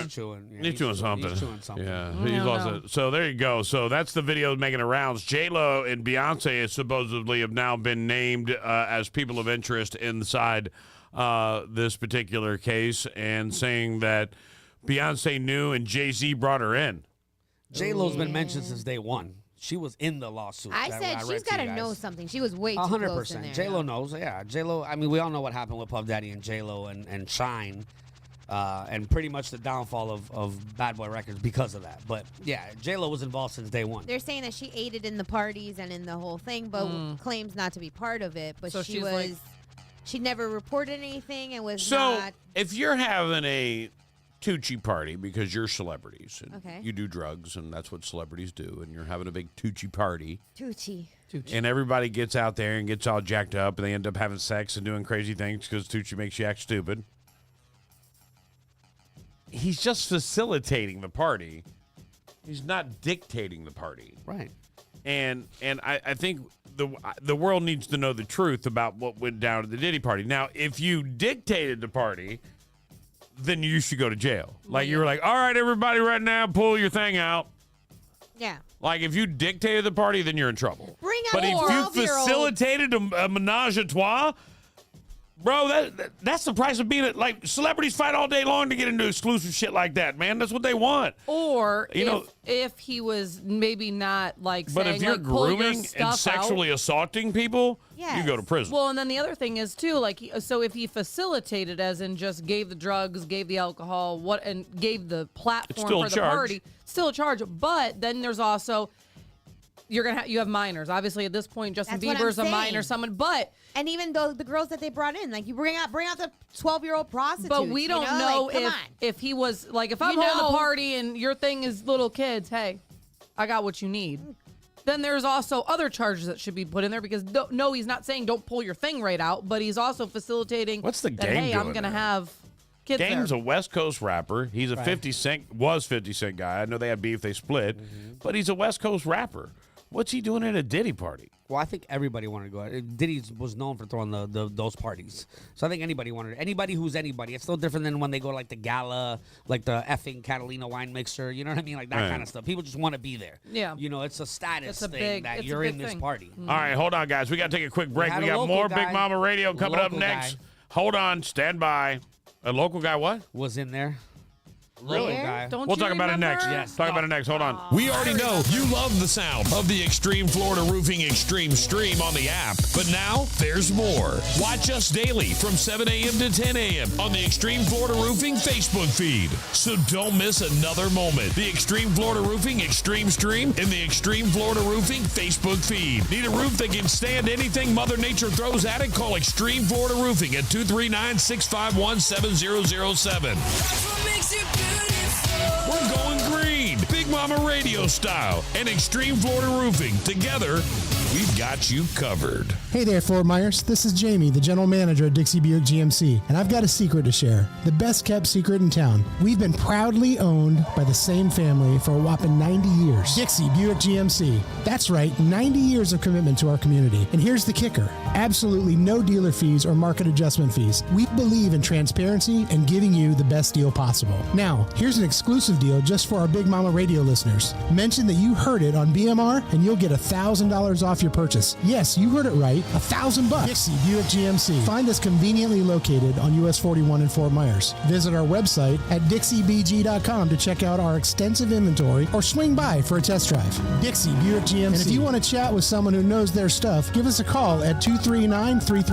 He's chewing something. He's chewing something. Yeah, he's lost it. So there you go. So that's the video making the rounds. J-Lo and Beyonce supposedly have now been named as people of interest inside this particular case, and saying that Beyonce knew and Jay-Z brought her in. J-Lo's been mentioned since day one. She was in the lawsuit. I said she's got to know something. She was way too close in there. 100%. J-Lo knows. Yeah, J-Lo. I mean, we all know what happened with Puff Daddy and J-Lo and Shine. And pretty much the downfall of Bad Boy Records because of that. But, yeah, J-Lo was involved since day one. They're saying that she aided in the parties and in the whole thing, but claims not to be part of it. But So she she's was... like- she never reported anything and was So not... if you're having a Tucci party because you're celebrities and Okay. you do drugs and that's what celebrities do, and you're having a big Tucci party, Tucci. and everybody gets out there and gets all jacked up and they end up having sex and doing crazy things because Tucci makes you act stupid. He's just facilitating the party. He's not dictating the party. Right. And I think the world needs to know the truth about what went down at the Diddy party. Now, if you dictated the party, then you should go to jail. Like, you were like, all right, everybody right now, pull your thing out. Yeah. Like, if you dictated the party, then you're in trouble. Bring out But a if you 12-year-old. facilitated a menage a trois, bro, that's the price of being it. Like, celebrities fight all day long to get into exclusive shit like that, man. That's what they want. Or You know- if he was maybe not like But saying, if you're like, pull your grooming and stuff sexually assaulting people, you go to prison. Well, and then the other thing is too, like, so if he facilitated, as in just gave the drugs, gave the alcohol, and gave the platform still for a the charge. party, still a charge. But then there's also you have minors. Obviously, at this point, Justin That's what I'm Bieber's a saying. minor, but And even though the girls that they brought in, like you bring out the 12-year-old prostitutes. but we don't know Like, come on. if he was like, if I'm You on know- the party and your thing is little kids, hey, I got what you need. Then there's also other charges that should be put in there because no, he's not saying don't pull your thing right out, but he's also facilitating. What's the that, Game Hey, I'm doing gonna there? have kids Game's there. a West Coast rapper. He's a Right. 50 Cent guy. I know they had beef, they split, but he's a West Coast rapper. What's he doing at a Diddy party? Well, I think everybody wanted to go out. Diddy was known for throwing those parties. So I think anybody wanted. Anybody who's anybody. It's no different than when they go to, like, the gala, like the effing Catalina wine mixer. You know what I mean? Like that Right. kind of stuff. People just want to be there. Yeah. You know, it's a status It's a thing big- that it's a you're big in this thing. party. All right, hold on, guys. We got to take a quick break. had We a got local more guy- Big Mama Radio coming up local next. guy. Hold on. Stand by. A local guy what? Was in there. Really? Local guy. Don't We'll you talk about it next. remember? Yes. Talk about it next. Hold on. We already know you love the sound of the Extreme Florida Roofing Extreme Stream on the app. But now there's more. Watch us daily from 7 a.m. to 10 a.m. on the Extreme Florida Roofing Facebook feed. So don't miss another moment. The Extreme Florida Roofing Extreme Stream in the Extreme Florida Roofing Facebook feed. Need a roof that can stand anything Mother Nature throws at it? Call Extreme Florida Roofing at 239-651-7007. We're going green, Big Mama Radio style, and Extreme Florida Roofing. Together, we've got you covered. Hey there, Fort Myers. This is Jamie, the general manager at Dixie Buick GMC, and I've got a secret to share. The best kept secret in town. We've been proudly owned by the same family for a whopping 90 years. Dixie Buick GMC. That's right, 90 years of commitment to our community. And here's the kicker. Absolutely no dealer fees or market adjustment fees. We believe in transparency and giving you the best deal possible. Now, here's an exclusive deal just for our Big Mama Radio listeners. Mention that you heard it on BMR and you'll get $1,000 off your purchase. Yes, you heard it right. $1,000. Dixie Buick GMC. Find us conveniently located on US 41 in Fort Myers. Visit our website at dixiebg.com to check out our extensive inventory or swing by for a test drive. Dixie Buick GMC. And if you want to chat with someone who knows their stuff, give us a call at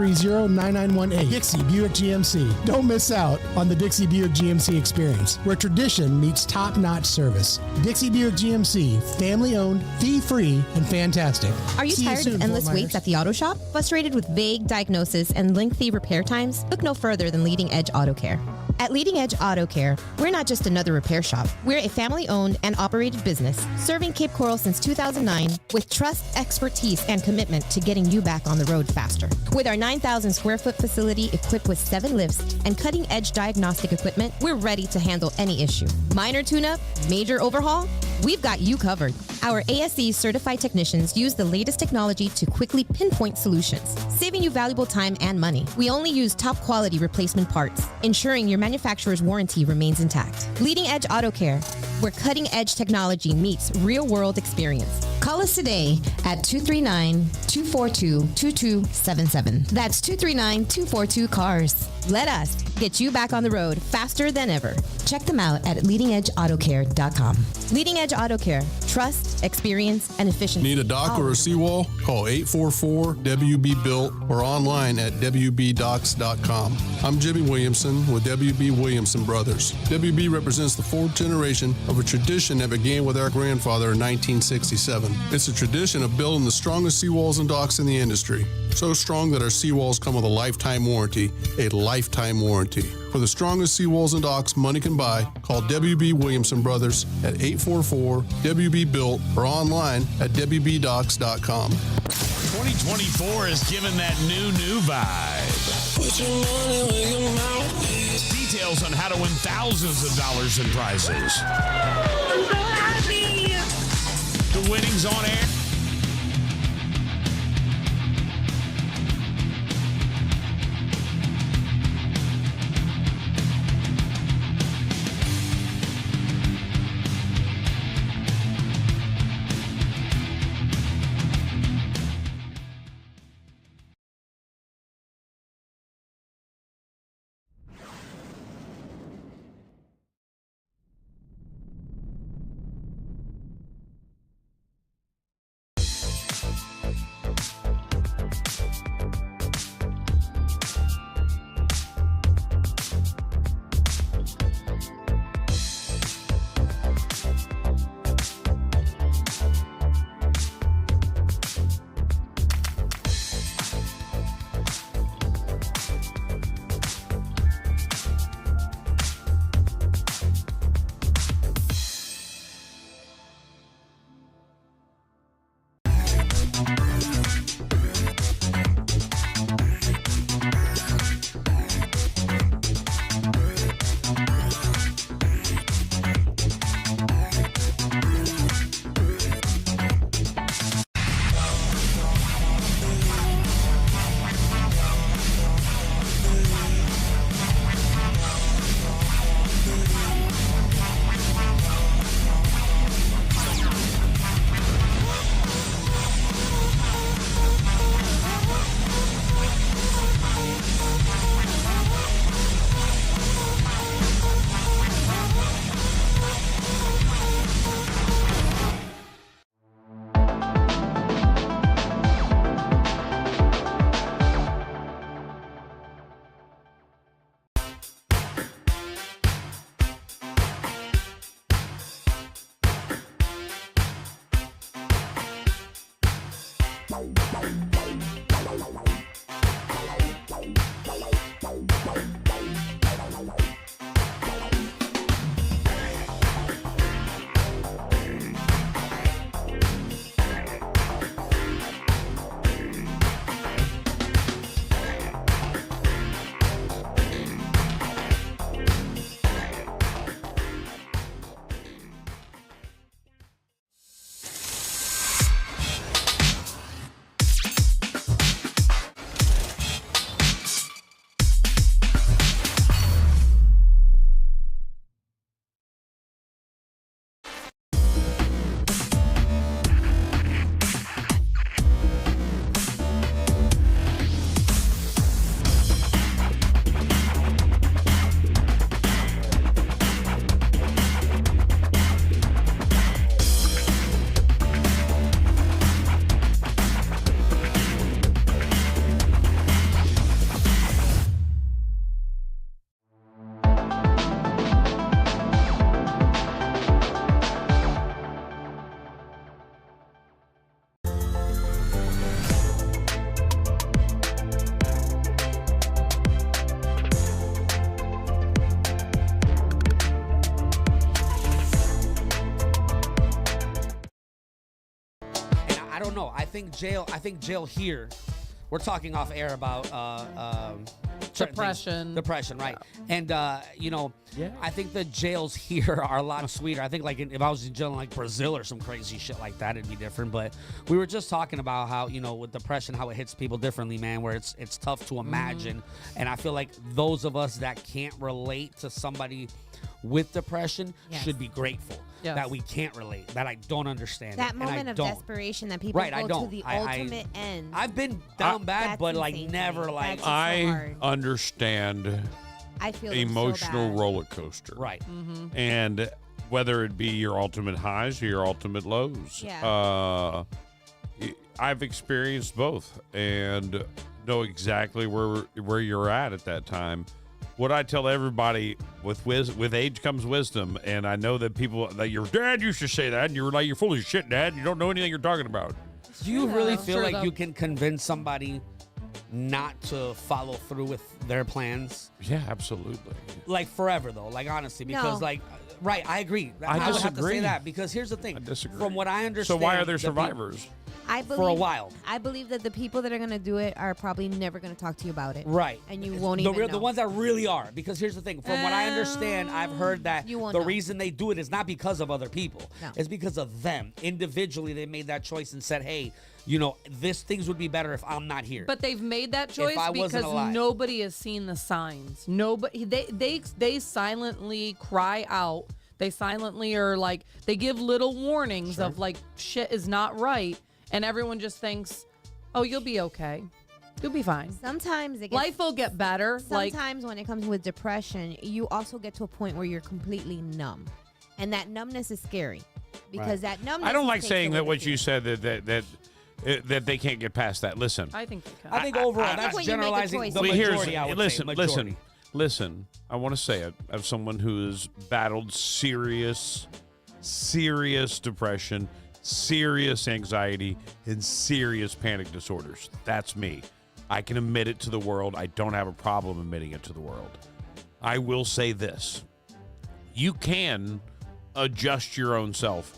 239-330-9918. Dixie Buick GMC. Don't miss out on the Dixie Buick GMC experience, where tradition meets top-notch service. Dixie Buick GMC. Family-owned, fee-free, and fantastic. Are you See tired soon, of endless Fort Myers. waits at the auto shop? Frustrated with vague diagnosis and lengthy repair times? Look no further than Leading Edge Auto Care. At Leading Edge Auto Care, we're not just another repair shop. We're a family-owned and operated business serving Cape Coral since 2009 with trust, expertise, and commitment to getting you back on the road faster. With our 9,000 square foot facility equipped with 7 lifts and cutting-edge diagnostic equipment, we're ready to handle any issue. Minor tune-up, major overhaul, we've got you covered. Our ASE certified technicians use the latest technology to quickly pinpoint solutions, saving you valuable time and money. We only use top quality replacement parts, ensuring your manufacturer's warranty remains intact. Leading Edge Auto Care, where cutting edge technology meets real world experience. Call us today at 239-242-2277. That's 239-242-CARS. Let us get you back on the road faster than ever. Check them out at leadingedgeautocare.com. Leading Edge Auto Care. Trust, experience, and efficiency. Need a dock or a seawall? Call 844-WB-BUILT or online at WBDocks.com. I'm Jimmy Williamson with WB Williamson Brothers. WB represents the fourth generation of a tradition that began with our grandfather in 1967. It's a tradition of building the strongest seawalls and docks in the industry. So strong that our seawalls come with a lifetime warranty. A lifetime warranty. For the strongest seawalls and docks money can buy, call WB Williamson Brothers at 844-WB-BUILT or online at WBDocks.com. 2024 is giving that new vibe. Put your money where your mouth is. Details on how to win thousands of dollars in prizes. I'm so happy. The winnings on air. I think jail here we're talking off air about certain things. Depression, right? And I think the jails here are a lot sweeter. I think like if I was in jail in like Brazil or some crazy shit like that, it'd be different. But we were just talking about how with depression, how it hits people differently, man. Where it's tough to imagine, and I feel like those of us that can't relate to somebody with depression should be grateful that we can't relate, that I don't understand that it, moment and I of don't. desperation that people go to the ultimate end. I've been down bad, but like never like. I understand. I feel emotional roller coaster, right? And whether it be your ultimate highs or your ultimate lows, I've experienced both and know exactly where you're at that time. What I tell everybody, with age comes wisdom, and I know that people that your dad used to say that, and you're like, you're full of shit, Dad. You don't know anything you're talking about. Do you really feel like you can convince somebody not to follow through with their plans? Yeah, absolutely. Like forever though, like honestly, because right, I agree. I would have to say that because here's the thing. I disagree. From what I understand, so why are there survivors? For a while. I believe that the people that are going to do it are probably never going to talk to you about it. Right. And you won't even know. The ones that really are. Because here's the thing. From what I understand, I've heard that the reason they do it is not because of other people. No. It's because of them. Individually, they made that choice and said, hey, things would be better if I'm not here. But they've made that choice because nobody has seen the signs. Nobody. They silently cry out. They silently are like, they give little warnings of like, shit is not right. And everyone just thinks, oh, you'll be okay. You'll be fine. Sometimes life will get better. Sometimes when it comes with depression, you also get to a point where you're completely numb. And that numbness is scary. Because that numbness I don't like saying that what you said that they can't get past that. Listen. I think they can. I think overall, that's generalizing the majority, I would say. Majority. Listen. I want to say it as someone who has battled serious depression, serious anxiety, and serious panic disorders. That's me. I can admit it to the world. I don't have a problem admitting it to the world. I will say this. You can adjust your own self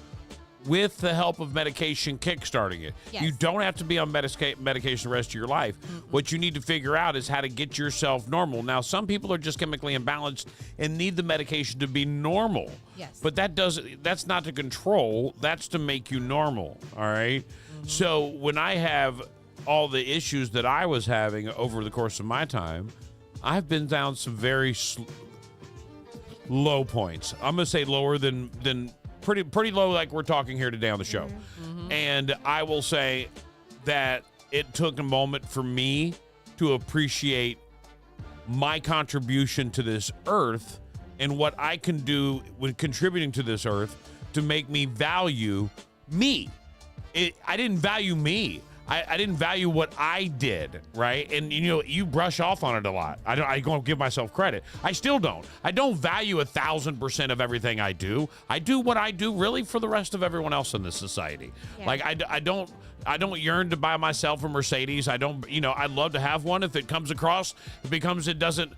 with the help of medication kickstarting it. Yes. You don't have to be on medication the rest of your life. What you need to figure out is how to get yourself normal. Now, some people are just chemically imbalanced and need the medication to be normal. Yes. But that's not to control. That's to make you normal, all right? So when I have all the issues that I was having over the course of my time, I've been down some very low points. I'm going to say lower than pretty low, like we're talking here today on the show. And I will say that it took a moment for me to appreciate my contribution to this earth and what I can do when contributing to this earth to make me value me. I didn't value me. I didn't value what I did, right? And you brush off on it a lot. I don't give myself credit. I still don't. I don't value 1,000% of everything I do. I do what I do really for the rest of everyone else in this society. Yeah. Like I don't yearn to buy myself a Mercedes. I don't. I'd love to have one. If it comes across, it doesn't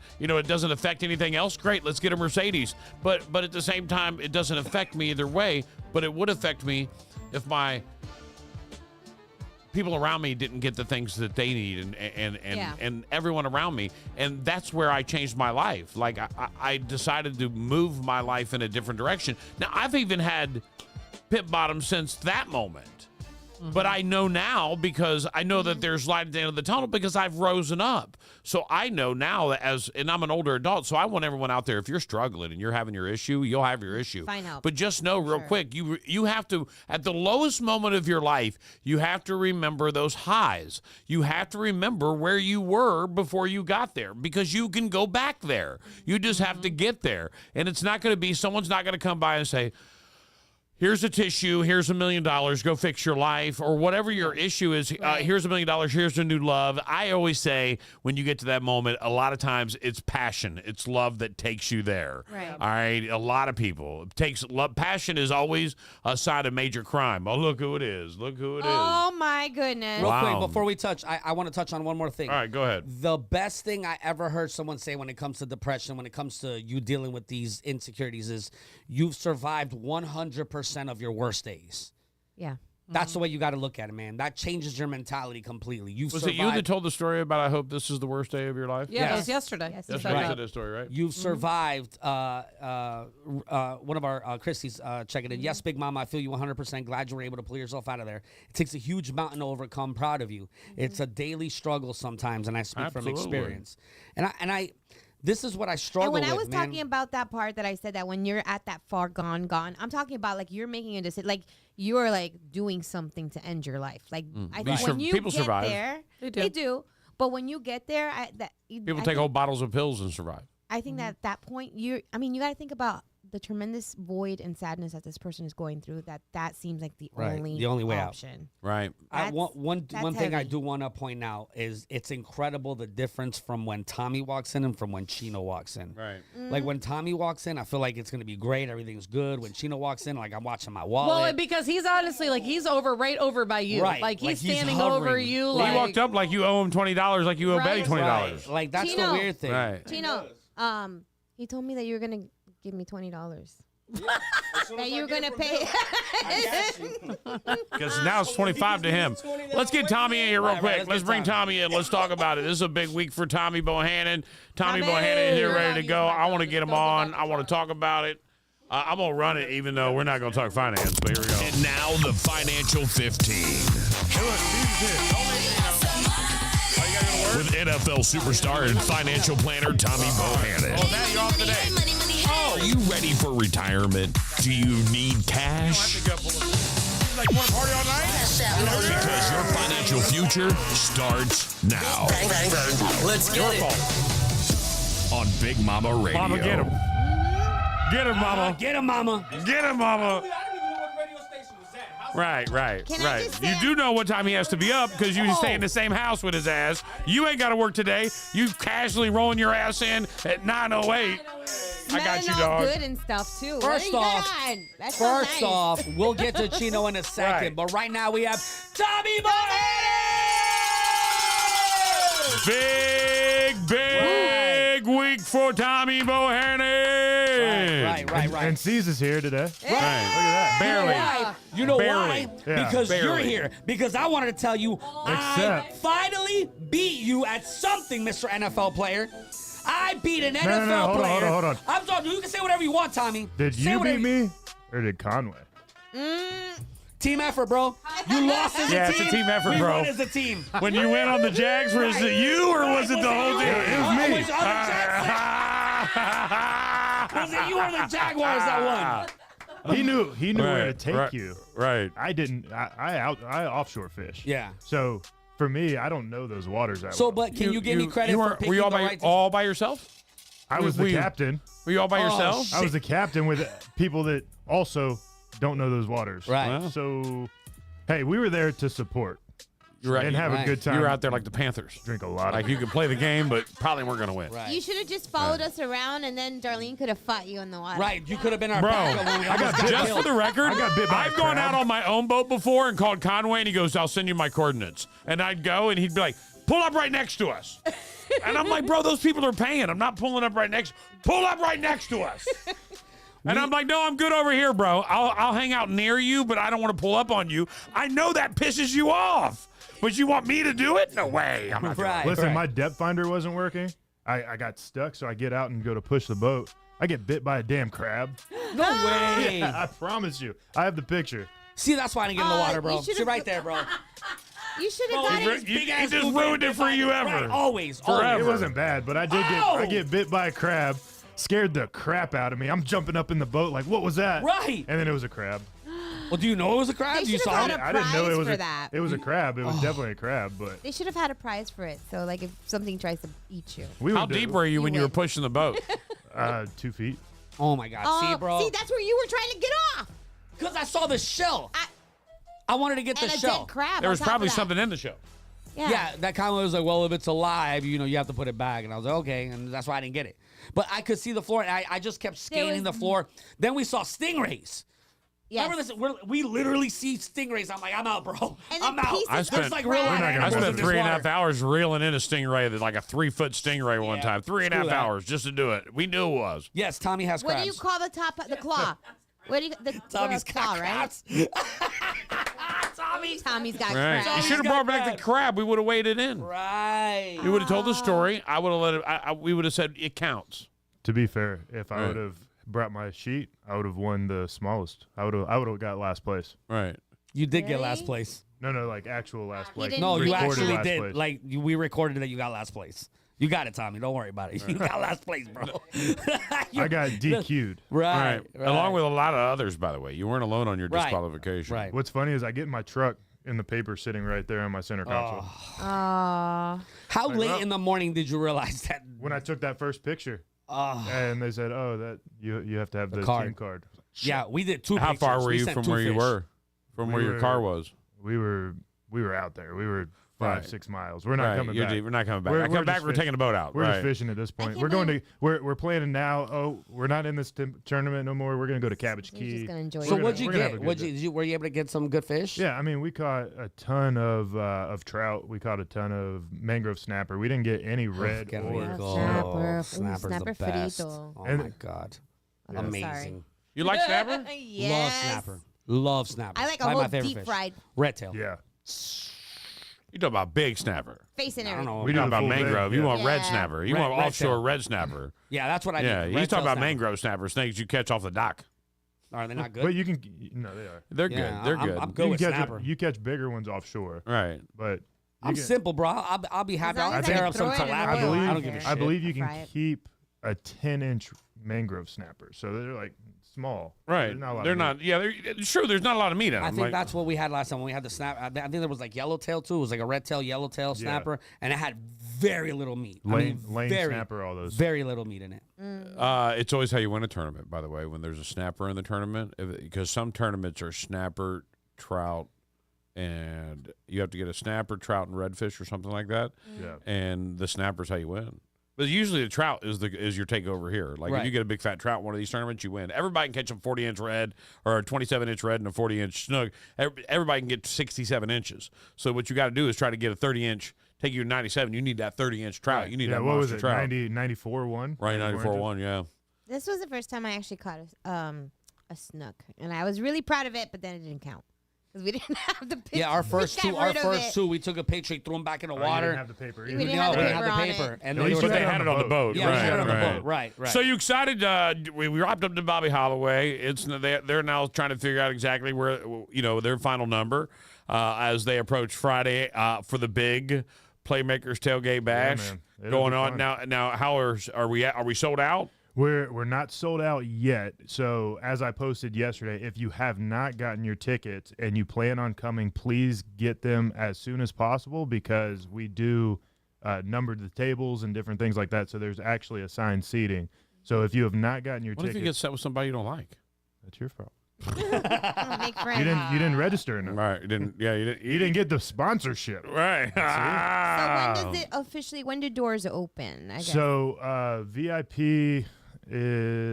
affect anything else. Great, let's get a Mercedes. But at the same time, it doesn't affect me either way. But it would affect me if my people around me didn't get the things that they need and everyone around me. And that's where I changed my life. Like I decided to move my life in a different direction. Now I've even had pit bottom since that moment. But I know now because I know that there's light at the end of the tunnel because I've risen up. So I know now and I'm an older adult, so I want everyone out there, if you're struggling and you're having your issue, you'll have your issue. Find help. But just know real quick, you have to, at the lowest moment of your life, you have to remember those highs. You have to remember where you were before you got there because you can go back there. You just have to get there. And it's not going to be, someone's not going to come by and say, here's a tissue, here's $1 million, go fix your life, or whatever your issue is. Here's $1 million, here's a new love. I always say when you get to that moment, a lot of times it's passion. It's love that takes you there. Right. All right. A lot of people. It takes love. Passion is always a sign of major crime. Oh, look who it is. Look who it is. Oh, my goodness. Real quick, before we touch, I want to touch on one more thing. All right, go ahead. The best thing I ever heard someone say when it comes to depression, when it comes to you dealing with these insecurities is you've survived 100% of your worst days. Yeah. That's the way you got to look at it, man. That changes your mentality completely. You've Was survived. it you that told the story about I hope this is the worst day of your life? Yeah, it was yesterday. Yes, That's right. right. That story, right? You've survived. One of our Christy's checking in. Yes, Big Mama, I feel you 100%. Glad you were able to pull yourself out of there. It takes a huge mountain to overcome. Proud of you. It's a daily struggle sometimes, and I speak from Absolutely. experience. And I this is what I struggle And when with, I was man. talking about that part that I said that when you're at that far gone, I'm talking about like you're making a decision, like you're like doing something to end your life. Like I think when you people get survive. there, They do. But when you get there, People take whole bottles of pills and survive. I think that at that point, you got to think about the tremendous void and sadness that this person is going through. That seems like the only way out. option. Right. One that's thing I heavy. do want to point out is it's incredible the difference from when Tommy walks in and from when Chino walks in. Right. Like when Tommy walks in, I feel like it's gonna be great. Everything's good. When Chino walks in, like I'm watching my wallet. Well, because he's honestly like he's right over by you. Right. Like Like, he's he's standing over hovering. you. He Like He walked up like you owe him $20, like you owe Betty $20. Right. Like that's Chino. the weird thing. Right. Chino, he told me that you were gonna give me $20. That you were gonna pay. Because now it's 25 to him. Let's get Tommy in here real Right, quick. let's Let's get bring Tommy. Tommy in. Let's talk about it. This is a big week for Tommy Bohannon. Tommy Tommy! Bohannon is here ready to go. I want to get him on. I want to talk about it. I'm going to run it even though we're not going to talk finance, but here we go. And now the Financial 15. With NFL superstar and financial planner Tommy Bohannon. Oh, now you're off today. Are you ready for retirement? Do you need cash? Like, you want to party all night? Because your financial future starts now. Bang, bang, bang. Let's get it. On Big Mama Radio. Mama, get him. Get him, Mama. Get him, Mama. Get him, Mama. Right. Can I just say- You do know what time he has to be up because you stay in the same house with his ass. You ain't got to work today. You casually rolling your ass in at 9:08. I got you, Smelling all dog. good and stuff too. First What are you off, doing? That's so nice. we'll get to Chino in a second, Right. but right now we have Tommy Bohannon! Big week for Tommy Bohannon. Right. And C's is here today. Right. Look at that. Barely. You know Barely. why? Yeah. Because you're Barely. here. Because I wanted to tell you, I Except- finally beat you at something, Mr. NFL player. I beat an NFL no, hold on, player. hold on. I'm talking. You can say whatever you want, Tommy. Did Say you whatever beat me or did Conway? Team effort, bro. You lost as Yeah, a it's team. a team effort, we bro. won as a team. When you went on the Jags, was it you or was it the whole team? It was me. Was it on the Jags? Was it you or the Jaguars that won? He knew where to Right, take right, you. Right. I didn't. I offshore fish. Yeah. So for me, I don't know those waters that So, well. but can you give me credit for picking were you all the by, right team? all by yourself? I was the were you- captain. Were you all by Oh, yourself? shit. I was the captain with people that also don't know those waters. Right. Well. So, hey, we were there to support You're right. and have Right. a good time. You were out there like the Panthers. Drink a lot Like of you could play the game, but probably weren't going to win. Right. You should have just followed us around, and then Darlene could have fought you in the water. Right. You could have been our Bro, backup when we almost got just killed. for the record, I got bit by a I've gone crab. out on my own boat before and called Conway, and he goes, "I'll send you my coordinates." And I'd go, and he'd be like, "Pull up right next to us." And I'm like, "Bro, those people are paying. I'm not pulling up right next. Pull up right next to us." And I'm like, "No, I'm good over here, bro. I'll hang out near you, but I don't want to pull up on you. I know that pisses you off, but you want me to do it? No way. I'm not doing Right. it." Listen, Right. my depth finder wasn't working. I got stuck, so I get out and go to push the boat. I get bit by a damn crab. No way. Yeah, I promise you. I have the picture. See, that's why I didn't get in the water, you bro. should've- See right there, bro. You should have Bro, got he it. You big-ass just blue ruined it for you ever. Right, always. Forever. Always. It wasn't bad, but I did Oh! I get bit by a crab. Scared the crap out of me. I'm jumping up in the boat like, what was that? Right. And then it was a crab. Well, do you know it was a crab? They You should've saw had it? a I didn't know it prize was for a, that. it was a crab. It was definitely a crab, but They should have had a prize for it. So, like, if something tries to eat you. we How were deep were you when you were pushing the boat? 2 feet. Oh my God. See, bro. See, that's where you were trying to get off. Because I saw the shell. I wanted to get the And a shell. dead crab. There on was top of probably that. something in the show. Yeah, that comment was like, well, if it's alive, you have to put it back. And I was like, okay. And that's why I didn't get it. But I could see the floor, and I just kept scanning the floor. Then we saw stingrays. Yes. Remember this? We literally see stingrays. I'm like, I'm out, bro. And I'm then out. pieces I of spent- There's like crab. real We're not gonna animals I Animals spent in this 3.5 water. hours reeling in a stingray, that's like a 3-foot stingray one time. 3.5 Screw that. hours just to do it. We knew it was. Yes, Tommy has crabs. What do you call the top, the claw? What do you, the Tommy's claw, got right? crabs. Tommy's got Right. crab. You should have brought back the crab. We would have weighed it in. Right. You would have told the story. I would have let it. We would have said it counts. To be fair, if I would have brought my sheet, I would have won the smallest. I would have got last place. Right. You did get last place. No, like actual last place. No, you actually did. Place. Like we recorded that you got last place. You got it, Tommy. Don't worry about it. You got last place, bro. I got DQ'd. Right. Along with a lot of others, by the way. You weren't alone on your Right. disqualification. Right. What's funny is I get in my truck and the paper sitting right there on my center console. Aw. How late in the morning did you realize that? When I took that first picture, and they said, "Oh, that you have to have the card. team card." Yeah, we did two. How far pictures. were We you sent from two where you fish. were? From where your car was? We were out there. We were 5-6 miles. We're not Right. coming back. We're not coming back. We're I come back. just We're taking a boat out. We're right. just fishing at this point. We're going to. We're planning now. Oh, we're not in this tournament no more. We're going to go to Cabbage Key. just gonna enjoy So it. what'd you We're gonna have get? a good day. Were you able to get some good fish? Yeah, I mean, we caught a ton of trout. We caught a ton of mangrove snapper. We didn't get any red Qué or rico. Snapper. Ooh, Snapper's snapper the best. frito. Oh And- my god, I'm amazing. sorry. You like snapper? Yes. Love snapper. Love snapper. I like a Probably whole my favorite deep fish. fried Red tail. Yeah. You talking about big snapper? face and I don't everything. know. We do talking the about full mangrove. thing, You yeah. want red Yeah. snapper. You Red- want red offshore tail. red snapper. Yeah, that's what I Yeah, did. he's Red talking tail about snapper. mangrove snapper, snakes you catch off the dock. Are they not good? But you can. No, they are. They're Yeah, good. They're I'm- good. I'm good with you can snapper. you catch bigger ones offshore, Right. but I'm simple, bro. I'll be happy. As long I'll as I tear can up some throw it in tilapia. oil, I believe I don't give a shit. I believe you Fry can it. keep a 10-inch mangrove snapper, so they're like small. Right. There's not a lot They're of not. meat. Yeah, it's true. There's not a lot of meat on I them. think Like- that's what we had last time when we had the snap. I think there was like yellowtail too. It was like a red tail, yellowtail snapper, and it had very little meat. Lane very, snapper, all those. Very little meat in it. It's always how you win a tournament, by the way, when there's a snapper in the tournament. Because some tournaments are snapper, trout, and you have to get a snapper, trout, and redfish or something like that. Yeah. And the snapper's how you win. But usually the trout is your takeover here. Like if Right. you get a big fat trout in one of these tournaments, you win. Everybody can catch a 40-inch red or a 27-inch red and a 40-inch snook. Everybody can get 67 inches. So what you got to do is try to get a 30-inch. Take you to 97. You need that 30-inch trout. You need Yeah, that what was monster it? trout. 94 one. Right, 94-1, yeah. This was the first time I actually caught a snook, and I was really proud of it, but then it didn't count because we didn't have the picture. Yeah, our first we two, got rid of it. we took a picture, threw them back in the You water. didn't have the paper. We either. didn't No, have we the didn't have paper the on it. paper, and At then least they you were But they got had it on the boat. Yeah, we had it on the right. boat. Right. So you excited? We wrapped up the Bobby Holloway. They're now trying to figure out exactly where their final number as they approach Friday for the big Playmakers Tailgate Bash man. It'll going be on fun. now. How are we at? Are we sold out? We're not sold out yet. So as I posted yesterday, if you have not gotten your tickets and you plan on coming, please get them as soon as possible because we do number the tables and different things like that. So there's actually assigned seating. So if you have not gotten your What if tickets, you get set with somebody you don't like? that's your fault. Oh, make friends. You didn't register enough. Right? You didn't. Yeah, you didn't. You didn't get the sponsorship. Right. So when does it officially? When do doors open? I guess. So VIP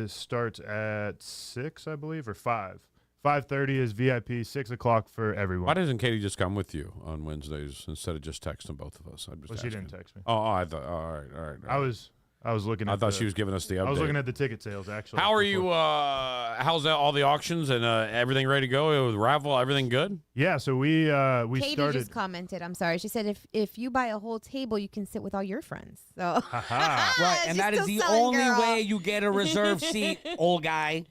starts at 6, I believe, or 5. 5:30 is VIP. 6 o'clock for everyone. Why doesn't Katie just come with you on Wednesdays instead of just texting both of us? I'm just Well, she asking. didn't text me. Oh, I thought. All right. I was looking. I at thought the- she was giving us the update. I was looking at the ticket sales actually. How are you? How's that? All the auctions and everything ready to go? With raffle, everything good? Yeah. So we Katie started. just commented. I'm sorry. She said if you buy a whole table, you can sit with all your friends. So Right, and She's that is still the selling, only girl. way you get a reserved seat, old guy.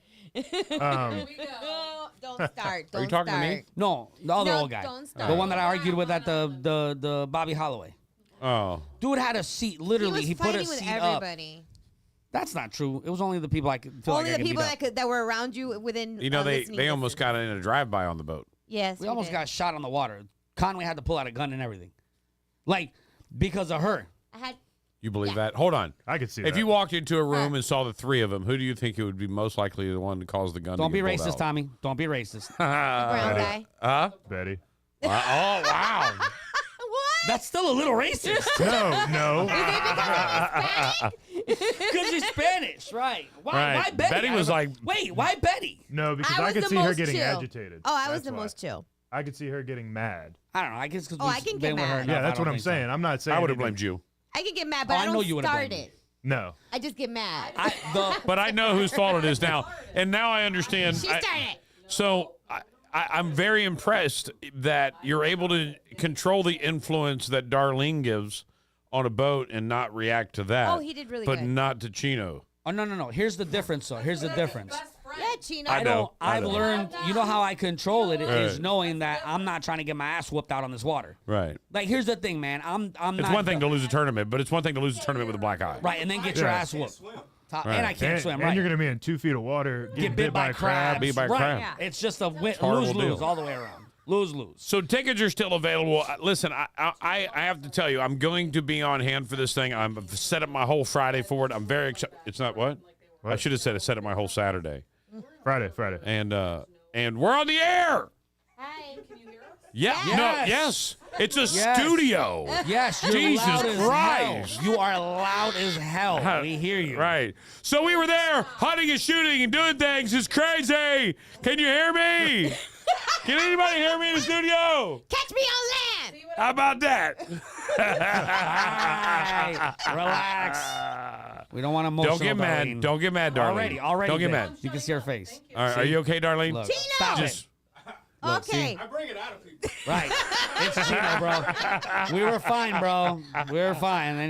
Don't start. Are you talking to me? No, the other No, old guy. don't The start. one that I argued with at the Bobby Holloway. Oh, Dude had a seat. Literally, he was put a fighting with seat up. everybody. That's not true. It was only the people I could feel Only like I the could people beat up. that were around you within. they listening almost distance. got in a drive-by on the boat. Yes, We almost got shot on the water. Conway had to pull out a gun and everything, like because of her. I had. You believe that? Hold on. I could see If that. you walked into a room and saw the three of them, who do you think it would be most likely the one to cause the gun? Don't to be get pulled racist, out? Tommy. Don't be racist. Brown guy. Huh? Betty. Wow. Oh wow. That's still a little racist. No. Because she's Spanish, right? Why? Right. Why Betty? Betty was like- wait, why Betty? No, because I I was could the see her most getting chill. agitated. Oh, I was That's the why. most chill. I could see her getting mad. I don't know. I guess because Oh, I can get been with her mad. enough, Yeah, I that's don't what I'm think so. saying. I'm not saying I would have anything. blamed you. I can get mad, but Oh, I I don't know you would've start blamed it. No. I just get mad. But I know whose fault it is now, and now I understand. She started. So I'm very impressed that you're able to control the influence that Darlene gives on a boat and not react to that. Oh, he did really but good. not to Chino. Oh, no. Here's the difference, though. Here's the difference. Yeah, Chino. I know. I've learned, you know how I control it is Right. knowing that I'm not trying to get my ass whooped out on this water. Right. Like, here's the thing, man. I'm It's not one thing to lose a tournament, but it's one thing to lose a tournament with a black eye. Right, and then get your ass whooped. Right. And I can't swim, And right? you're going to be in 2 feet of water, Get bit by crabs. Bit by right. crab. Yeah. It's just a horrible lose-lose deal. all the way around. Lose-lose. So tickets are still available. Listen, I have to tell you, I'm going to be on hand for this thing. I've set up my whole Friday for it. I'm very excited. It's not what? I should have said I set up my whole Saturday. Friday. And we're on the air. Hi. Can you hear us? Yeah. Yes. No. Yes. It's a studio. Yes, you're Jesus loud as Christ. hell. You are loud as hell. We hear you. Right. So we were there hunting and shooting and doing things. It's crazy. Can you hear me? Can anybody hear me in the studio? Catch me on land. How about that? All right. Relax. We don't want emotional. Don't get mad. Darlene. Don't get mad, Darlene. Already. Don't get babe. mad. You can see her face. All right. Are you okay, Darlene? Look, Chino! stop Just it. Look, Okay. see? Right. It's Chino, bro. We were fine, bro. We were fine. And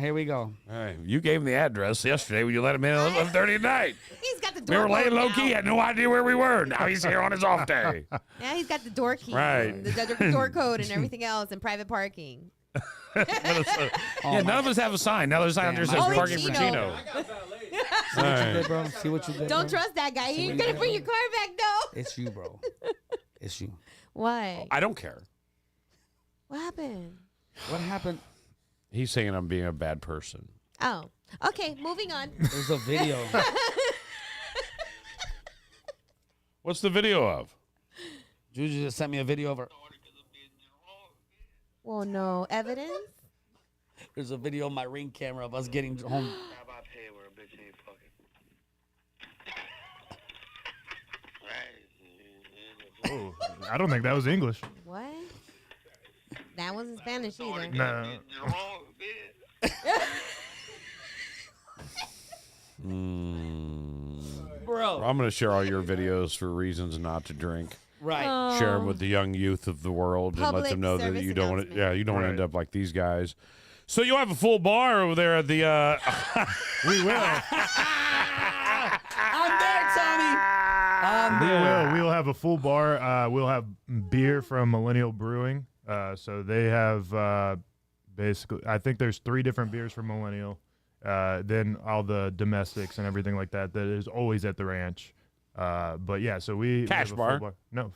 here we go. All right. You gave him the address yesterday when you let him in at 11:30 at night. He's got the We door were laying code low now. key. Had no idea where we were. Now he's here on his off day. Yeah, he's got the door key. Right. And the door code and everything else and private parking. Yeah, none of us have a sign. Now there's a sign there that says Only parking for Chino. Chino. See what you did, bro? See what you did, Don't bro? trust that guy. See You're what going you to bring your did, car back, no. It's you, bro. It's you. Why? I don't care. What happened? What happened? He's saying I'm being a bad person. Oh. Okay, moving on. There's a video. What's the video of? Juju just sent me a video of her. Well, no evidence? There's a video on my Ring camera of us getting home. Oh, I don't think that was English. What? That wasn't Spanish either. No. Bro. I'm going to share all your videos for reasons not to drink. Right. Share them with the young youth of the world and let Public them know that service you don't want to. Yeah, you don't want to Right. end up like these guys. So you'll have a full bar over there at the. We will. I'm there, Tommy. I'm there. We will have a full bar. We'll have beer from Millennial Brewing. So they have basically, I think there's 3 different beers from Millennial. Then all the domestics and everything like that is always at the ranch. But yeah, so we Cash have a full bar? No,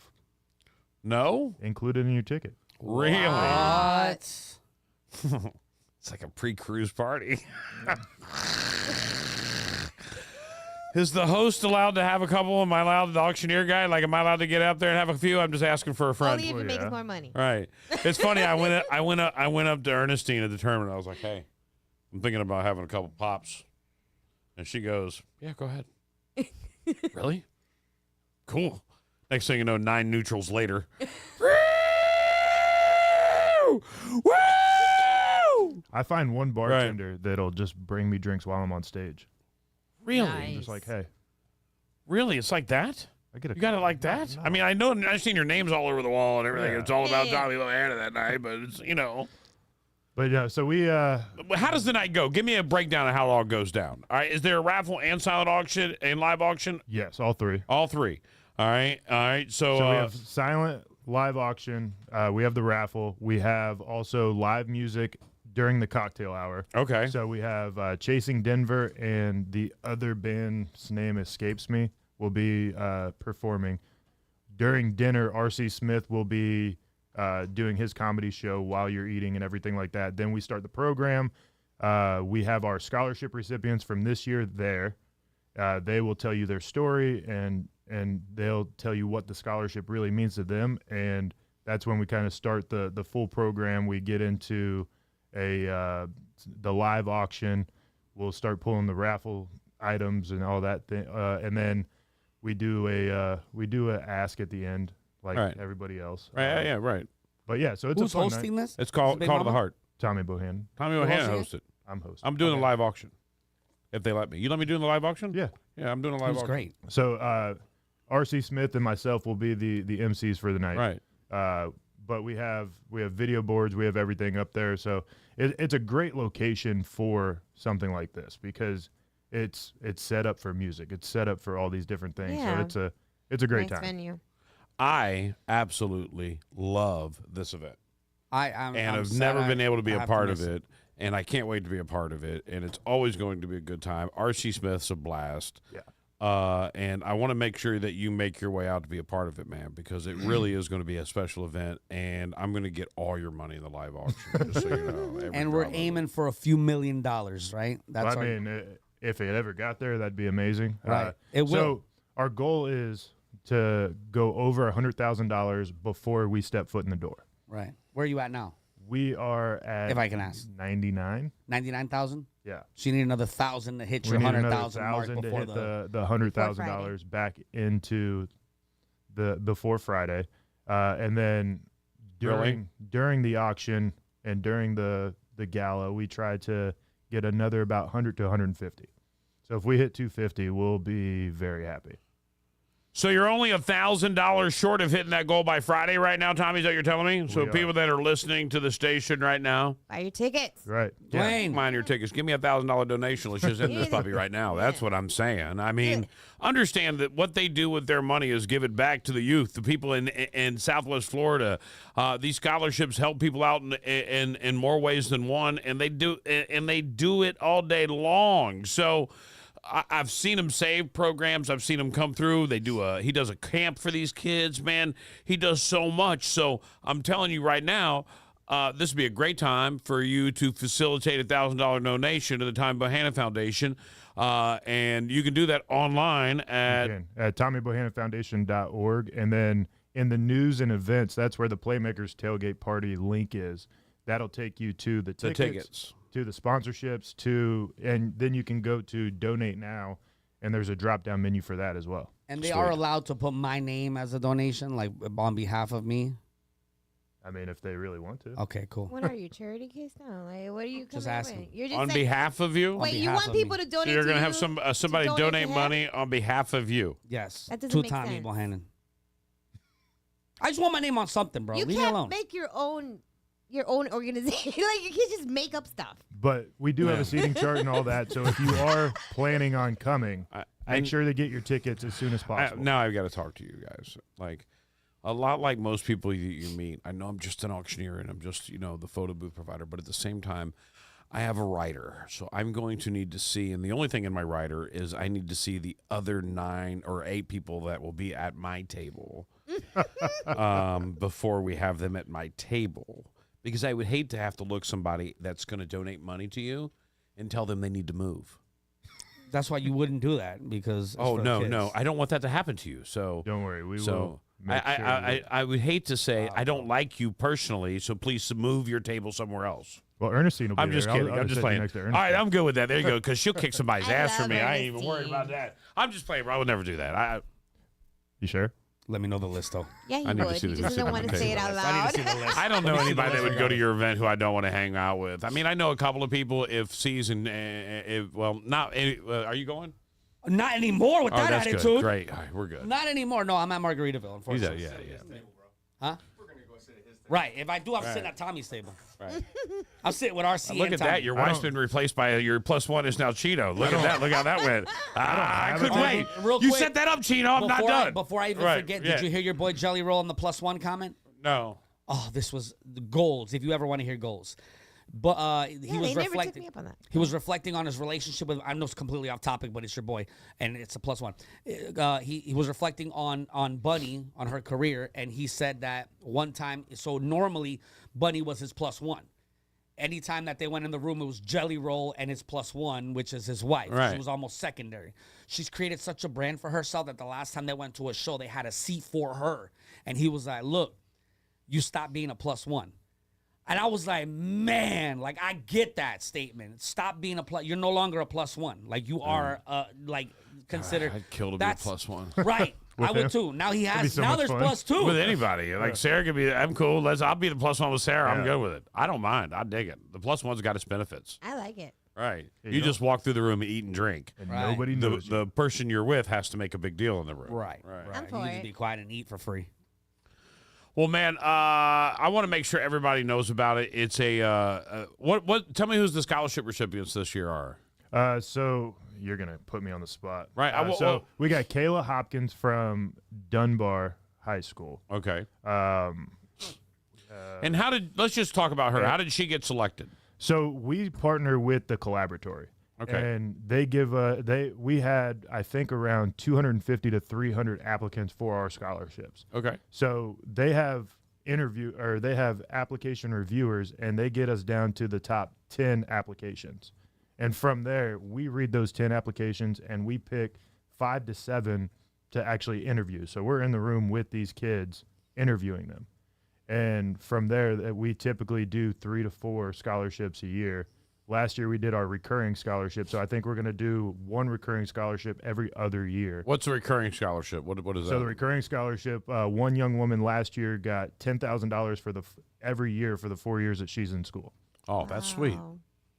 No, included in your ticket. really. What? It's like a pre-cruise party. Is the host allowed to have a couple? Am I allowed, the auctioneer guy? Like, am I allowed to get up there and have a few? I'm just asking for a friend. Only if it makes more money. Right. It's funny. I went up to Ernestine at the tournament. I was like, "Hey, I'm thinking about having a couple pops," and she goes, "Yeah, go ahead." Really? Cool. Next thing you know, 9 neutrals later. Woo! Woo! I find one bartender that'll just bring me drinks while I'm on stage. Really? Nice. Just like, hey, Really? It's like that? I get a. You got it like that? I mean, I've seen your names all over the wall and everything. Yeah. It's all about Yeah. Tommy Lohanna that night, but it's, you know. But yeah, so we. How does the night go? Give me a breakdown of how it all goes down. All right. Is there a raffle and silent auction and live auction? Yes, all 3. All 3. All right. All right. So, So we have silent live auction. We have the raffle. We have also live music during the cocktail hour. Okay. So we have Chasing Denver, and the other band's name escapes me, will be performing. During dinner, R.C. Smith will be doing his comedy show while you're eating and everything like that. Then we start the program. We have our scholarship recipients from this year there. They will tell you their story, and they'll tell you what the scholarship really means to them. And that's when we kind of start the full program. We get into the live auction. We'll start pulling the raffle items and all that thing, and then we do a ask at the end, like Right. everybody else. Right. Yeah. Right. But yeah, so it's Who's a fun hosting night. this? It's called Big Call to the Mama? Heart. Tommy Bohannon. Tommy Who O'Hannon hosting hosted. I'm hosting. I'm doing Okay. the live auction. If they let me. You let me do the live auction? Yeah. Yeah, I'm doing a live That's auction. great. So RC Smith and myself will be the MCs for the night. Right. But we have video boards, we have everything up there, so it's a great location for something like this because it's set up for music, it's set up for all these different things. Yeah. So it's a great Nice time. venue. I absolutely love this event. I'm I've sad never been able to be I a have part miss of it, and I can't wait to be a part of it. And it's always going to be a good time. RC Smith's a blast. Yeah. And I want to make sure that you make your way out to be a part of it, man, because it really is going to be a special event, and I'm going to get all your money in the live auction, just so you know. every And we're drop of it. aiming for a few $1 million, right? Well, I mean, if it ever got there, that'd be amazing. Right. It will. So our goal is to go over $100,000 before we step foot in the door. Right. Where are you at now? We are at, If I can ask, 99. 99,000. Yeah. So you need another 1,000 to hit We your need another 100,000 mark 1,000 to before hit the the $100,000 back into before Friday, and then during the auction and during the gala, we try to get another about 100 to 150. So if we hit 250, we'll be very happy. So you're only $1,000 short of hitting that goal by Friday right now, Tommy, is that what you're telling me? So We are. people that are listening to the station right now, Buy your tickets. Right. Dwayne. mind your tickets. Give me $1,000 donation. Let's just end this puppy right now. That's what I'm saying. I mean, understand that what they do with their money is give it back to the youth, the people in Southwest Florida. These scholarships help people out in more ways than one, and they do it all day long. So I've seen him save programs. I've seen him come through. He does a camp for these kids, man. He does so much. So I'm telling you right now, this would be a great time for you to facilitate a $1,000 donation to the Tommy Bohannon Foundation. And you can do that online at TommyBohannonFoundation.org. And then in the news and events, that's where the Playmakers Tailgate Party link is. That'll take you to the tickets. To the sponsorships, and then you can go to Donate Now, and there's a drop-down menu for that as well. And they are allowed to put my name as a donation, like on behalf of me. I mean, if they really want to. Okay, cool. What are you, charity case now? Like, what are you Just coming asking. with? You're just on saying- behalf of you. Wait, you want people to donate? So you're going to have somebody donate to him? money on behalf of you. Yes. That doesn't to make Tommy sense. Bohannon. I just want my name on something, bro. You Leave me can't alone. make your own organization. Like, you can't just make up stuff. But we do have a seating chart and all that, so if you are planning on coming, make sure to get your tickets as soon as possible. Now I've got to talk to you guys. Like, a lot like most people you meet, I know I'm just an auctioneer and I'm just, the photo booth provider, but at the same time, I have a writer. So I'm going to need to see, and the only thing in my writer is I need to see the other 9 or 8 people that will be at my table before we have them at my table. Because I would hate to have to look somebody that's going to donate money to you and tell them they need to move. That's why you wouldn't do that, because it's for the kids. No, I don't want that to happen to you. So don't worry, we so will. Make sure I would hate to say I don't like you personally, so please move your table somewhere else. Well, Ernestine will be I'm just there. kidding. I'll I'm just sit playing. next to All Ernestine. right, I'm good with that. There you go, because she'll kick somebody's I ass for love me. I ain't even worried Ernestine. about that. I'm just playing, bro. I would never do that. You sure? Let me know the list, though. Yeah, he I need to would. see He the just doesn't want to say it out I loud. need to see the list. I don't know Let me see the anybody that list would go to regardless. your event who I don't want to hang out with. I mean, I know a couple of people if season, not any, are you going? Not anymore with that that's attitude. good. Great. All right, we're good. Not anymore. No, I'm at Margaritaville, unfortunately. Yeah. Huh? Right. If I do, I'm sitting at Tommy's table. Right. I'm sitting with RC Look and at Tommy. that. Your wife's been replaced by your +1 is now Cheeto. Look at that. Look how that went. I couldn't wait. Real You quick, set that up, Chino. I'm not before I- done. Before I even Right, forget, yeah. did you hear your boy Jelly Roll on the +1 comment? No. Oh, this was the goals. If you ever want to hear goals, but he Yeah, was they never took reflecting. me up on that. He was reflecting on his relationship with. I know it's completely off topic, but it's your boy, and it's a +1. He was reflecting on Bunny, on her career, and he said that one time. So normally, Bunny was his +1. Anytime that they went in the room, it was Jelly Roll and his +1, which is his wife. Right. She was almost secondary. She's created such a brand for herself that the last time they went to a show, they had a seat for her, and he was like, "Look, you stop being a +1." And I was like, man, like, I get that statement. Stop being a plus. You're no longer a +1. Like, you are, like, considered. I'd kill to be a +1. Right. I With would him? too. Now he That'd be has. so Now much there's fun. +2. With anybody. Like, Sarah could be, I'm cool. I'll be the +1 with Sarah. I'm Yeah. good with it. I don't mind. I dig it. The +1's got its benefits. I like it. Right. Yeah, You don't- just walk through the room and eat and drink. and nobody knows. The person you're with has to make a big deal in the room. Right. I'm You for can just it. be quiet and eat for free. Well, man, I want to make sure everybody knows about it. It's a what? Tell me who's the scholarship recipients this year are. So you're gonna put me on the spot, Right, so we got Kayla Hopkins from Dunbar High School. Okay. And let's just talk about her. Yeah. How did she get selected? So we partner with the Collaboratory. Okay. And they give we had, I think, around 250 to 300 applicants for our scholarships. Okay. So they have application reviewers, and they get us down to the top 10 applications. And from there, we read those 10 applications and we pick 5 to 7 to actually interview. So we're in the room with these kids interviewing them. And from there, we typically do 3 to 4 scholarships a year. Last year, we did our recurring scholarship. So I think we're going to do 1 recurring scholarship every other year. What's a recurring scholarship? What is that? So the recurring scholarship, one young woman last year got $10,000 for every year for the 4 years that she's in school. Oh, that's sweet.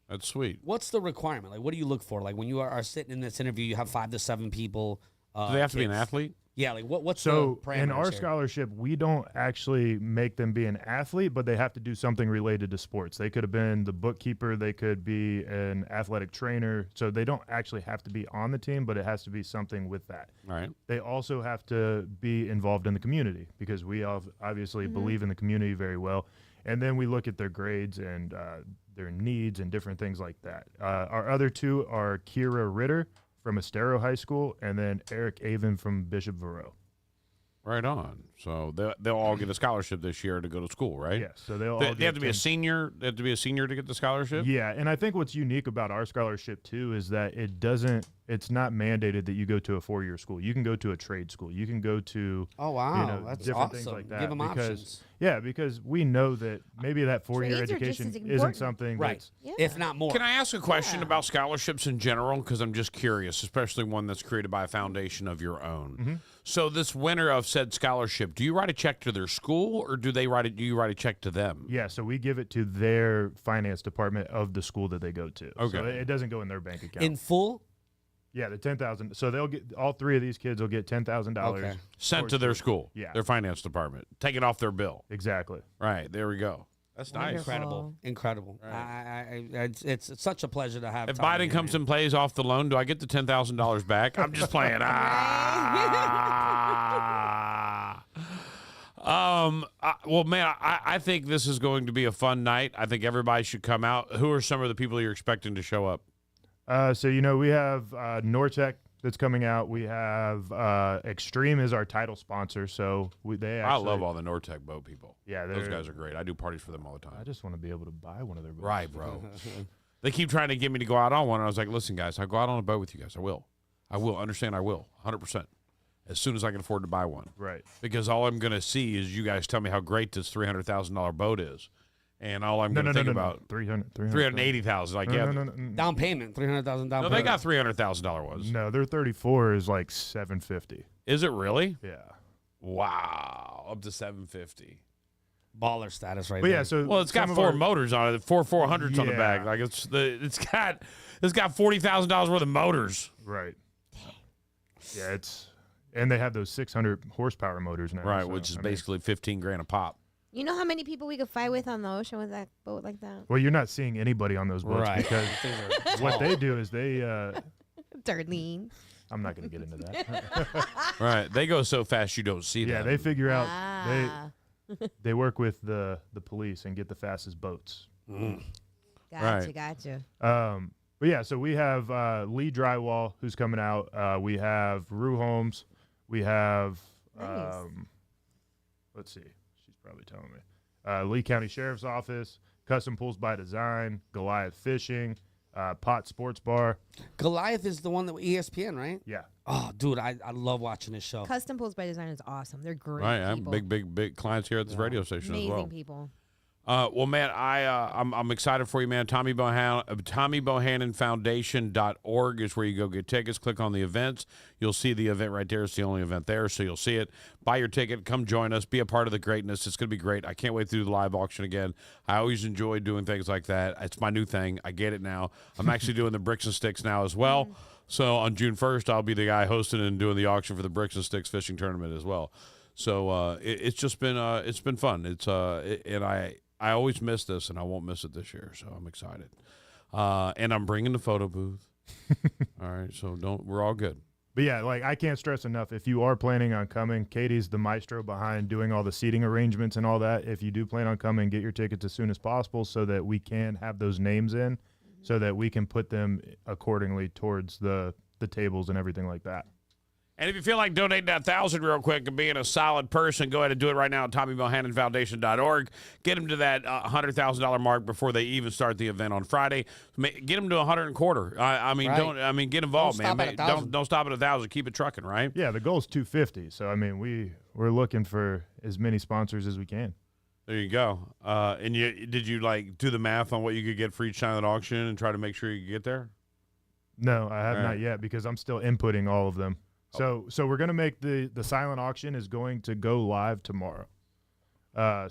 That's sweet. What's the requirement? Like, what do you look for? Like, when you are sitting in this interview, you have 5 to 7 people. Do they have to be an kids. athlete? Yeah, like what's So the in parameters our here? scholarship, we don't actually make them be an athlete, but they have to do something related to sports. They could have been the bookkeeper, they could be an athletic trainer. So they don't actually have to be on the team, but it has to be something with that. All right. They also have to be involved in the community because we obviously believe in the community very well. And then we look at their grades and their needs and different things like that. Our other 2 are Kira Ritter from Estero High School, and then Eric Avon from Bishop Verot. Right on. So they'll all get a scholarship this year to go to school, right? Yes. So they have to be a senior. They have to be a senior to get the scholarship. Yeah, and I think what's unique about our scholarship too is that it's not mandated that you go to a 4-year school. You can go to a trade school. You can go to That's different things awesome. like that. Give them because, options. Yeah, because we know that maybe that 4-year Trades are just education as isn't important. something Right. that's If not more. Can I ask a question about scholarships in general? Because I'm just curious, especially one that's created by a foundation of your own. Mm-hmm. So this winner of said scholarship, do you write a check to their school, or do you write a check to them? Yeah, so we give it to their finance department of the school that they go to. Okay. So it doesn't go in their bank account. In full? Yeah, the $10,000. So they'll get all 3 of these kids will get $10,000 Okay. Sent to their school. Yeah. Their finance department. Take it off their bill. Exactly. Right. There we go. That's nice. Incredible. It's such a pleasure to have. If Tom Biden here, comes man. and plays off the loan, do I get the $10,000 back? I'm just playing. Well, man, I think this is going to be a fun night. I think everybody should come out. Who are some of the people you're expecting to show up? So we have Nortec that's coming out. We have Extreme is our title sponsor. So I love all the Nortec boat people. Yeah, those guys are great. I do parties for them all the time. I just want to be able to buy one of their boats. Right, bro. They keep trying to get me to go out on one. And I was like, listen, guys, I'll go out on a boat with you guys. I will. Understand, I will. 100%. As soon as I can afford to buy one. Right. Because all I'm going to see is you guys tell me how great this $300,000 boat is. And all I'm going to think about $380,000. Like, no. Down payment, $300,000 down No, payment. they got $300,000 ones. No, their 34 is like $750. Is it really? Yeah. Wow. Up to $750. Baller status right But there. yeah, so Well, it's got some of 4 our- motors on it, 400s on the Yeah. back. Like it's got $40,000 worth of motors. Right. Yeah, and they have those 600 horsepower motors now. Right, so, which is I mean, basically $15,000 a pop. You know how many people we could fight with on the ocean with that boat like that? Well, you're not seeing anybody on those boats Right. because Things are what tall. they do is they. Darlene. I'm not going to get into that. Right. They go so fast you don't see them. Yeah, they figure out Ah. they work with the police and get the fastest boats. Gotcha. But yeah, so we have Lee Drywall who's coming out. We have Rue Holmes. We have Nice. let's see, she's probably telling me. Lee County Sheriff's Office, Custom Pools by Design, Goliath Fishing, Pot Sports Bar. Goliath is the one that ESPN, right? Yeah. Oh, dude, I love watching this show. Custom Pools by Design is awesome. They're great Right. I have people. big clients here at this radio station Amazing as well. people. Well, man, I'm excited for you, man. TommyBohannonFoundation.org is where you go get tickets. Click on the events. You'll see the event right there. It's the only event there, so you'll see it. Buy your ticket. Come join us. Be a part of the greatness. It's going to be great. I can't wait to do the live auction again. I always enjoy doing things like that. It's my new thing. I get it now. I'm actually doing the Bricks and Sticks now as well. So on June 1st, I'll be the guy hosting and doing the auction for the Bricks and Sticks fishing tournament as well. So it's just been it's been fun. And I always miss this, and I won't miss it this year, so I'm excited. And I'm bringing the photo booth. All right, so we're all good. But yeah, like I can't stress enough, if you are planning on coming, Katie's the maestro behind doing all the seating arrangements and all that. If you do plan on coming, get your tickets as soon as possible so that we can have those names in, so that we can put them accordingly towards the tables and everything like that. And if you feel like donating that $1,000 real quick and being a solid person, go ahead and do it right now at TommyBohannonFoundation.org. Get them to that $100,000 mark before they even start the event on Friday. Get them to $125,000. I mean, Right. get involved, Don't man. stop at $1,000. Don't stop at $1,000. Keep it trucking, right? Yeah, the goal is $250. So I mean, we're looking for as many sponsors as we can. There you go. And did you like do the math on what you could get for each silent auction and try to make sure you could get there? No, I have All right. not yet because I'm still inputting all of them. So we're gonna make the silent auction is going to go live tomorrow. I'm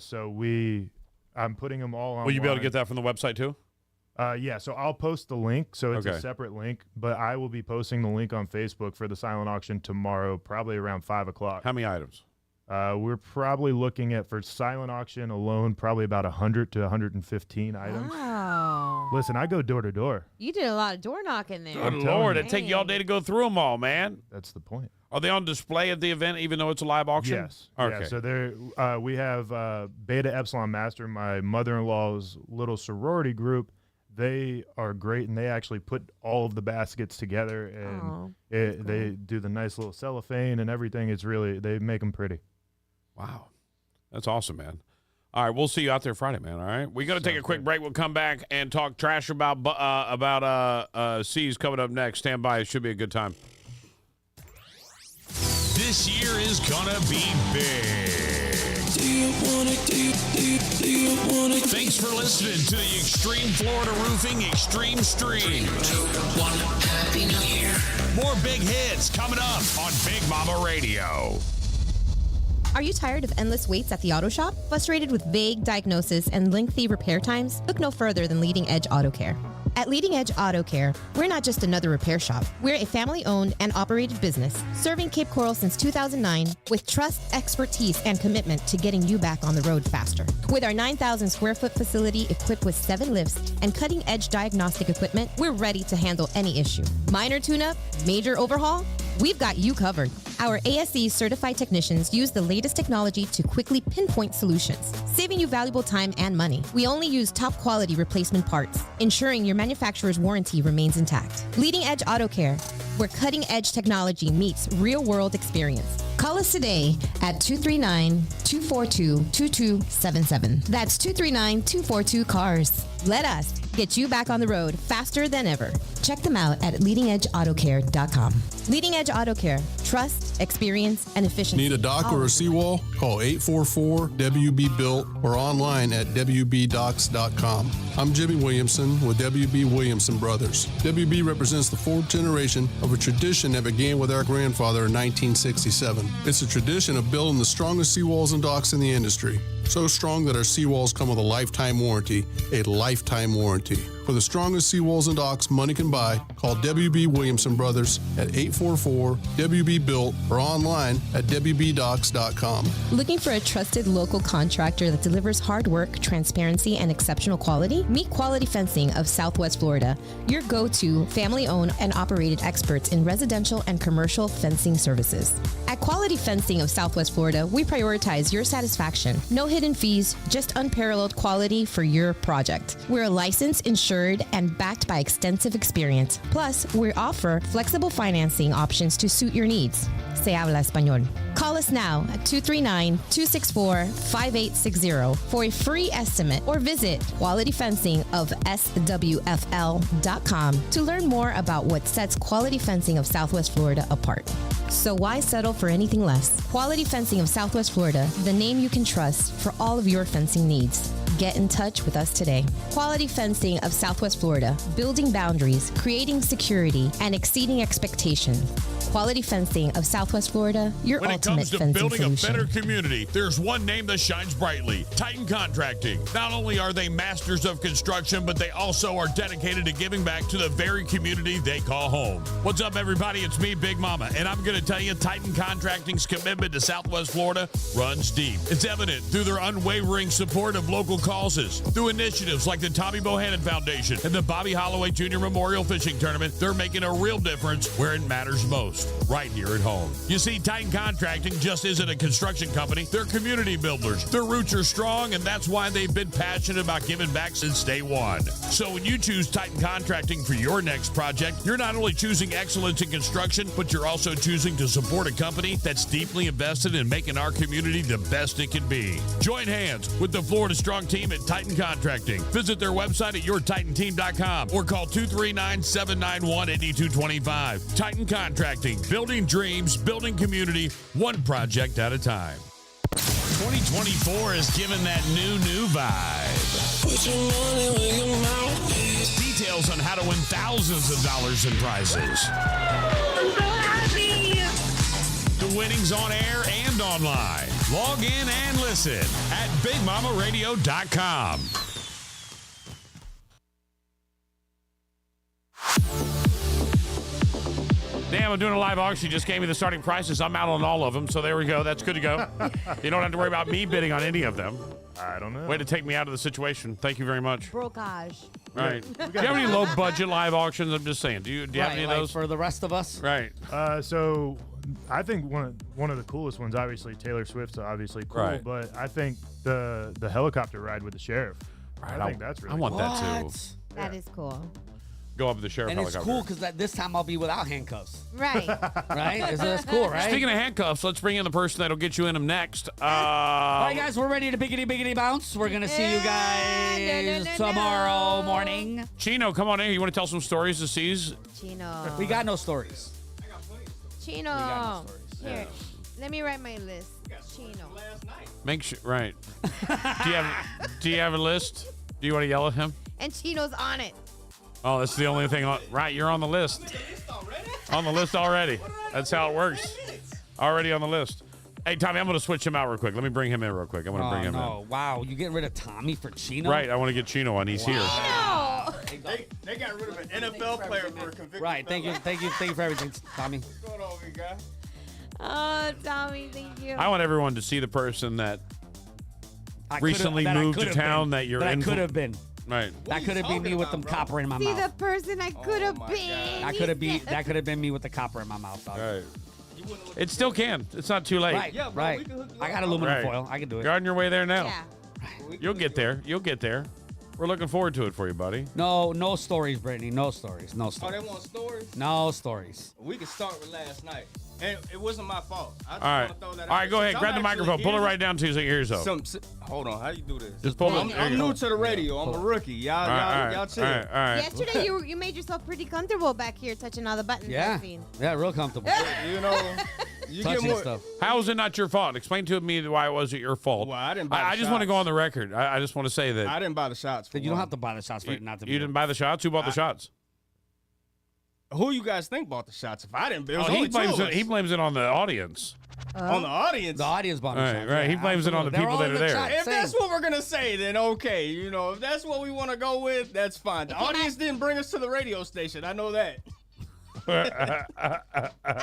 putting them all on. Will you be able to get that from the website too? Yeah, so I'll post the link. So it's Okay. a separate link, but I will be posting the link on Facebook for the silent auction tomorrow, probably around 5 o'clock. How many items? We're probably looking at, for silent auction alone, probably about 100 to 115 items. Wow. Listen, I go door to door. You did a lot of door knocking there. Good Lord, it'd take you all day to go through them all, man. That's the point. Are they on display at the event, even though it's a live auction? Yes. Okay. Yeah, so there, we have Beta Epsilon Master, my mother-in-law's little sorority group. They are great, and they actually put all of the baskets together, and they do the nice little cellophane and everything. It's really, they make them pretty. Wow. That's awesome, man. All right, we'll see you out there Friday, man. All right, we're gonna take a quick break. We'll come back and talk trash about C's coming up next. Stand by; it should be a good time. This year is gonna be big. Do you want it? Do you want it? Thanks for listening to the Extreme Florida Roofing Extreme Stream. 2, 1, Happy New Year. More big hits coming up on Big Mama Radio. Are you tired of endless waits at the auto shop? Frustrated with vague diagnosis and lengthy repair times? Look no further than Leading Edge Auto Care. At Leading Edge Auto Care, we're not just another repair shop. We're a family-owned and operated business serving Cape Coral since 2009 with trust, expertise, and commitment to getting you back on the road faster. With our 9,000 square foot facility equipped with 7 lifts and cutting-edge diagnostic equipment, we're ready to handle any issue. Minor tune-up, major overhaul, we've got you covered. Our ASE certified technicians use the latest technology to quickly pinpoint solutions, saving you valuable time and money. We only use top quality replacement parts, ensuring your manufacturer's warranty remains intact. Leading Edge Auto Care, where cutting edge technology meets real world experience. Call us today at 239-242-2277. That's 239-242-CARS. Let us get you back on the road faster than ever. Check them out at leadingedgeautocare.com. Leading Edge Auto Care. Trust, experience, and efficiency. Need a dock or a seawall? Call 844-WB-BUILT or online at WBDocs.com. I'm Jimmy Williamson with WB Williamson Brothers. WB represents the fourth generation of a tradition that began with our grandfather in 1967. It's a tradition of building the strongest seawalls and docks in the industry. So strong that our seawalls come with a lifetime warranty. A lifetime warranty. For the strongest seawalls and docks money can buy, call WB Williamson Brothers at 844-WB-BUILT or online at WBDocs.com. Looking for a trusted local contractor that delivers hard work, transparency, and exceptional quality? Meet Quality Fencing of Southwest Florida, your go-to family-owned and operated experts in residential and commercial fencing services. At Quality Fencing of Southwest Florida, we prioritize your satisfaction. No hidden fees, just unparalleled quality for your project. We're licensed, insured, and backed by extensive experience. Plus, we offer flexible financing options to suit your needs. Se habla español. Call us now at 239-264-5860 for a free estimate or visit qualityfencingofswfl.com to learn more about what sets Quality Fencing of Southwest Florida apart. So why settle for anything less? Quality Fencing of Southwest Florida, the name you can trust for all of your fencing needs. get in touch with us today. Quality Fencing of Southwest Florida, building boundaries, creating security, and exceeding expectations. Quality Fencing of Southwest Florida, your When it ultimate comes to fencing building solution. a better community, there's one name that shines brightly: Titan Contracting. Not only are they masters of construction, but they also are dedicated to giving back to the very community they call home. What's up, everybody? It's me, Big Mama, and I'm going to tell you, Titan Contracting's commitment to Southwest Florida runs deep. It's evident through their unwavering support of local causes, through initiatives like the Tommy Bohannon Foundation and the Bobby Holloway Jr. Memorial Fishing Tournament. They're making a real difference where it matters most, right here at home. You see, Titan Contracting just isn't a construction company. They're community builders. Their roots are strong, and that's why they've been passionate about giving back since day one. So when you choose Titan Contracting for your next project, you're not only choosing excellence in construction, but you're also choosing to support a company that's deeply invested in making our community the best it can be. Join hands with the Florida Strong team at Titan Contracting. Visit their website at yourtitanteam.com or call 239-791-8225. Titan Contracting, building dreams, building community, one project at a time. 2024 is giving that new vibe. Put your money where your mouth is. Details on how to win thousands of dollars in prizes. I'm so happy. The winnings on air and online. Log in and listen at BigMamaRadio.com. Damn, I'm doing a live auction. Just gave me the starting prices. I'm out on all of them, so there we go. That's good to go. You don't have to worry about me bidding on any of them. I don't know. Way to take me out of the situation. Thank you very much. Brokage. Right. Do you have any low-budget live auctions? I'm just saying. Do you have any of those? For the rest of us? Right. So I think one of the coolest ones, obviously Taylor Swift's obviously cool, Right. but I think the helicopter ride with the sheriff. Right, I think that's really I want cool. that too. That is cool. Go up with the sheriff And it's helicopter. cool because this time I'll be without handcuffs. Right. Right? That's cool, right? Speaking of handcuffs, let's bring in the person that'll get you in them next. All right, guys, we're ready to biggity bounce. We're going to see you guys tomorrow morning. Chino, come on in. You want to tell some stories to C's? Chino. We got no stories. Chino. got no stories. Here, let me write my list. Chino. Make sure, right. Do you have a list? Do you want to yell at him? And Chino's on it. Oh, that's the only thing. Right, you're on the list. On the list already. That's how it works. Already on the list. Hey, Tommy, I'm going to switch him out real quick. Let me bring him in real quick. I want to bring him in. Wow, you getting rid of Tommy for Chino? Right, I want to get Chino on. He's here. They got rid of an NFL player for a conviction. Right, thank you for everything, Tommy. What's going on, big guy? Oh, Tommy, thank you. I want everyone to see the person that recently moved to town that you're in. That could have been. Right. That could have been me with the copper in my See mouth. the person I could have been. That could have been me with the copper in my mouth. Dog. Right. It still can. It's not too late. Right. Right. I got aluminum foil. I can do it. You're on your way there now. Yeah. You'll get there. You'll get there. We're looking forward to it for you, buddy. No stories, Brittany. No stories. No Oh, stories. they want stories? No stories. We can start with last night. And it wasn't my fault. I just All right. want to throw that All out right, go there. ahead. Grab the I'm microphone. actually Pull it here. right down to his ears, though. Hold on. How you do this? Just pull it. I'm There you new go. to the radio. I'm a rookie. Y'all chill. All right. Yesterday, you made yourself pretty comfortable back here touching all the buttons. Yeah. I've seen. Yeah, real comfortable. You know, you get Touching more. stuff. How is it not your fault? Explain to me why it wasn't your fault. Well, I didn't buy the I just want to go shots. on the record. I just want to say that I didn't buy the shots. For You don't one. have to buy the shots for it not to be. you didn't buy the shots. Who bought the shots? Who you guys think bought the shots? If I didn't, it was he only blames two of it. He us. blames it on the audience. On the audience. The audience bought the Right, shots. right. He blames it on the absolutely. people They're that all are in the there. chat If saying- that's what we're gonna say, then okay. You know, if that's what we want to go with, that's fine. The audience didn't bring us to the radio station. I know that. I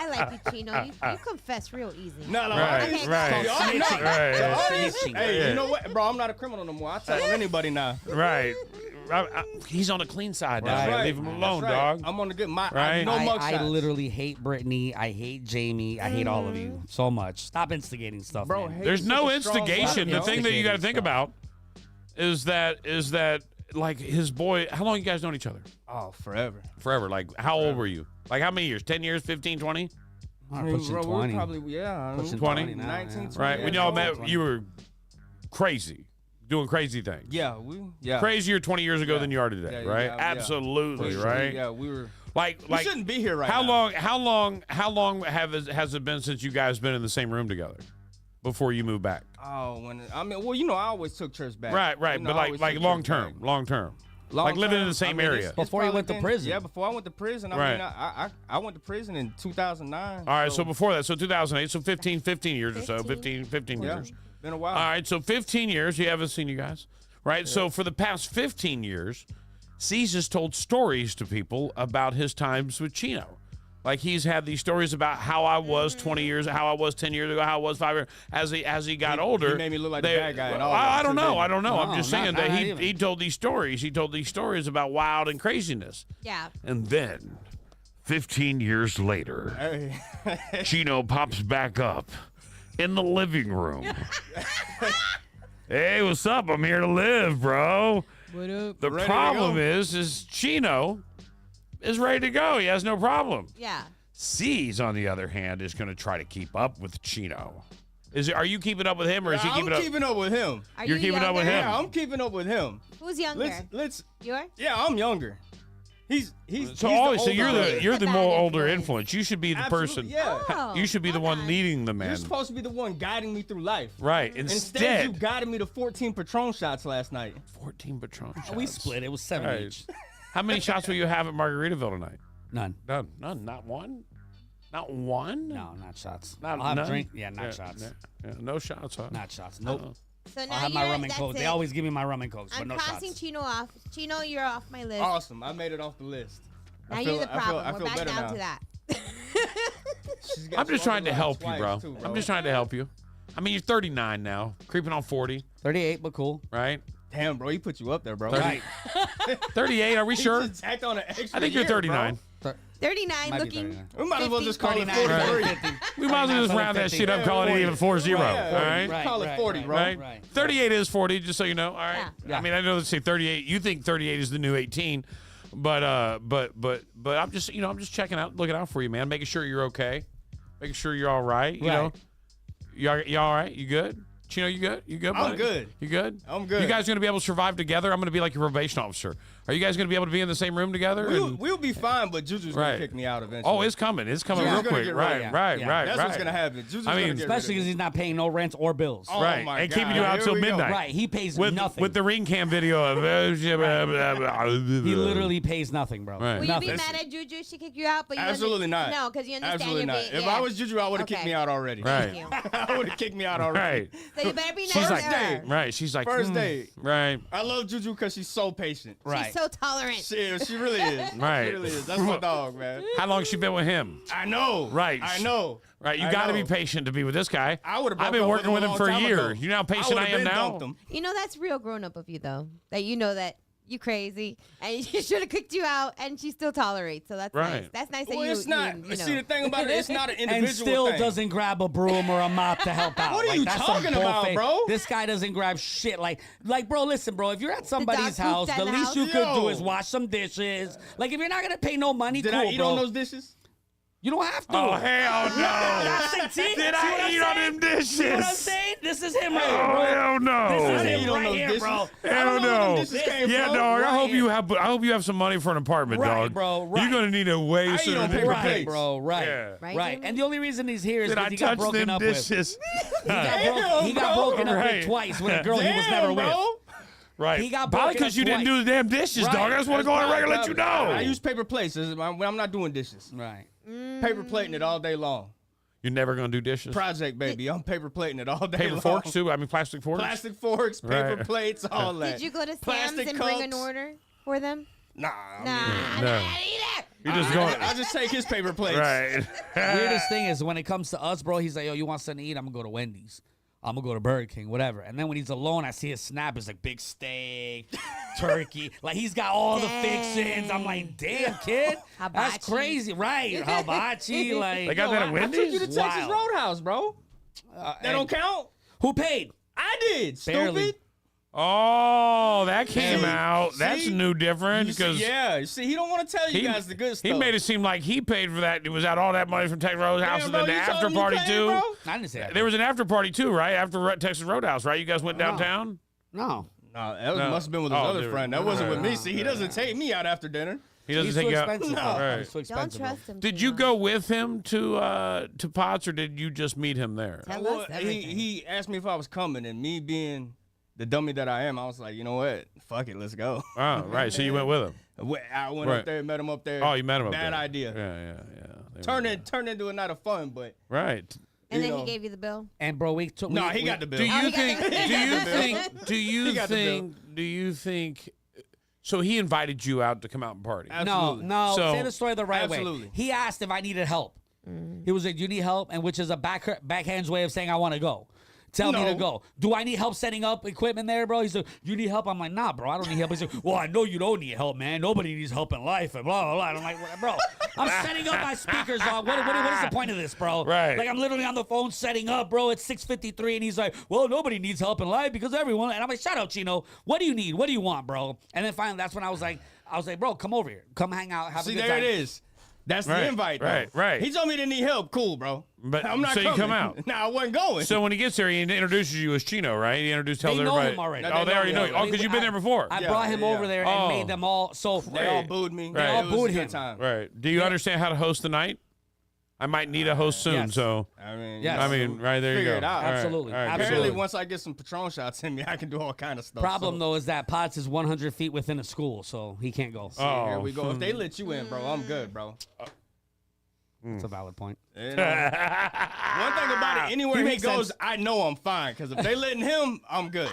like you, Chino. You confess real easy. No, the Right, audience. right. The audience, Snitching. Right. the audience. Snitching. Hey, Yeah. you know what, bro? I'm not a criminal no more. I tell on anybody now. Right. He's on the clean side now. That's right. Leave him alone, That's right. dog. I'm on the good. Right. No mug I shots. literally hate Brittany. I hate Jamie. I hate all of you so much. Stop instigating stuff, Bro, man. hate There's is no such a strong instigation. word, The yo. thing that you got to Instigating think about is that like his boy. How long you guys known each other? Oh, forever. Forever. Like how old were you? Like how many years? 10 years? 15, 20? I'm pushing bro, 20. we're probably Pushing 20 now, 19, yeah. 20. Right. When y'all met, you were crazy, doing crazy things. Yeah. Crazier 20 years ago Yeah. than you are today, Yeah, right? yeah. Absolutely, For sure. right? Yeah, we were. Like, We shouldn't be here right how now. long has it been since you guys been in the same room together before you moved back? Oh, well, you know, I always took trips back. Right. You know, But I always like took long trips term, back. long term. Long Like living in term, the same I mean, area. it's Before you probably went to been- prison. Yeah, before I went to prison. I Right. mean, I went to prison in 2009. All right, so before that, so 2008, so 15 years or so, 15 Yeah, years. been a while. All right, so 15 years, you haven't seen you guys, right? So for the past 15 years, C's has told stories to people about his times with Chino. Like he's had these stories about how I was 20 years, how I was 10 years ago, how I was 5 years. As he got older, He made me look like the bad guy and all I that, don't too, know. didn't I he? don't know. I'm No, just not saying that even. he told these stories. He told these stories about wild and craziness. Yeah. And then, 15 years later, Hey. Chino pops back up in the living room. Hey, what's up? I'm here to live, bro. What up? The Ready to problem go? is Chino is ready to go. He has no problem. Yeah. C's, on the other hand, is going to try to keep up with Chino. Are you keeping up with him, or is he I'm keeping up? keeping up with him. Are You're you keeping up with younger? him. Yeah, I'm keeping up with him. Who's younger? Let's. You are? Yeah, I'm younger. He's So he's you're older the one. The more bad older influence. influence. You should be the Absolutely, person. yeah. Oh, You should be the one okay. leading the man. You're supposed to be the one guiding me through life. Right. Instead, you Instead, guided me to 14 Patron shots last night. 14 Patron shots. We split. It was 7 Right. each. How many shots will you have at Margaritaville tonight? None. None. Not one. Not one. No, not shots. Not I'll have none? drink. Yeah, not shots. Yeah, no shots, huh? Not shots. Nope. Oh. So now I'll have my you're- rum and that's coke. They it. always give me my rum and cokes, but I'm no crossing shots. Chino off. Chino, you're off my list. Awesome. I made it off the list. Now I you're feel- the problem. I We're feel back better down now. to that. She's got I'm just trying to swallowed help you, twice, bro. too, I'm just trying to help you. I mean, you're 39 now, creeping on 40, 38, but cool. right? Damn, bro, he put you up there, bro. 30. Right. 38, are we He sure? just tacked on an extra I think you're year, 39. 39 Might be looking. 39. We might as well 50, just call it 39, 43. right, 50. We might as well just 39, round that 50. shit up, call it even 40, all right? Right, call it 40, bro. Right? Right. 38 is 40, just so you know. All right. Yeah. I mean, I know they say 38. You think 38 is the new 18, but I'm just, I'm just checking out, looking out for you, man, making sure you're okay, making sure you're all right. You know, you all right? You good? Chino, you good? You good, buddy? I'm good. You good? I'm good. You guys going to be able to survive together? I'm going to be like your probation officer. Are you guys going to be able to be in the same room together? We'll be fine, but Juju's Right. gonna kick me out eventually. Oh, it's coming. It's coming Juju's real gonna quick. get rid of Right, me. right, Yeah. right, That's right. what's gonna happen. Juju's I gonna mean, get rid of Especially me. because he's not paying no rent or bills. Oh, Right, my and keeping God. you out Here till we go. midnight. Right, he pays with nothing. with the ring cam video of He literally pays nothing, bro. Right. Will you Nothing. be mad at Juju if she kick you out? But you Absolutely not. No, because you understand Absolutely you're not. being, If yeah. I was Juju, I would have kicked Okay. me out already. Right. Thank you. I would have kicked me out already. Right. So you better be nice She's to like, her. right. She's like, First date. Right. I love Juju because she's so patient. Right. She's so tolerant. She really is. Right. She really is. That's my dog, man. How long she been with him? I know. Right. I know. Right. You I got to know. be patient to be with this guy. I would have. I've been working with him for a year. You know how patient I am now? You know, that's real grown up of you, though. That you know that you crazy and she should have kicked you out and she still tolerates. So that's Right. nice. That's nice Well, that you, it's not. you know. See, the thing about it, it's not an individual And still thing. doesn't grab a broom or a mop to help out. What are Like, you that's some talking about, bullfa- bro? This guy doesn't grab shit. Like, bro, listen, bro. If you're at somebody's dog house, pooped the at the least house? you could do Yo. is wash some dishes. Like, if you're not gonna pay no money, Did cool, I eat bro. on those dishes? You don't have to. Oh, hell no. That's it. Did I eat on them dishes? See what I'm saying? This is him right here, Oh, bro. hell no. This is Eat him on right those here, dishes. bro. I Hell don't know where no. them dishes came Yeah, from. dog. I Right hope you have some money for an apartment, Right, dog. bro, right. You're gonna need a waste. I eat or on a- paper Right, plates. bro. Right. Yeah. Right, Right. Jamie? And the only reason he's here is Did I because he got touch broken them up dishes? with. He got bro. broken up Right. with twice with a girl he was Damn, never bro. with. Right. He got Probably broken because up you didn't twice. do the damn dishes, Right. dog. I just want to go on the record and let you know. I use paper plates when I'm not doing dishes. Right. Paper plating it all day long. You're never gonna do dishes. Project, baby. I'm paper plating it all day Paper long. forks too. I mean, plastic forks. Plastic forks, paper Right. plates, all that. Did you go to Sam's Plastic and bring an cups. order for them? Nah. Nah, No. not either. You're just going. I just take his paper plates. Right. Weirdest thing is when it comes to us, bro, he's like, yo, you want something to eat? I'm going to go to Wendy's. I'm going to go to Burger King, whatever. And then when he's alone, I see his snap. It's like big steak, turkey. Like, he's got all the fixins. I'm like, damn, kid. That's Hibachi. crazy. Right. Hibachi. Like, They got that at I Wendy's? took you to Texas Wild. Roadhouse, bro. That and don't count. Who paid? I did. Barely. Stupid. Oh, that came See? out. That's See? new different You see, because yeah. You see, he don't want to tell you he, guys the good stuff. he made it seem like he paid for that. It was out all that money from Texas Roadhouse and bro, then the you told after him you party paid, too. bro? I didn't say that. There was an after party too, right? After Texas Roadhouse, right? You guys went downtown. No. No, that No. must have been with his Oh, other dude. friend. That wasn't with me. No. See, he doesn't take me out after dinner. He doesn't He's take too you out. expensive. No. Bro. Right. He's too Don't expensive. trust him. Did too you much. go with him to Potts, or did you just meet him there? Tell Well, us everything. he asked me if I was coming, and me being the dummy that I am, I was like, you know what? Fuck it, let's go. Oh, right. So you went with him. I went Right. up there, met him up there. Oh, you met him up Bad there. idea. Yeah. Turned into a night of fun, but Right. And you then know. he gave you the bill. And bro, we took. No, he got the bill. Do Oh, you he got think? the- Do he got you the bill. think? Do you He got the bill. think? Do you think? So he invited you out to come out and party. Absolutely. No. So- Say the story the right Absolutely. way. He asked if I needed help. He was like, "Do you need help?" And which is a backhand's way of saying I want to go. Tell me to No. go. Do I need help setting up equipment there, bro? He's like, "You need help?" I'm like, "Nah, bro, I don't need help." He's like, "Well, I know you don't need help, man. Nobody needs help in life." And blah blah blah. And I'm like, "Bro, I'm setting up my speakers. What is the point of this, bro? Right. Like I'm literally on the phone setting up, bro. It's 6:53, and he's like, "Well, nobody needs help in life because everyone." And I'm like, "Shut up, Chino. What do you need? What do you want, bro?" And then finally, that's when I was like, "Bro, come over here. Come hang out. Have See, a good there time." it is. That's Right, the invite, though. right. He told me to need help. Cool, bro. But I'm not so coming. you come out. Nah, I wasn't going. So when he gets there, he introduces you as Chino, right? He tells They know everybody. him already. Oh, they already know you. Oh, because you've been there before. I brought him over there and made them all. So They all booed me. Right. They all It was booed a good him. time. Right. Do you understand how to host the night? I might need a host soon, Yes. so. I mean, Yes. I mean, right there you Figure go. it out. All right, Absolutely. all right, Apparently, Absolutely. once I get some Patron shots in me, I can do all kind of stuff. Problem so, though is that Potts is 100 feet within a school, so he can't go. see, here we go. If they let you in, bro, I'm good, bro. That's a valid point. You know, one thing about it, anywhere he makes goes, sense. I know I'm fine. Because if they letting him, I'm good.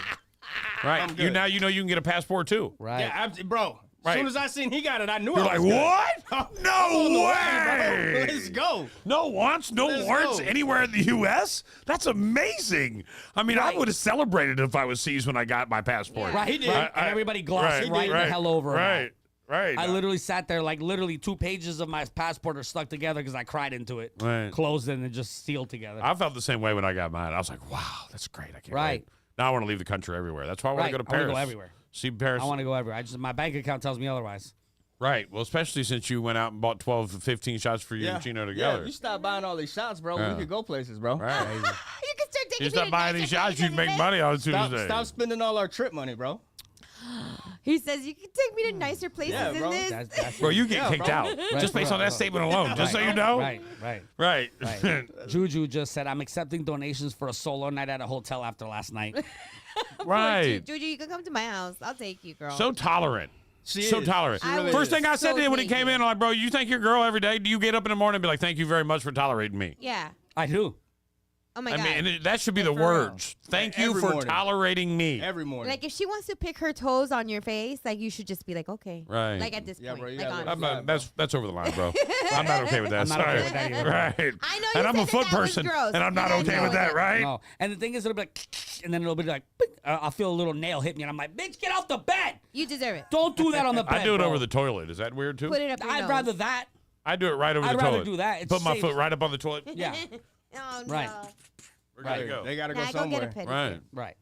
Right. I'm You good. now you know you can get a passport too. Right. Yeah, bro. As Right. soon as I seen he got it, I knew You're I like, was good. what? I'm No on the way! bro. Let's go. No wants, no Let's warrants go. anywhere in the U.S.? That's amazing. I mean, I would have celebrated if I was seized when I got my passport. Right. He did. And everybody glossed right the hell over him. Right. Right. I literally sat there like literally 2 pages of my passport are stuck together because I cried into it. Right. Closed it and just sealed together. I felt the same way when I got mine. I was like, wow, that's great. I can't Right. wait. Now I want to leave the country everywhere. That's why I want Right. to go to I wanna Paris. go everywhere. See Paris. I want to go everywhere. My bank account tells me otherwise. Right. Well, especially since you went out and bought 12 to 15 shots for you and Chino together. Yeah, you stop buying all these shots, bro. Yeah. We could go places, bro. Right. You can start taking You stop buying these shots, you'd make money on Tuesday. Stop spending all our trip money, bro. He says you can take me to nicer places Yeah, than bro. this. Bro, you get Yeah, kicked bro. out Right, just based on that right. statement alone. Just so you know. Right. Right. Juju just said, I'm accepting donations for a solo night at a hotel after last night. Right. Juju, you can come to my house. I'll take you, girl. So tolerant. She So is. tolerant. She really First is. thing I said So to him when he thank came you. in, I'm like, bro, you thank your girl every day? Do you get up in the morning and be like, thank you very much for tolerating me? Yeah. I do. Oh my I god. mean, and that should be the For real. words. Thank you Every for morning. tolerating me. Every morning. Like if she wants to pick her toes on your face, like you should just be like, okay. Right. Like at this Yeah, point. bro, you like gotta honestly. let I'm not, that's over the line, bro. I'm not okay with that. I'm not Sorry. okay with that either. Right. I know you And I'm a said foot that was person, gross. and I'm not You okay guys with know that, it. right? No. And the thing is, it'll be like, and then it'll be like, I'll feel a little nail hit me, and I'm like, bitch, get off the bed. You deserve it. Don't do that on the bed. I do it bro. over the toilet. Is that weird too? Put it up your I'd nose. rather that. I do it right over I'd the rather toilet. do that. It's Put my safe. foot right up on the toilet. Yeah. Oh no. Right. Where gotta Right. go? They gotta Nah, go go somewhere. get a pedicure. Right. Right.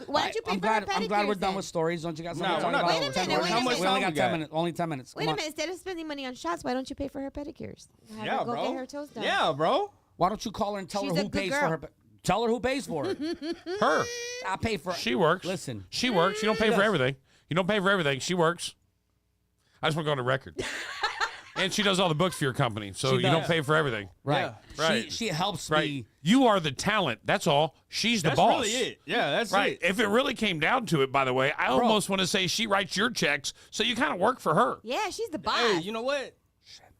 Why don't you pay I'm for her glad, I'm glad we're pedicures done then? with stories. Don't you guys? No, want to we're talk not about done with stories. we How much only time got we 10 got? minutes. Only 10 minutes. Wait Come a on. minute. Instead of spending money on shots, why don't you pay for her pedicures? Have Yeah, her go bro. get her toes done. Yeah, bro. Why don't you call her and tell She's her a who good pays girl. for her? Tell her who pays for it. Her. I pay for. She works. Listen. She works. You don't pay for everything. You don't pay for everything. She works. I just want to go on the record. And she does all the books for your company, so She you don't does. pay for everything. Right. Yeah. Right. She helps Right. me. You are the talent. That's all. She's the That's boss. really it. Yeah, that's Right. it. If it really came down to it, by the way, I almost want to say she writes your checks, so you kind of work for her. Yeah, she's the boss. Hey, you know what?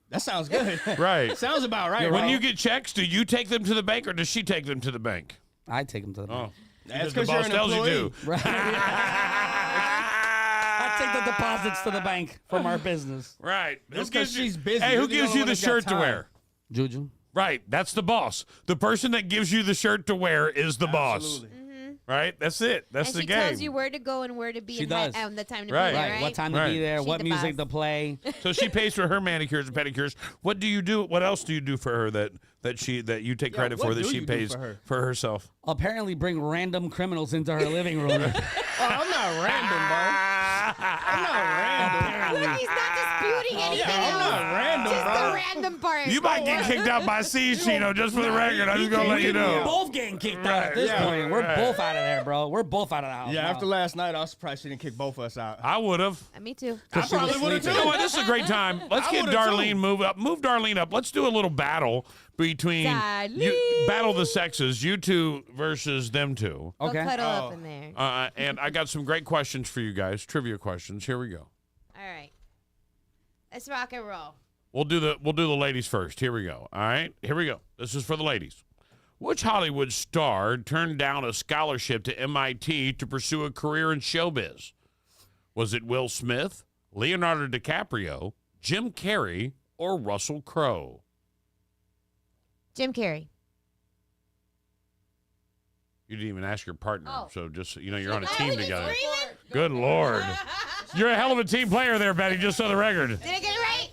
That sounds good. Right. Sounds about right. When bro. you get checks, do you take them to the bank or does she take them to the bank? I take him to the bank. That's the because you're boss an tells employee. you to. I take the deposits to the bank from our business. Right. That's 'cause she's busy. Hey, You're who the gives only you one the that's got shirt to time. wear? Juju. Right. That's the boss. The person that gives you the shirt to wear is the boss. Absolutely. Right? That's it. That's and the she game. tells you where to go and where to be She and does. the time to Right. be there, Right. right? What time to Right. be there? She's What the music boss. to play? So she pays for her manicures and pedicures. What do you do? What else do you do for her that you take Yeah, credit what for that do she you do pays for her? herself? Apparently, bring random criminals into her living room. Oh, I'm not random, bro. I'm not random. Look, he's not just disputing anything I'm else. not random, Just bro. the random part. You might get kicked out by C, Chino, just for the record. I'm just going to let you We're know. both getting kicked out at this point. We're both out of there, bro. We're both out of the house. Yeah, now. after last night, I was surprised she didn't kick both of us out. I would have. Me too. I probably would have too. You know what? This is a great time. Let's I get would've too. Darlene move up. Move Darlene up. Let's do a little battle between battle the sexes, you two versus them two. Go cuddle up in there. And I got some great questions for you guys. Trivia questions. Here we go. All right. Let's rock and roll. We'll do the ladies first. Here we go. All right. Here we go. This is for the ladies. Which Hollywood star turned down a scholarship to MIT to pursue a career in showbiz? Was it Will Smith, Leonardo DiCaprio, Jim Carrey, or Russell Crowe? Jim Carrey. You didn't even ask your partner, so just you're on a I team was together. screaming. Good Lord. You're a hell of a team player there, Betty, just on the record. Did I get it right?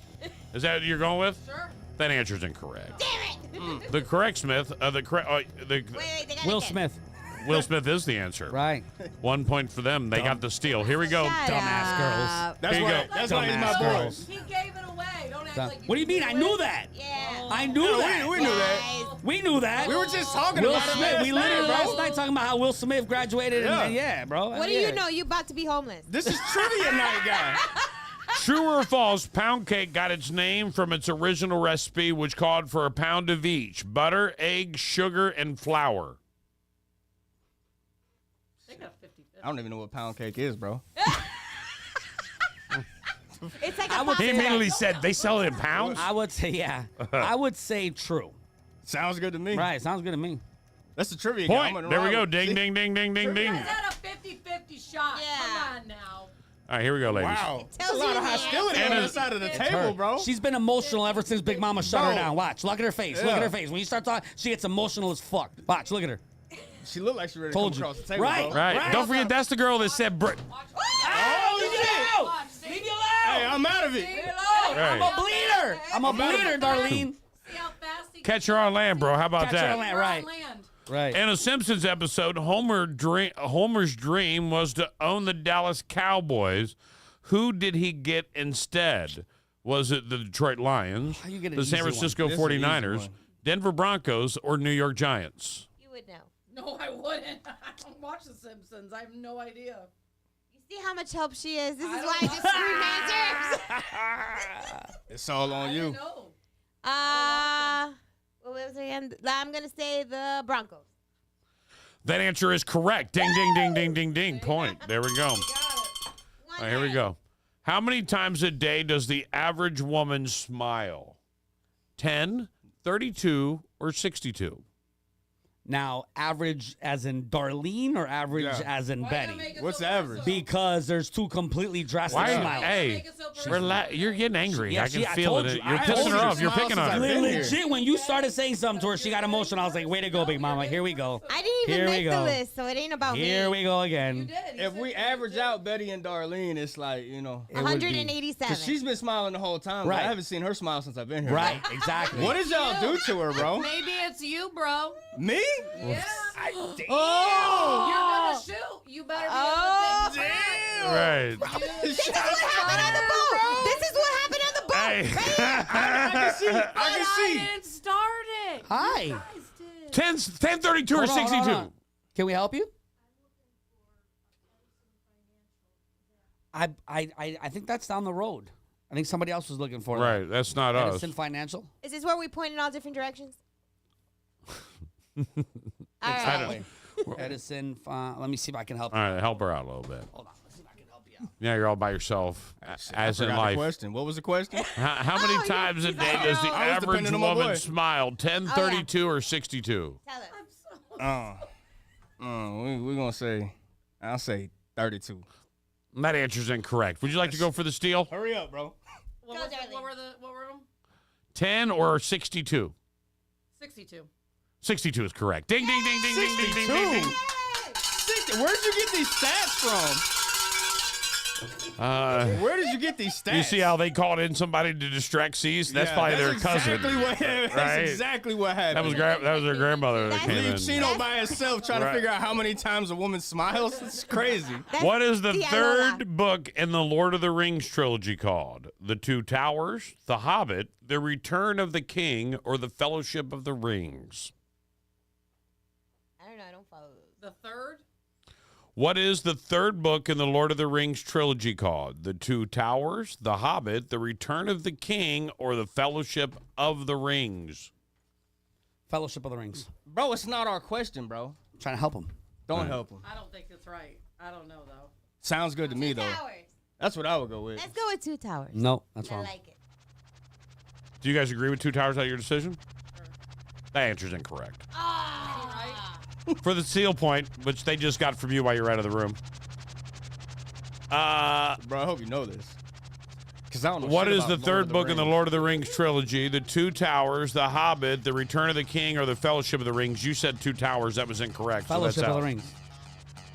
Is that what you're going with? Sure. That answer's incorrect. Damn it. The correct Smith, Will Smith. Will Smith is the answer. Right. 1 point for them. They got the steal. Here we go. Dumbass girls. That's Here you why. go. That's why he's Dumbass my girls. boy. He gave it away. Don't act like you What do you mean? I knew that. Yeah. I knew that. We knew that. We knew that. We were just talking Will about it Smith. last We night, literally bro. last night talking about how Will Smith graduated. Yeah. And yeah, bro. What do Yeah. you know? You about to be homeless. This is trivia night, guy. True or false, pound cake got its name from its original recipe, which called for a pound of each: butter, egg, sugar, and flour. I don't even know what pound cake is, bro. It's like I a would He say- immediately said, they sell it in pounds? I would say, yeah. I would say true. Sounds good to me. Right. Sounds good to me. That's the trivia guy. I'm Point. gonna There we ride go. with- Ding, See? ding, ding, ding, ding, ding. Is that a 50-50 shot? Yeah. Come on now. All right, here we go, ladies. Wow. There's a tells lot you of the hostility answer. on that side of the It's table, her. bro. She's been emotional ever since Big Mama shut her Bro. down. Watch. Look at her face. Look Yeah. at her face. When you start talking, she gets emotional as fuck. Watch. Look at her. She looked like she ready to Told come you. across the table, Right. bro. Right. Don't forget, that's the girl that said... Oh, shit. Leave me alone. Hey, I'm out of it. I'm a bleeder. I'm a bleeder, Darlene. See how fast he Catch her on land, bro. How about Catch her that? on land. We're on Right. land. Right. In a Simpsons episode, Homer's dream was to own the Dallas Cowboys. Who did he get instead? Was it the Detroit Lions, you get an the San easy one? Francisco This is an easy 49ers, one. Denver Broncos, or New York Giants? You would know. No, I wouldn't. I don't watch The Simpsons. I have no idea. You see how much help she is. This I is don't why I just scream answers. It's all on you. No. What was it again? I'm gonna say the Broncos. That answer is correct. Ding, ding, ding, ding, ding, ding. Point. There we go. All right, here we go. How many times a day does the average woman smile? 10, 32, or 62? Now, average as in Darlene or average Yeah. as in Betty? What's average? Because there's two completely drastic Why? smiles. Hey, you're getting angry. Yeah, I can I feel told it. you. You're I pissing told her you. off. You're Smiles picking on since her. I've been here. Legit, when you started saying something to her, she got emotional. I was like, way to go, Big Mama. Here we go. I didn't even Here we make the go. list, so it ain't about Here me. we go again. If we average out Betty and Darlene, it's like, you know. It would be- 187. Because she's been smiling the whole time. But Right. I haven't seen her smile since I've been here. Right, exactly. What did y'all do to her, bro? Maybe it's you, bro. Me? Yeah. Oh! You're gonna shoot. You better be able to take the Right. This is what happened on the boat. This is what happened on the boat. Hey. I can see. I I can see. didn't start it. Hi. You guys did. 10, 32, or Hold on, hold on, 62? hold on. Can we help you? I think that's down the road. I think somebody else was looking for that. Right. That's not us. Edison Financial. Is this where we point in all different directions? All I right. don't. Edison. Let me see if I can help All you. right, help her out a little bit. Hold on. Let's see if I can help you out. Yeah, you're all by yourself, as in Forgot the life. question. What was the question? How many times a day does the I was average depending on my woman boy. smile? 10, 32, or 62? Tell us. We're going to say, I'll say 32. That answer's incorrect. Would you like to go for the steal? Hurry up, bro. What were them? 10 or 62? 62. 62 is correct. Ding, ding, ding, ding, ding, ding, ding, ding, ding. 60. Where'd you get these stats from? Where did you get these stats? You see how they called in somebody to distract Cease? That's probably their cousin. That's exactly what happened. That was their grandmother that came in. Leave Chino by himself trying to figure out how many times a woman smiles. It's crazy. What is the third book in the Lord of the Rings trilogy called? The Two Towers, The Hobbit, The Return of the King, or The Fellowship of the Rings? I don't know. I don't follow those. The third? What is the third book in the Lord of the Rings trilogy called? The Two Towers, The Hobbit, The Return of the King, or The Fellowship of the Rings? Fellowship of the Rings. Bro, it's not our question, bro. I'm trying to help him. Don't help him. I don't think it's right. I don't know, though. Sounds good to me, though. Towers. That's what I would go with. Let's go with Two Towers. No, that's I wrong. like it. Do you guys agree with Two Towers? That your decision? That answer's incorrect. For the seal point, which they just got from you while you're out of the room. Bro, I hope you know this. Because I don't know. What shit is the about third book in the Rings. Lord of the Rings trilogy? The Two Towers, The Hobbit, The Return of the King, or The Fellowship of the Rings? You said Two Towers. That was incorrect. Fellowship so that's of out. the Rings.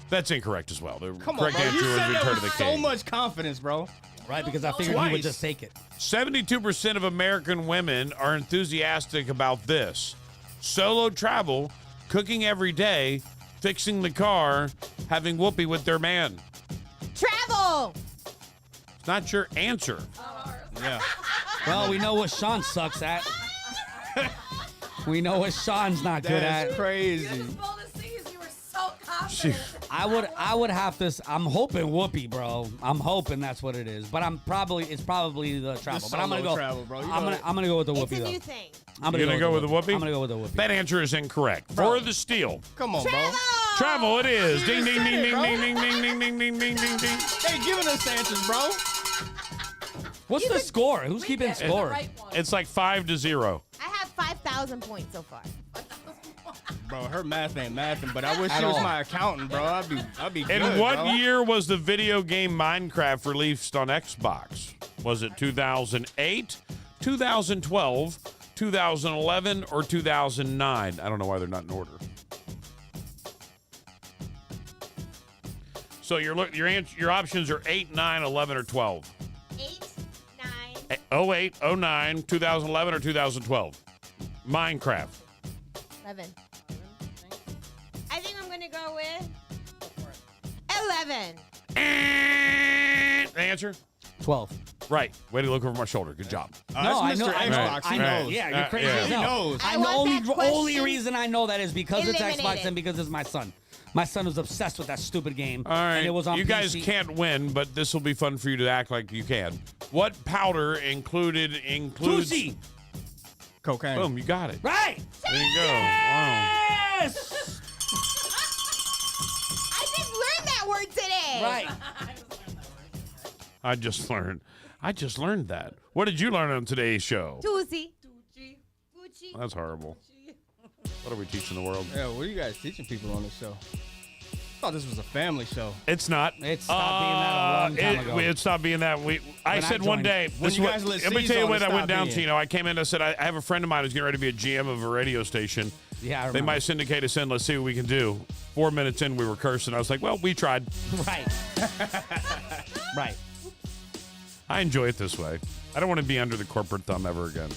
That's incorrect as well. The Come on, correct bro. answer You was said Return that of the with King. so much confidence, bro. Right, because I figured you would just take it. 72% of American women are enthusiastic about this. Solo travel, cooking every day, fixing the car, having whoopee with their man. Travel. It's not your answer. Yeah. Well, we know what Sean sucks at. We know what Sean's not good That's at. crazy. I would have to. I'm hoping Whoopi, bro. I'm hoping that's what it is. But it's probably the travel. But I'm gonna go. Travel, bro. I'm gonna go with the It's Whoopi a though. new thing. I'm You're gonna go with the whoopee? I'm gonna go with the Whoopi. That answer is incorrect. For the steal. Come on, bro. Travel it is. Ding, ding, ding, ding, bro. ding, ding, ding, ding, ding, ding, ding, ding, ding. They giving us answers, bro. What's the score? Who's keeping score? It's like 5-0. I have 5,000 points so far. Bro, her math ain't mathing, but I wish At she was all. my accountant, bro. I'd be good, In what bro. year was the video game Minecraft released on Xbox? Was it 2008, 2012, 2011, or 2009? I don't know why they're not in order. So your options are 8, 9, 11, or 12. 8, 9. 08, 09, 2011, or 2012. Minecraft. 11. I think I'm gonna go with 11. The answer? 12. Right. Way to look over my shoulder. Good job. No, I It's know. Mr. I know. Xbox. I He know. knows. Yeah, you're crazy. yeah. as He hell. knows. I And the want only that question reason I know that is because it's Xbox eliminated. and because it's my son. My son was obsessed with that stupid game. All right. And it was on you guys PC. can't win, but this will be fun for you to act like you can. What powder includes... Tusi. Cocaine. Boom, you got it. Right. There you go. Wow. Yes. I just learned that word today. Right. I just learned that. What did you learn on today's show? Tusi. That's horrible. What are we teaching the world? Yeah, what are you guys teaching people on this show? I thought this was a family show. It's not. It stopped being that a long time ago. It stopped being that. I said one joined. day. When this you is guys let let me C's tell you on, when it I went stopped down, being. Tino. I came in and I said, I have a friend of mine who's getting ready to be a GM of a radio station. Yeah, I They remember. might syndicate us in. Let's see what we can do. 4 minutes in, we were cursing. I was like, well, we tried. Right. Right. I enjoy it this way. I don't want to be under the corporate thumb ever again.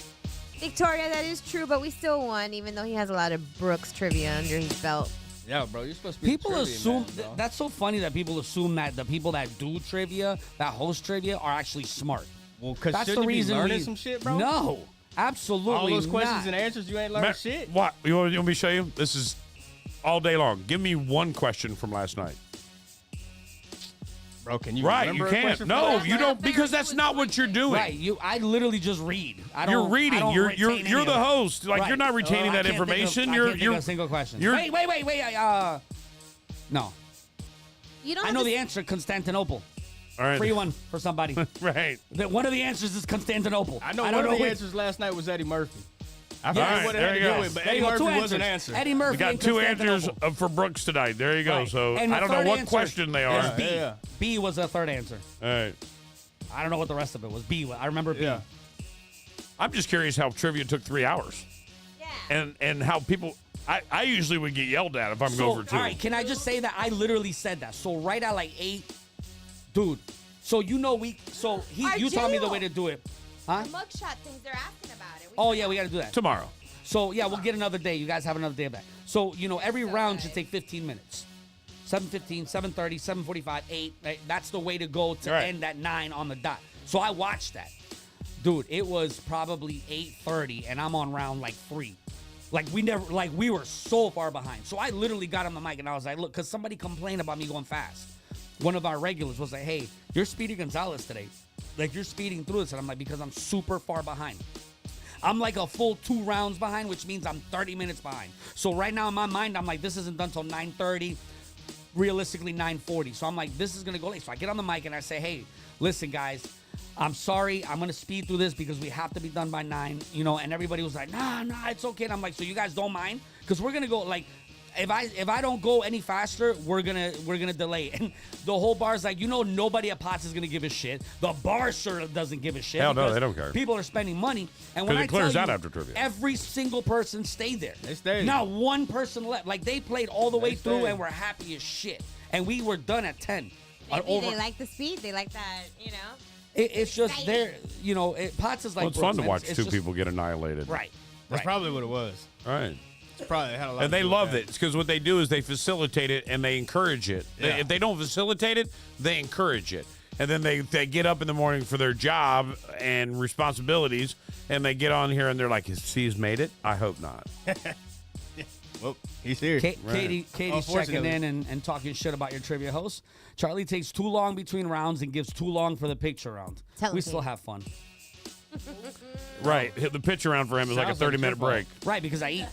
Victoria, that is true, but we still won, even though he has a lot of Brooks trivia under his belt. Yeah, bro, you're supposed to be People the trivia assume man, bro. that's so funny that people assume that the people that do trivia, that host trivia, are actually smart. Well, because That's shouldn't the you reason be learning we- some shit, bro? No, absolutely All those questions not. and answers, you ain't learned Matt, shit? What? You want me to show you? This is all day long. Give me one question from last night. Bro, can you Right, remember you a can't. question from No, last you night? don't, because that's not what you're doing. Right, I literally just read. I don't, You're reading. I don't You're retain you're any the of it. host. Like Right. you're not retaining I that can't think of- information. I You're can't think of a single question. you're- Wait. No, You don't I have know to the answer. Constantinople. All right. Free one for somebody. Right. One of the answers is Constantinople. I know don't one of the which. answers last night was Eddie Murphy. I All forget right, what it there had to you do go. with, but There Eddie you go, Murphy two was an answers. answer. Eddie Murphy. We got and two answers Constantinople. for Brooks tonight. There you go. Right. So And the I don't know third what answer question they is are. B. Yeah. B was the third answer. All right. I don't know what the rest of it was. B. I remember B. Yeah. I'm just curious how trivia took 3 hours. Yeah. And how people. I usually would get yelled at if I'm So, going for 2. all right, can I just say that I literally said that? So right at like 8, dude, So you taught me the way to do it. Huh? The mugshot things, they're asking about it. Oh, yeah, we got to do that. Tomorrow. So, yeah, we'll get another day. You guys have another day back. So, every round should take 15 minutes. 7:15, 7:30, 7:45, 8. Right? That's the way to go to end at 9 on the dot. So I watched that. Dude, it was probably 8:30, and I'm on round, 3. We were so far behind. So I literally got on the mic, and I was like, look, because somebody complained about me going fast. One of our regulars was like, hey, you're Speedy Gonzalez today. You're speeding through this. And I'm like, because I'm super far behind. I'm like a full 2 rounds behind, which means I'm 30 minutes behind. So right now in my mind, I'm like, this isn't done till 9:30, realistically 9:40. So I'm like, this is going to go late. So I get on the mic and I say, hey, listen, guys, I'm sorry. I'm going to speed through this because we have to be done by 9, and everybody was like, nah, it's okay. And I'm like, so you guys don't mind? Because we're going to go if I don't go any faster, we're gonna delay. And the whole bar's like, nobody at Potts is gonna give a shit. The bar sure doesn't give a shit. Hell no, they don't care. People are spending money, and when it clears out after trivia. Every single person stayed there. They stayed. Not one person left. They played all the way through and were happy as shit. And we were done at 10. Maybe they like the speed. They like that, It's just there. Potts is like. Well, it's fun to watch two people get annihilated. Right. That's probably what it was. Right. Probably had a lot and they loved it because what they do is they facilitate it and they encourage it. Yeah. If they don't facilitate it, they encourage it. And then they get up in the morning for their job and responsibilities, and they get on here and they're like, "He's made it? I hope not." Well, he's here. Katie's checking in and talking shit about your trivia host. Charlie takes too long between rounds and gives too long for the picture round. We still have fun. Right. The pitch around for him is like a 30-minute break. Right, because I eat.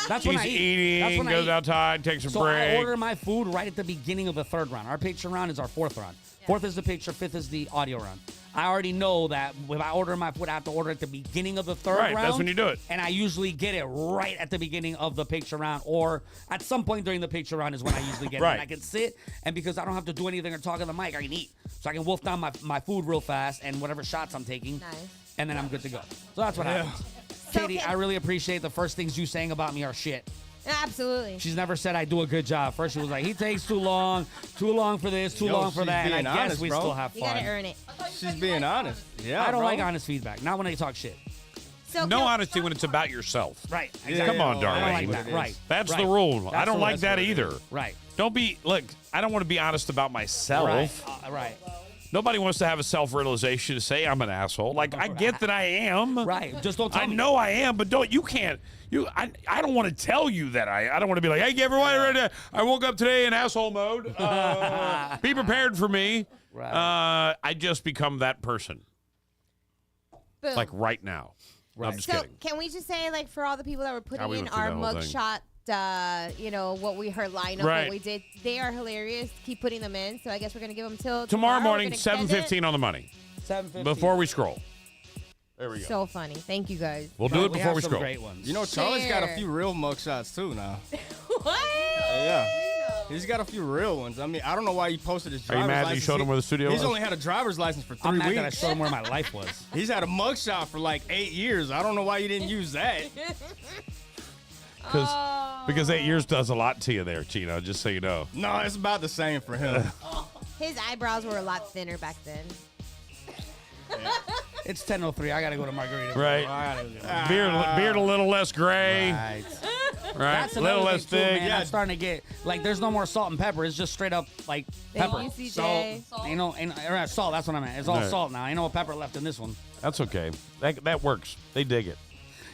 That's He's when I eat. eating, That's when I goes eat. outside, takes a So break. I order my food right at the beginning of the 3rd round. Our picture round is our 4th round. 4th is the picture, 5th is the audio round. I already know that if I order my food, I have to order at the beginning of the 3rd round. Right, that's when you do it. And I usually get it right at the beginning of the picture round, or at some point during the picture round is when I usually get it. And I can sit, and because I don't have to do anything or talk on the mic, I can eat. So I can wolf down my food real fast and whatever shots I'm taking. Nice. And then I'm good to go. So that's what happens. Katie, I really appreciate the first things you saying about me are shit. Absolutely. She's never said I do a good job. First she was like, he takes too long for this, too long for that. And I guess honest, we bro. still have fun. You gotta earn it. She's being honest. Yeah, I don't bro. like honest feedback. Not when they talk shit. So No honesty when it's about yourself. Right. Come on, I don't Darlene. like that. Right. That's Right. the rule. That's I don't the like rule. that either. Right. I don't want to be honest about myself. Right. Right. Nobody wants to have a self-realization to say I'm an asshole. I get that I am. Right. Just don't tell me. I know I am, but you can't. I don't want to tell you that I don't want to be like, hey, everyone, I woke up today in asshole mode. Be prepared for me. Right. I just become that person. Boom. Like right now. Right. I'm just So kidding. can we just say, for all the people that were putting we in went through our that whole thing. mugshot, what we heard lineup, Right. what we did, they are hilarious. Keep putting them in. So I guess we're gonna give them till Tomorrow We're morning, gonna extend 7:15 on the money. 7:15. Before we scroll. There we it. go. So funny. Thank you guys. We'll do it before have we some scroll. great ones. Charlie's got a Share. few real mugshots too now. What? Yeah. He's got a few real ones. I mean, I don't know why he posted his Are you driver's mad that you license. showed him where the studio He's was? only had a driver's license for 3 I'm mad weeks. that I showed him where my life was. He's had a mugshot for 8 years. I don't know why you didn't use that. Because 8 years does a lot to you there, Chino, just so you know. No, it's about the same for him. His eyebrows were a lot thinner back then. It's 10:03. I gotta go to Margarita. Right. I gotta go. Beard a little less gray. Right. Right. That's A little another less thing, too, thick. man. I'm starting to get there's no more salt and pepper. It's just straight up pepper. you, CJ. Salt. That's what I meant. It's all Right. salt now. Ain't no pepper left in this one. That's okay. That works. They dig it.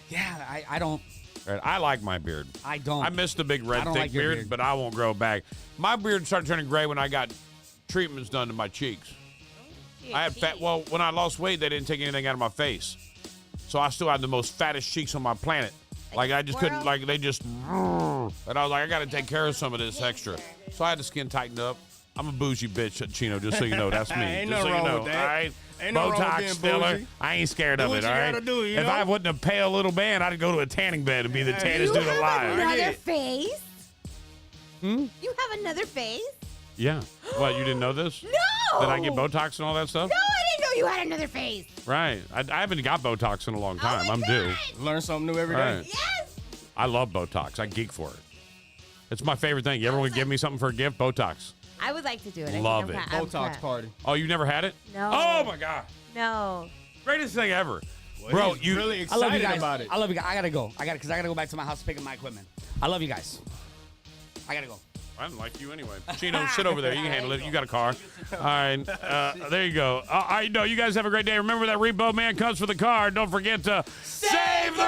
Yeah, I don't. Right. I like my beard. I don't. I miss the big I red don't thick like your beard, beard. but I won't grow back. My beard started turning gray when I got treatments done to my cheeks. I had fat. Well, when I lost weight, they didn't take anything out of my face, so I still had the most fattest cheeks on my planet. Like I just couldn't. Like they just. And I was like, I got to take care of some of this extra. So I had the skin tightened up. I'm a bougie bitch, Chino. Just so you know, that's me. Ain't just so nothing you wrong know. with that. All right. Ain't nothing wrong with Botox being filler. bougie. I ain't scared Do of what it. you All right. gotta do, you If know? I wasn't a pale little man, I'd go to a tanning bed and be the tannest You dude have alive. another face? Hmm? You have another face? Yeah. What? You didn't know this? No! Did I get Botox and all that stuff? No, I didn't know you had another face. Right. I haven't got Botox in a long time. I'm due. Learn something new every day. Right. Yes! I love Botox. I geek for it. It's my favorite thing. You ever want to give me something for a gift? Botox. I would like to do it. Love I it. think I'm Botox party. Oh, you never had it? No. Oh my God. No. Greatest thing ever. Well, Bro, he's you really I love you excited guys. about it. I love you guys. I gotta go. Because I gotta go back to my house to pick up my equipment. I love you guys. I gotta go. I didn't like you anyway. Chino, sit over there. You can handle it. You got a car. All right. There you go. I know. You guys have a great day. Remember that repo man comes for the car. Don't forget to save the